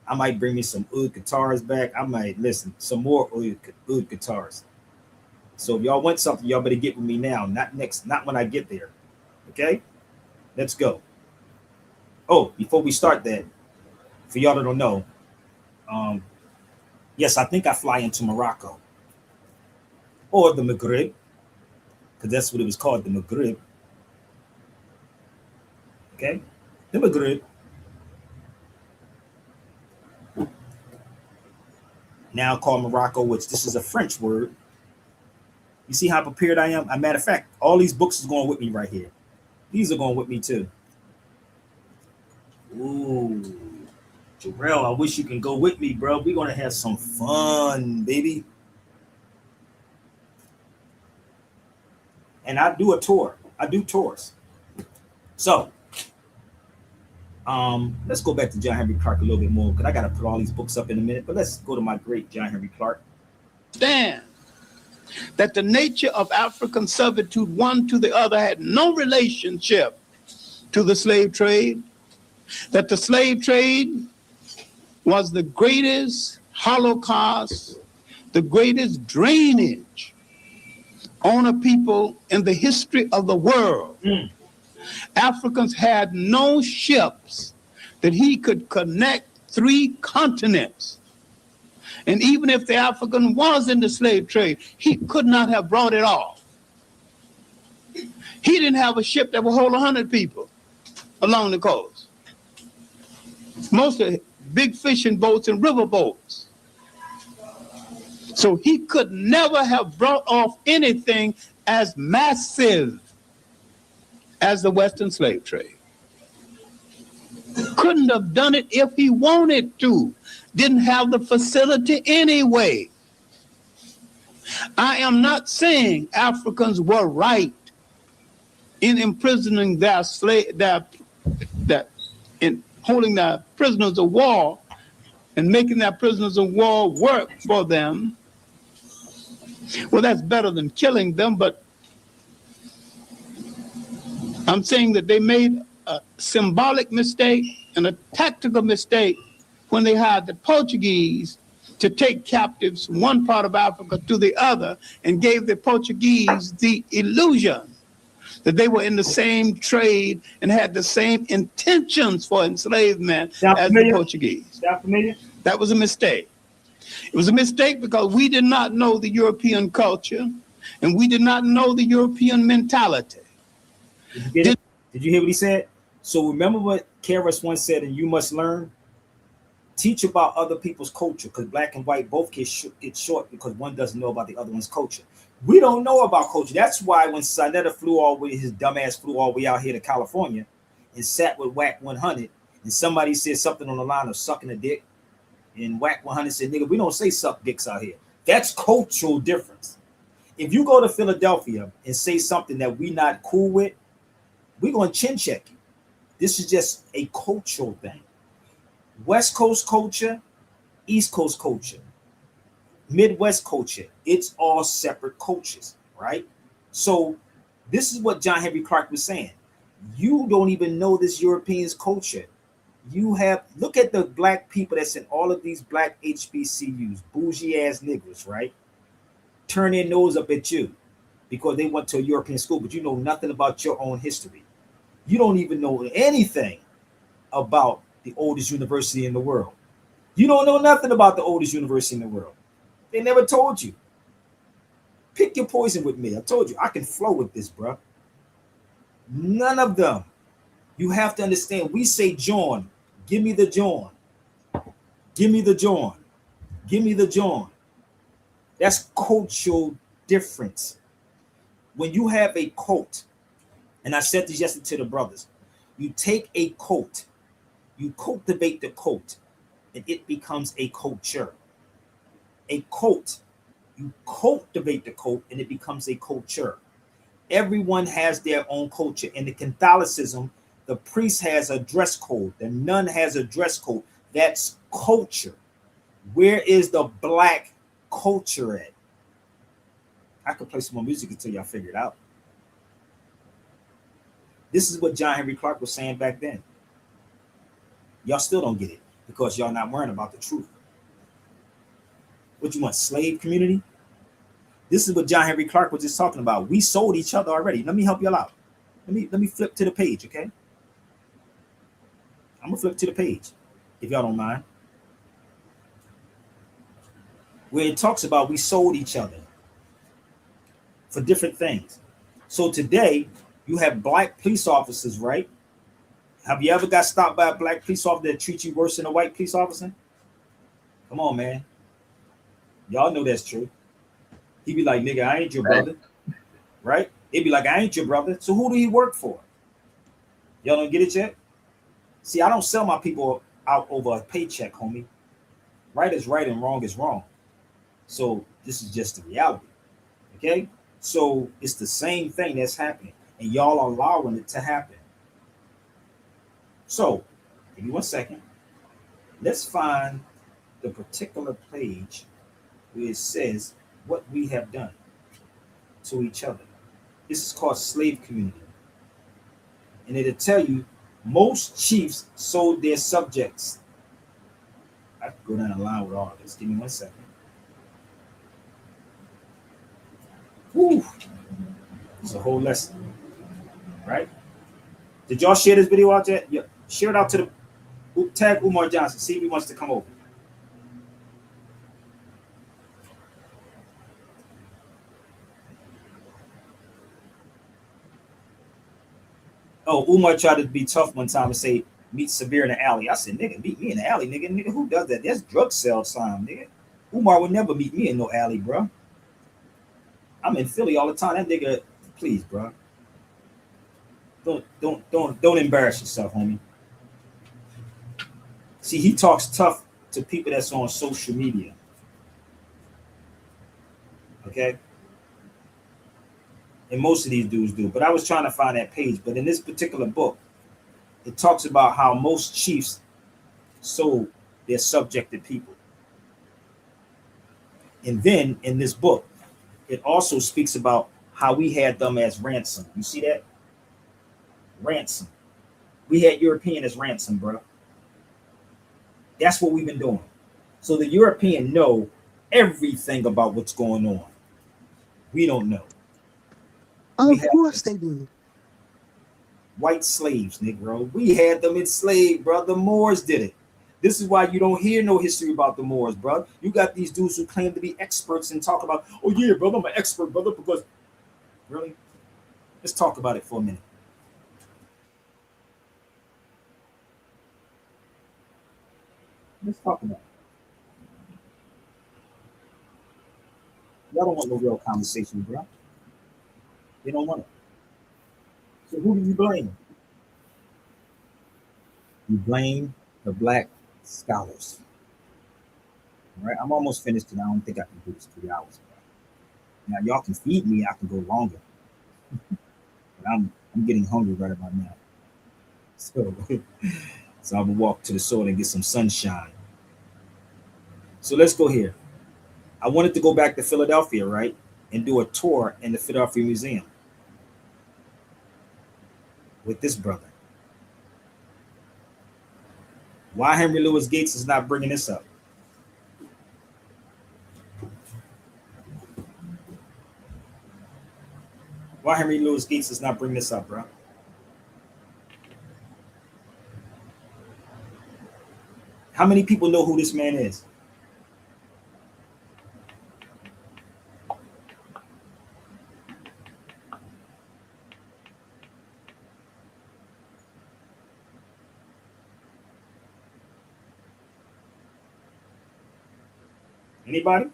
Speaker 3: I might bring me some oud guitars back. I might some more oud guitars. So if y'all want something, y'all better get with me now. Not when I get there. Okay? Let's go. Oh, before we start that, for y'all that don't know, yes, I think I fly into Morocco or the Maghreb, because that's what it was called, the Maghreb. Okay? The Maghreb. Now called Morocco, which this is a French word. You see how prepared I am? As a matter of fact, all these books is going with me right here. These are going with me too. Ooh. Jarrell, I wish you can go with me, bro. We're going to have some fun, baby. And I do a tour. I do tours. So, let's go back to John Henry Clark a little bit more because I got to put all these books up in a minute. But let's go to my great John Henry Clark.
Speaker 9: Understand that the nature of African servitude, one to the other, had no relationship to the slave trade. That the slave trade was the greatest holocaust, the greatest drainage on a people in the history of the world. Africans had no ships that he could connect 3 continents. And even if the African was in the slave trade, he could not have brought it off. He didn't have a ship that would hold 100 people along the coast. Most of big fishing boats and river boats. So he could never have brought off anything as massive as the Western slave trade. Couldn't have done it if he wanted to. Didn't have the facility anyway. I am not saying Africans were right in imprisoning their in holding their prisoners of war and making their prisoners of war work for them. Well, that's better than killing them, but I'm saying that they made a symbolic mistake and a tactical mistake when they hired the Portuguese to take captives from one part of Africa to the other and gave the Portuguese the illusion that they were in the same trade and had the same intentions for enslavement as the Portuguese. That was a mistake. It was a mistake because we did not know the European culture and we did not know the European mentality.
Speaker 3: Did you hear what he said? So remember what Karis once said, and you must learn? Teach about other people's culture, because black and white both get short because one doesn't know about the other one's culture. We don't know about culture. That's why when Sinetta his dumbass flew all the way out here to California and sat with Whack 100, and somebody said something on the line of sucking a dick, and Whack 100 said, nigga, we don't say suck dicks out here. That's cultural difference. If you go to Philadelphia and say something that we not cool with, we're going to chin check you. This is just a cultural thing. West Coast culture, East Coast culture, Midwest culture, it's all separate cultures, right? So this is what John Henry Clark was saying. You don't even know this European's culture. Look at the black people that's in all of these black HBCUs, bougie ass niggas, right? Turn their nose up at you because they went to a European school, but you know nothing about your own history. You don't even know anything about the oldest university in the world. You don't know nothing about the oldest university in the world. They never told you. Pick your poison with me. I told you I can flow with this, bro. None of them. You have to understand. We say John, give me the John. Give me the John. Give me the John. That's cultural difference. When you have a cult, and I said this yesterday to the brothers, you take a cult, you cultivate the cult, and it becomes a culture. A cult, you cultivate the cult, and it becomes a culture. Everyone has their own culture. In the Catholicism, the priest has a dress code, the nun has a dress code. That's culture. Where is the black culture at? I could play some more music until y'all figure it out. This is what John Henry Clark was saying back then. Y'all still don't get it because y'all not worrying about the truth. What you want, slave community? This is what John Henry Clark was just talking about. We sold each other already. Let me help y'all out. Let me flip to the page, okay? I'm gonna flip to the page, if y'all don't mind. Where it talks about we sold each other for different things. So today, you have black police officers, right? Have you ever got stopped by a black police officer that treats you worse than a white police officer? Come on, man. Y'all know that's true. He be like, nigga, I ain't your brother. Right? He'd be like, I ain't your brother. So who do he work for? Y'all don't get it yet? See, I don't sell my people out over a paycheck, homie. Right is right and wrong is wrong. So this is just the reality. Okay? So it's the same thing that's happening. And y'all are allowing it to happen. So, give me 1 second. Let's find the particular page where it says what we have done to each other. This is called slave community. And it'll tell you most chiefs sold their subjects. I have to go down the line with all this. Give me 1 second. Whew. It's a whole lesson. Right? Did y'all share this video out yet? Yeah. Share it out to the tag Umar Johnson. See if he wants to come over. Oh, Umar tried to be tough one time and say, meet Sabir in the alley. I said, nigga, meet me in the alley, nigga. Nigga, who does that? That's drug sales time, nigga. Umar would never meet me in no alley, bro. I'm in Philly all the time. That nigga, please, bro. Don't embarrass yourself, homie. See, he talks tough to people that's on social media. Okay? And most of these dudes do. But I was trying to find that page. But in this particular book, it talks about how most chiefs sold their subjected people. And then in this book, it also speaks about how we had them as ransom. You see that? Ransom. We had European as ransom, bro. That's what we've been doing. So the European know everything about what's going on. We don't know.
Speaker 7: Of course they do.
Speaker 3: White slaves, Negro. We had them enslaved, bro. The Moors did it. This is why you don't hear no history about the Moors, bro. You got these dudes who claim to be experts and talk about, oh yeah, brother, I'm an expert, brother, because really? Let's talk about it for a minute. Let's talk about it. Y'all don't want no real conversation, bro. They don't want it. So who do you blame? You blame the black scholars. All right, I'm almost finished and I don't think I can do this 3 hours. Now y'all can feed me, I can go longer. But I'm getting hungry right about now. So I'm gonna walk to the sword and get some sunshine. So let's go here. I wanted to go back to Philadelphia, right? And do a tour in the Philadelphia Museum with this brother. Why Henry Louis Gates is not bringing this up? Why Henry Louis Gates is not bringing this up, bro? How many people know who this man is? Anybody?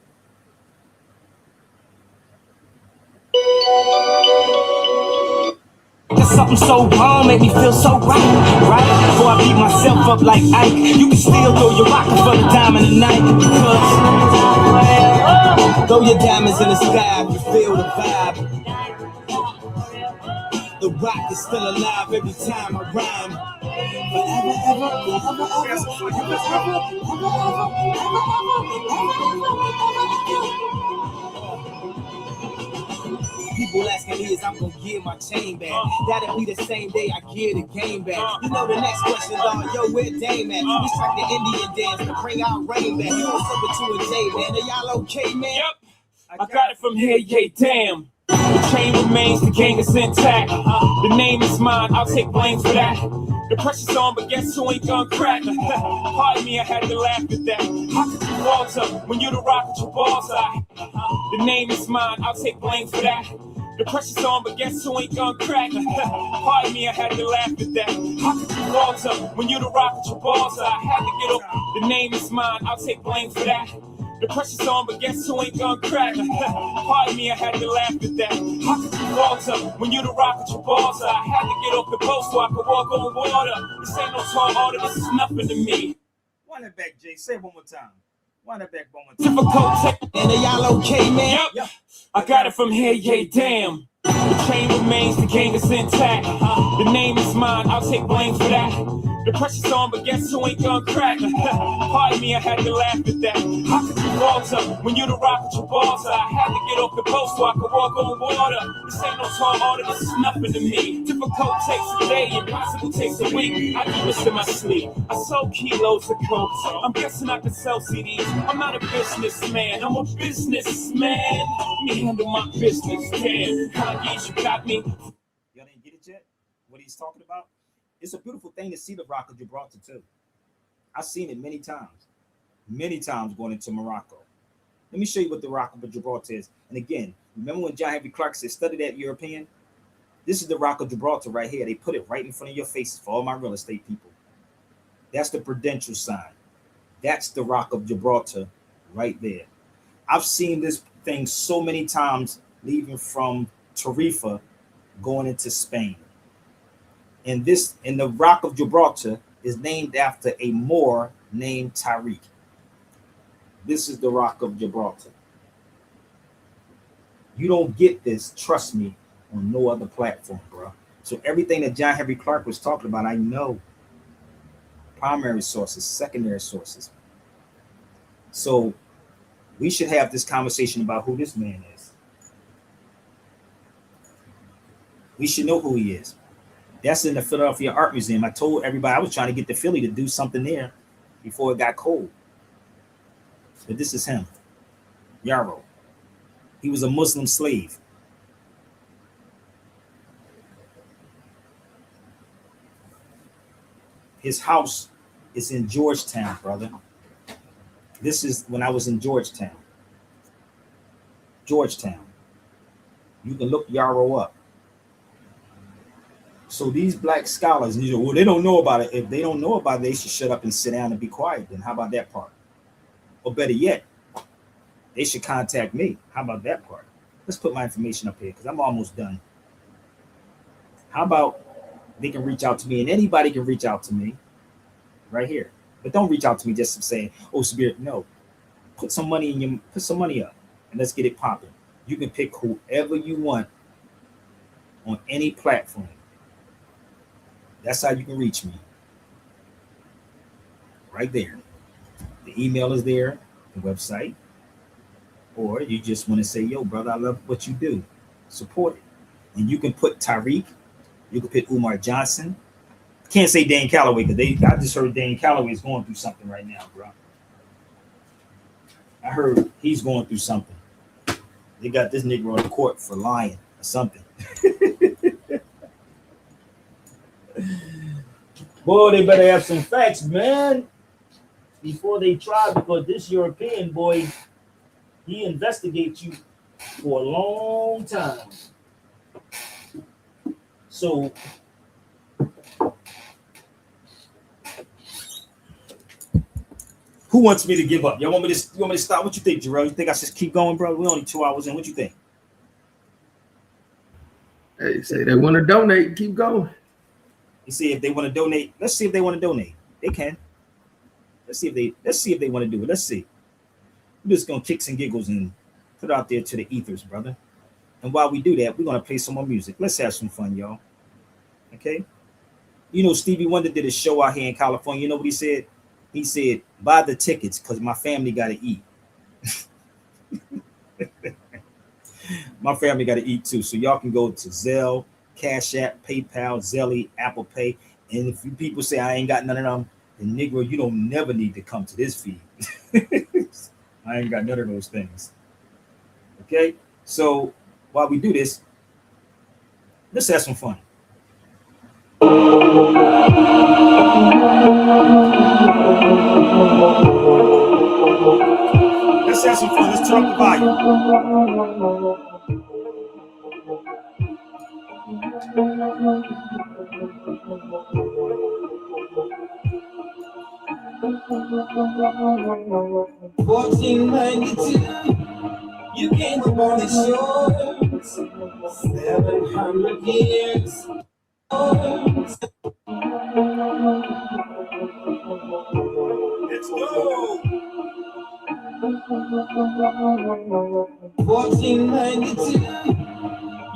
Speaker 14: Just something so wrong make me feel so right? Before I beat myself up like Ike, you can still throw your rocket for the time in the night. Because throw your diamonds in the sky if you feel the vibe. The rock is still alive every time I rhyme. Forever, ever, ever, People asking me is I'm gonna give my chain back. That'll be the same day I give the game back. You know the next question, dog, yo, where Dame at? We strike the Indian dance to bring our rain back. What's up with you and Jay, man? Are y'all okay, man?
Speaker 15: Yep, I got it from here, yeah, damn. The chain remains, the gang is intact. The name is mine, I'll take blame for that. The pressure's on, but guess who ain't gonna crack? Pardon me, I had to laugh at that. How could you falter when you the rock with your balls out? The name is mine, I'll take blame for that. The pressure's on, but guess who ain't gonna crack? Pardon me, I had to laugh at that. How could you falter when you the rock with your balls out? I had to get up. The name is mine, I'll take blame for that. The pressure's on, but guess who ain't gonna crack? Pardon me, I had to laugh at that. How could you falter when you the rock with your balls out? I had to get off the boat so I could walk on water. This ain't no tall order, this is nothing to me.
Speaker 3: Run it back, Jay. Say it one more time. Run it back one more time.
Speaker 15: Difficult
Speaker 14: and are y'all okay, man?
Speaker 15: Yep. I got it from here, yeah, damn. The chain remains, the gang is intact. The name is mine, I'll take blame for that. The pressure's on, but guess who ain't gonna crack? Pardon me, I had to laugh at that. How could you falter when you the rock with your balls out? I had to get off the boat so I could walk on water. This ain't no tall order, this is nothing to me. Difficult takes a day, impossible takes a week. I keep this in my sleep. I sold kilos of coke. I'm guessing I can sell CDs. I'm not a businessman, I'm a businessman. Let me handle my business, damn. Kanye's, you got me.
Speaker 3: Y'all didn't get it yet? What he's talking about? It's a beautiful thing to see the Rock of Gibraltar too. I've seen it many times going into Morocco. Let me show you what the Rock of Gibraltar is. And again, remember when John Henry Clark said, study that European? This is the Rock of Gibraltar right here. They put it right in front of your faces for all my real estate people. That's the prudential sign. That's the Rock of Gibraltar right there. I've seen this thing so many times leaving from Tarifa going into Spain. And the Rock of Gibraltar is named after a Moor named Tariq. This is the Rock of Gibraltar. You don't get this, trust me, on no other platform, bro. So everything that John Henry Clark was talking about, I know. Primary sources, secondary sources. So we should have this conversation about who this man is. We should know who he is. That's in the Philadelphia Art Museum. I told everybody I was trying to get to Philly to do something there before it got cold. But this is him, Yarrow. He was a Muslim slave. His house is in Georgetown, brother. This is when I was in Georgetown. Georgetown. You can look Yarrow up. So these black scholars, well, they don't know about it. If they don't know about it, they should shut up and sit down and be quiet. Then how about that part? Or better yet, they should contact me. How about that part? Let's put my information up here because I'm almost done. How about they can reach out to me, and anybody can reach out to me right here. But don't reach out to me just to say, oh, Sabir, no. Put some money up and let's get it popping. You can pick whoever you want on any platform. That's how you can reach me. Right there. The email is there, the website. Or you just want to say, yo, brother, I love what you do. Support it. And you can put Tariq. You can put Umar Johnson. Can't say Dan Calloway because I just heard Dan Calloway is going through something right now, bro. I heard he's going through something. They got this nigga on court for lying or something. Boy, they better have some facts, man, before they try, because this European boy, he investigates you for a long time. So Who wants me to give up? You want me to stop? What you think, Jarrell? You think I should keep going, bro? We're only 2 hours in. What you think?
Speaker 6: Hey, say they want to donate, keep going.
Speaker 3: You see if they want to donate. Let's see if they want to donate. They can. Let's see if they want to do it. Let's see. We're just gonna kicks and giggles and put it out there to the ethers, brother. And while we do that, we're gonna play some more music. Let's have some fun, y'all. Okay. You know, Stevie Wonder did a show out here in California. You know what he said? He said, "Buy the tickets because my family got to eat." My family got to eat too. So y'all can go to Zelle, Cash App, PayPal, Zelly, Apple Pay. And if you people say I ain't got none of them, then Negro, you don't never need to come to this feed. I ain't got none of those things. Okay? So while we do this, let's have some fun. Let's have some fun. Let's turn up the volume.
Speaker 14: 1492, you came upon the shores, 700 years.
Speaker 3: Let's go.
Speaker 14: 1492,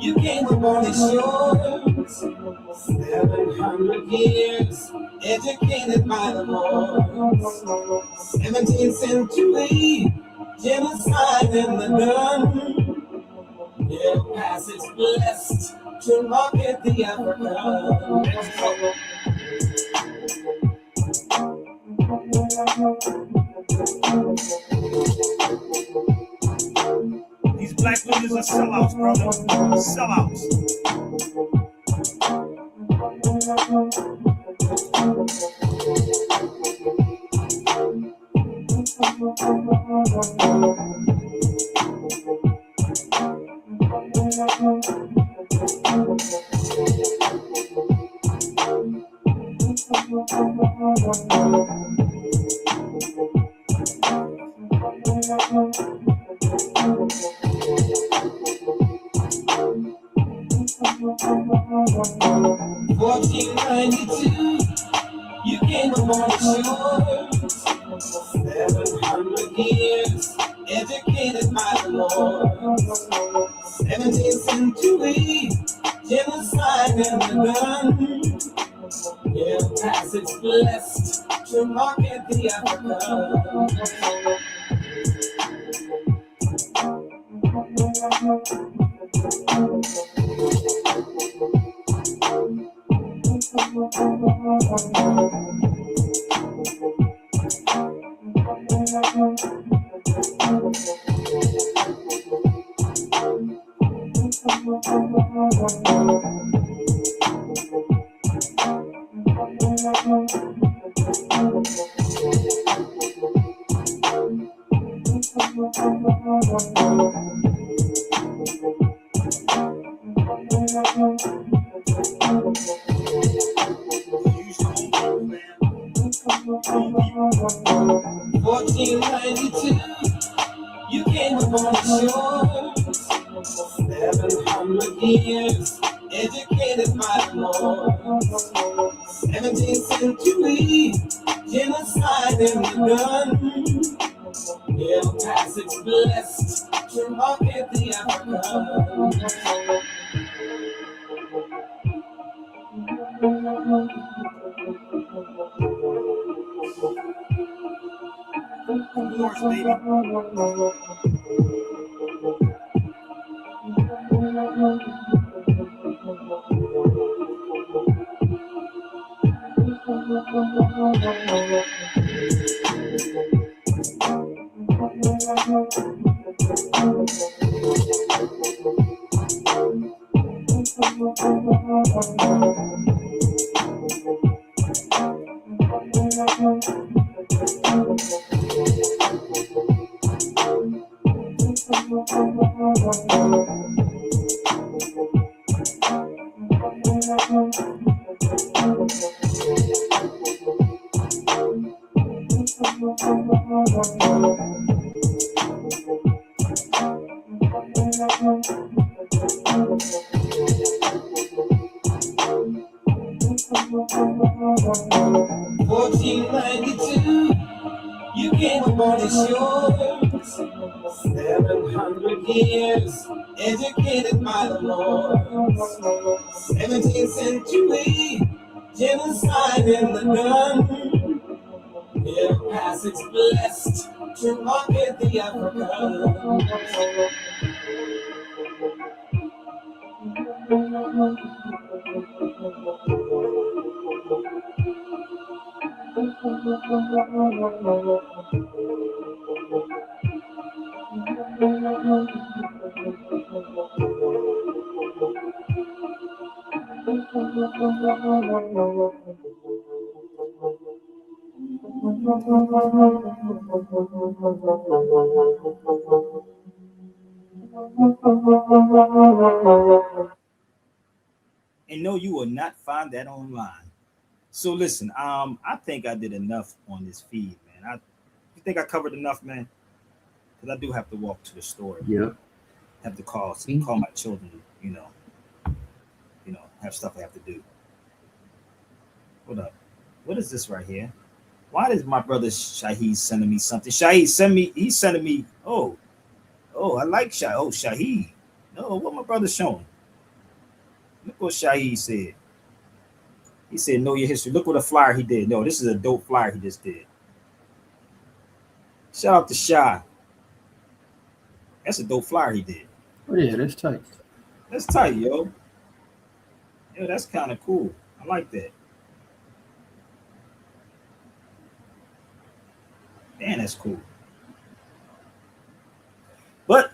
Speaker 14: you came upon the shores, 700 years, educated by the Moors. 17th century, genocide in the gun. Their passage blessed to market the African.
Speaker 3: These black leaders are sellouts, brother. Sellouts.
Speaker 14: You came upon the shores, 700 years, educated by the Lord. 17th century, genocide and the gun. Their passage blessed to market the Africa. You came upon the shores, 700 years, educated by the Lord. 17th century, genocide and the gun. Their passage blessed to market the Africa.
Speaker 3: Wars, baby.
Speaker 15: 1492, you came upon the shores. 700 years, educated by the Lords. 17th century, genocide in the gun. Their passage blessed to market the African.
Speaker 3: And no, you will not find that online. So listen, I think I did enough on this feed, man. You think I covered enough, man? Because I do have to walk to the store.
Speaker 6: Yeah.
Speaker 3: Have to call my children, have stuff I have to do. Hold up. What is this right here? Why is my brother Shahid sending me something? He's sending me, oh, I like Shahid. Oh, Shahid. No, what my brother showing? Look what Shahid said. He said, know your history. Look what a flyer he did. No, this is a dope flyer he just did. Shout out to Shy. That's a dope flyer he did.
Speaker 6: Oh, yeah, that's tight.
Speaker 3: That's tight, yo. Yo, that's kind of cool. I like that. Man, that's cool. But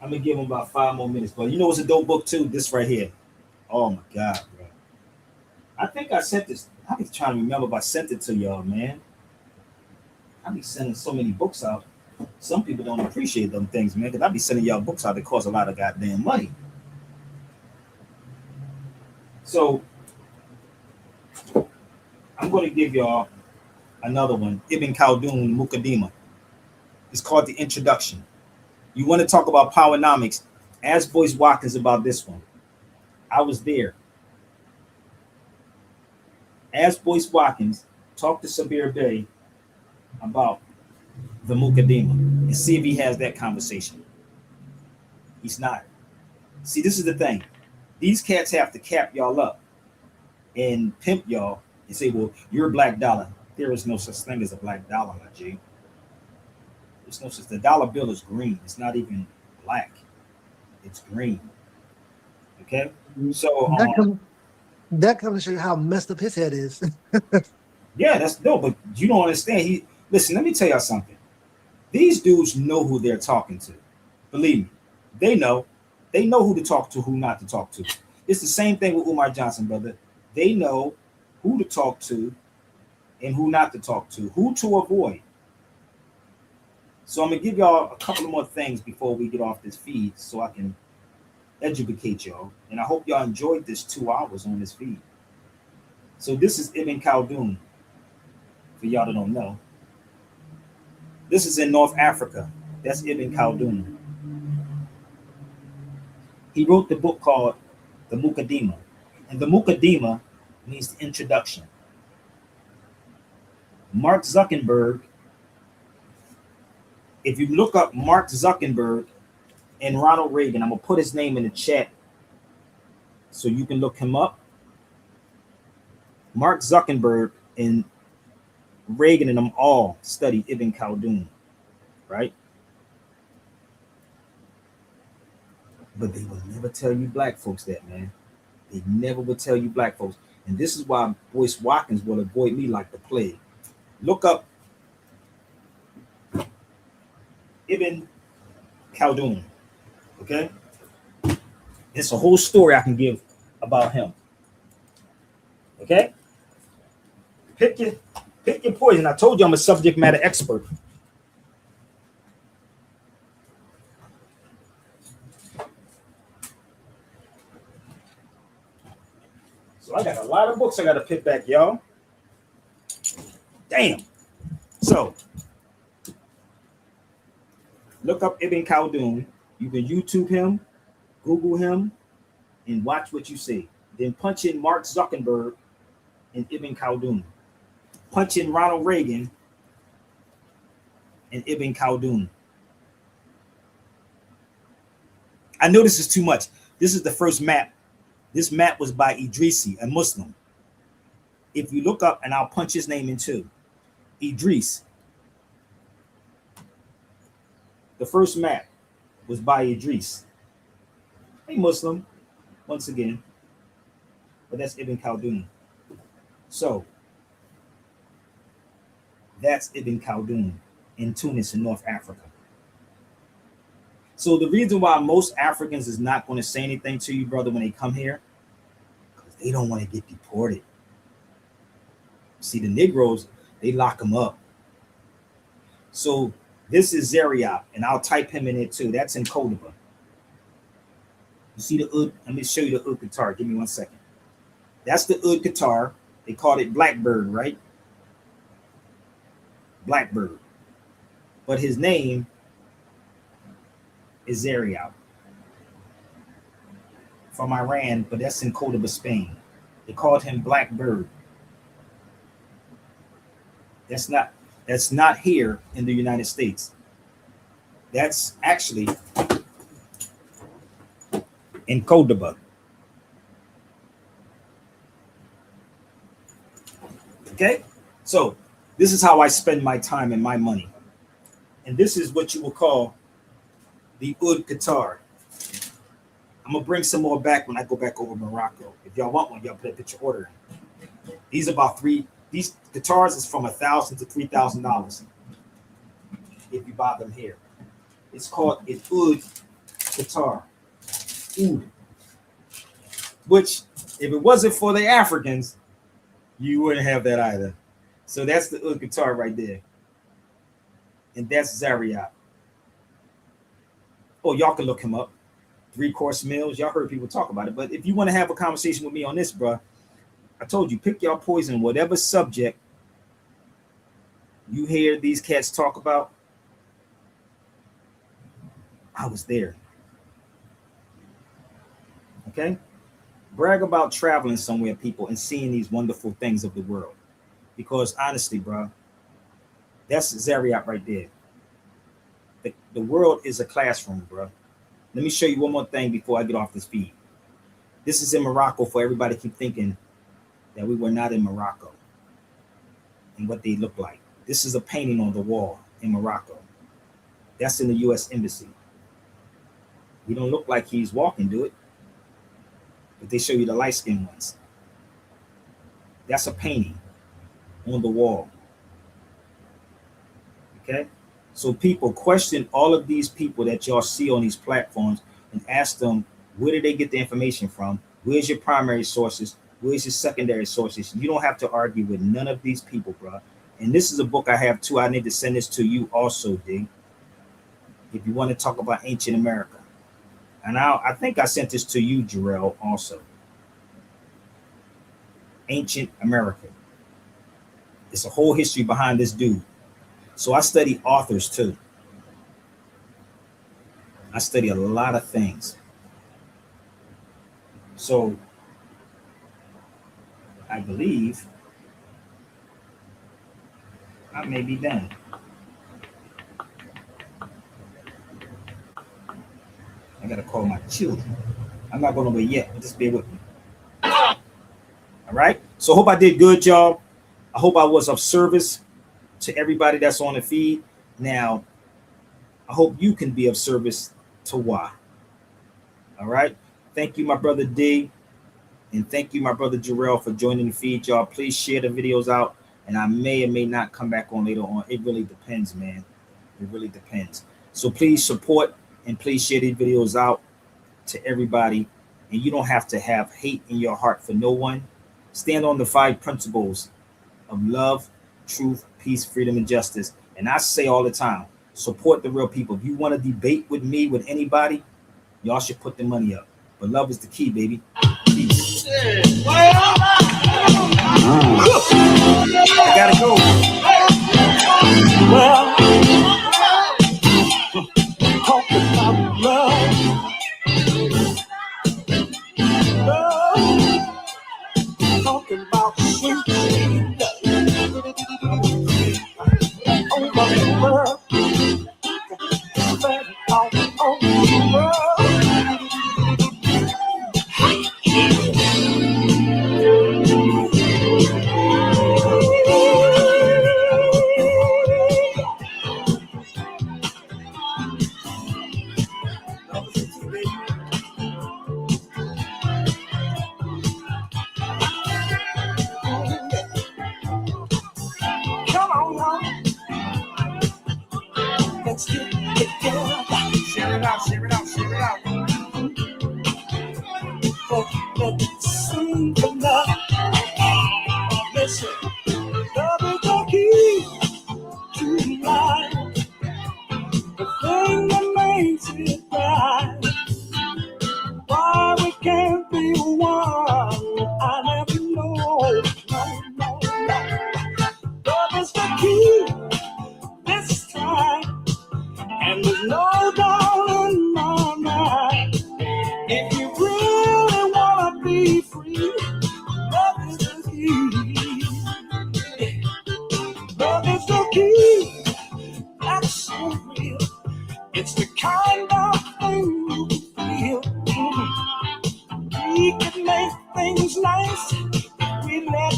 Speaker 3: I'm gonna give him about 5 more minutes. But you know what's a dope book too? This right here. Oh my God, bro. I think I sent this. I be trying to remember if I sent it to y'all, man. I be sending so many books out. Some people don't appreciate them things, man, because I be sending y'all books out that cost a lot of goddamn money. So I'm going to give y'all another one, Ibn Khaldun Muqaddimah. It's called The Introduction. You want to talk about powernomics? Ask Boyce Watkins about this one. I was there. Ask Boyce Watkins, talk to Sabir Bey about the Muqaddimah and see if he has that conversation. He's not. See, this is the thing. These cats have to cap y'all up and pimp y'all and say, well, you're a black dollar. There is no such thing as a black dollar, my G. There's no such. The dollar bill is green. It's not even black. It's green. Okay? So
Speaker 7: that comes to show you how messed up his head is.
Speaker 3: yeah, that's dope, but you don't understand. Listen, let me tell y'all something. These dudes know who they're talking to. Believe me, they know. They know who to talk to, who not to talk to. It's the same thing with Umar Johnson, brother. They know who to talk to and who not to talk to, who to avoid. So I'm gonna give y'all a couple of more things before we get off this feed so I can educate y'all. And I hope y'all enjoyed this 2 hours on this feed. So this is Ibn Khaldun, for y'all that don't know. This is in North Africa. That's Ibn Khaldun. He wrote the book called The Muqaddimah. And the Muqaddimah means the introduction. Mark Zuckerberg, if you look up Mark Zuckerberg and Ronald Reagan, I'm going to put his name in the chat so you can look him up. Mark Zuckerberg and Reagan and them all studied Ibn Khaldun, right? But they will never tell you black folks that, man. They never would tell you black folks. And this is why Boyce Watkins will avoid me like the plague. Look up Ibn Khaldun, okay? It's a whole story I can give about him, okay? Pick your poison. I told you I'm a subject matter expert. So I got a lot of books I got to pick back, y'all. Damn. So look up Ibn Khaldun. You can YouTube him, Google him, and watch what you see. Then punch in Mark Zuckerberg and Ibn Khaldun. Punching Ronald Reagan and Ibn Khaldun. I know this is too much. This is the first map. This map was by Idrisi, a Muslim. If you look up, and I'll punch his name in too, Idris. The first map was by Idris, a Muslim, once again, but that's Ibn Khaldun. So that's Ibn Khaldun in Tunis in North Africa. So the reason why most Africans is not going to say anything to you, brother, when they come here, because they don't want to get deported. See, the Negroes, they lock them up. So this is Zariab, and I'll type him in it too. That's in Cordoba. You see the Oud? Let me show you the Oud Qatar. Give me 1 second. That's the Oud Qatar. They called it Blackbird, right? Blackbird. But his name is Zariab. From Iran, but that's in Cordoba, Spain. They called him Blackbird. That's not here in the United States. That's actually in Cordoba. Okay? So this is how I spend my time and my money. And this is what you will call the Oud Qatar. I'm gonna bring some more back when I go back over Morocco. If y'all want one, y'all put your order in. These guitars is from $1,000 to $3,000 if you buy them here. It's called an Oud Qatar. Oud. Which, if it wasn't for the Africans, you wouldn't have that either. So that's the Oud Qatar right there. And that's Zariab. Oh, y'all can look him up. 3-course meals. Y'all heard people talk about it. But if you want to have a conversation with me on this, bro, I told you, pick your poison. Whatever subject you hear these cats talk about, I was there. Okay? Brag about traveling somewhere, people, and seeing these wonderful things of the world. Because honestly, bro, that's Zariab right there. The world is a classroom, bro. Let me show you one more thing before I get off this feed. This is in Morocco for everybody keep thinking that we were not in Morocco and what they look like. This is a painting on the wall in Morocco. That's in the U.S. Embassy. We don't look like he's walking, do it? But they show you the light-skinned ones. That's a painting on the wall. Okay? So people question all of these people that y'all see on these platforms and ask them, where did they get the information from? Where's your primary sources? Where's your secondary sources? You don't have to argue with none of these people, bro. And this is a book I have too. I need to send this to you also, D. If you want to talk about ancient America. And I think I sent this to you, Jarrell, also. Ancient America. It's a whole history behind this dude. So I study authors too. I study a lot of things. So I believe I may be done. I gotta call my children. I'm not going away yet, but just bear with me. All right. So I hope I did good, y'all. I hope I was of service to everybody that's on the feed. Now, I hope you can be of service to Y. All right. Thank you, my brother D. And thank you, my brother Jarrell, for joining the feed, y'all. Please share the videos out. And I may or may not come back on later on. It really depends, man. It really depends. So please support and please share these videos out to everybody. And you don't have to have hate in your heart for no one. Stand on the 5 principles of love, truth, peace, freedom, and justice. And I say all the time, support the real people. If you want to debate with me, with anybody, y'all should put the money up. But love is the key, baby. Peace. I gotta go.
Speaker 15: Well, talk about love. Talking about sweet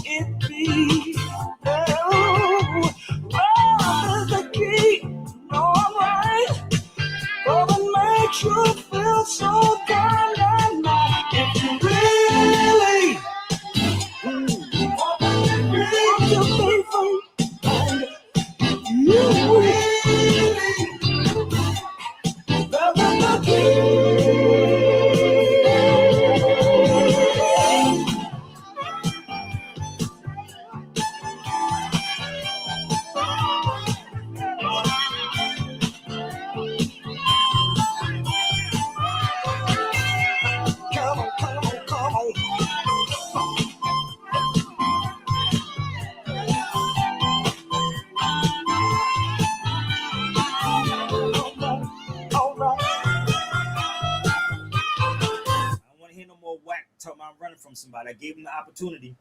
Speaker 15: it be? Oh, love is the key. No, I'm right. Love makes you feel so down and night. If you really want to be free, you really love is the key. Come on, come on, come on. All right. I don't want to hear no more whack talking about running from somebody. I gave him the opportunity.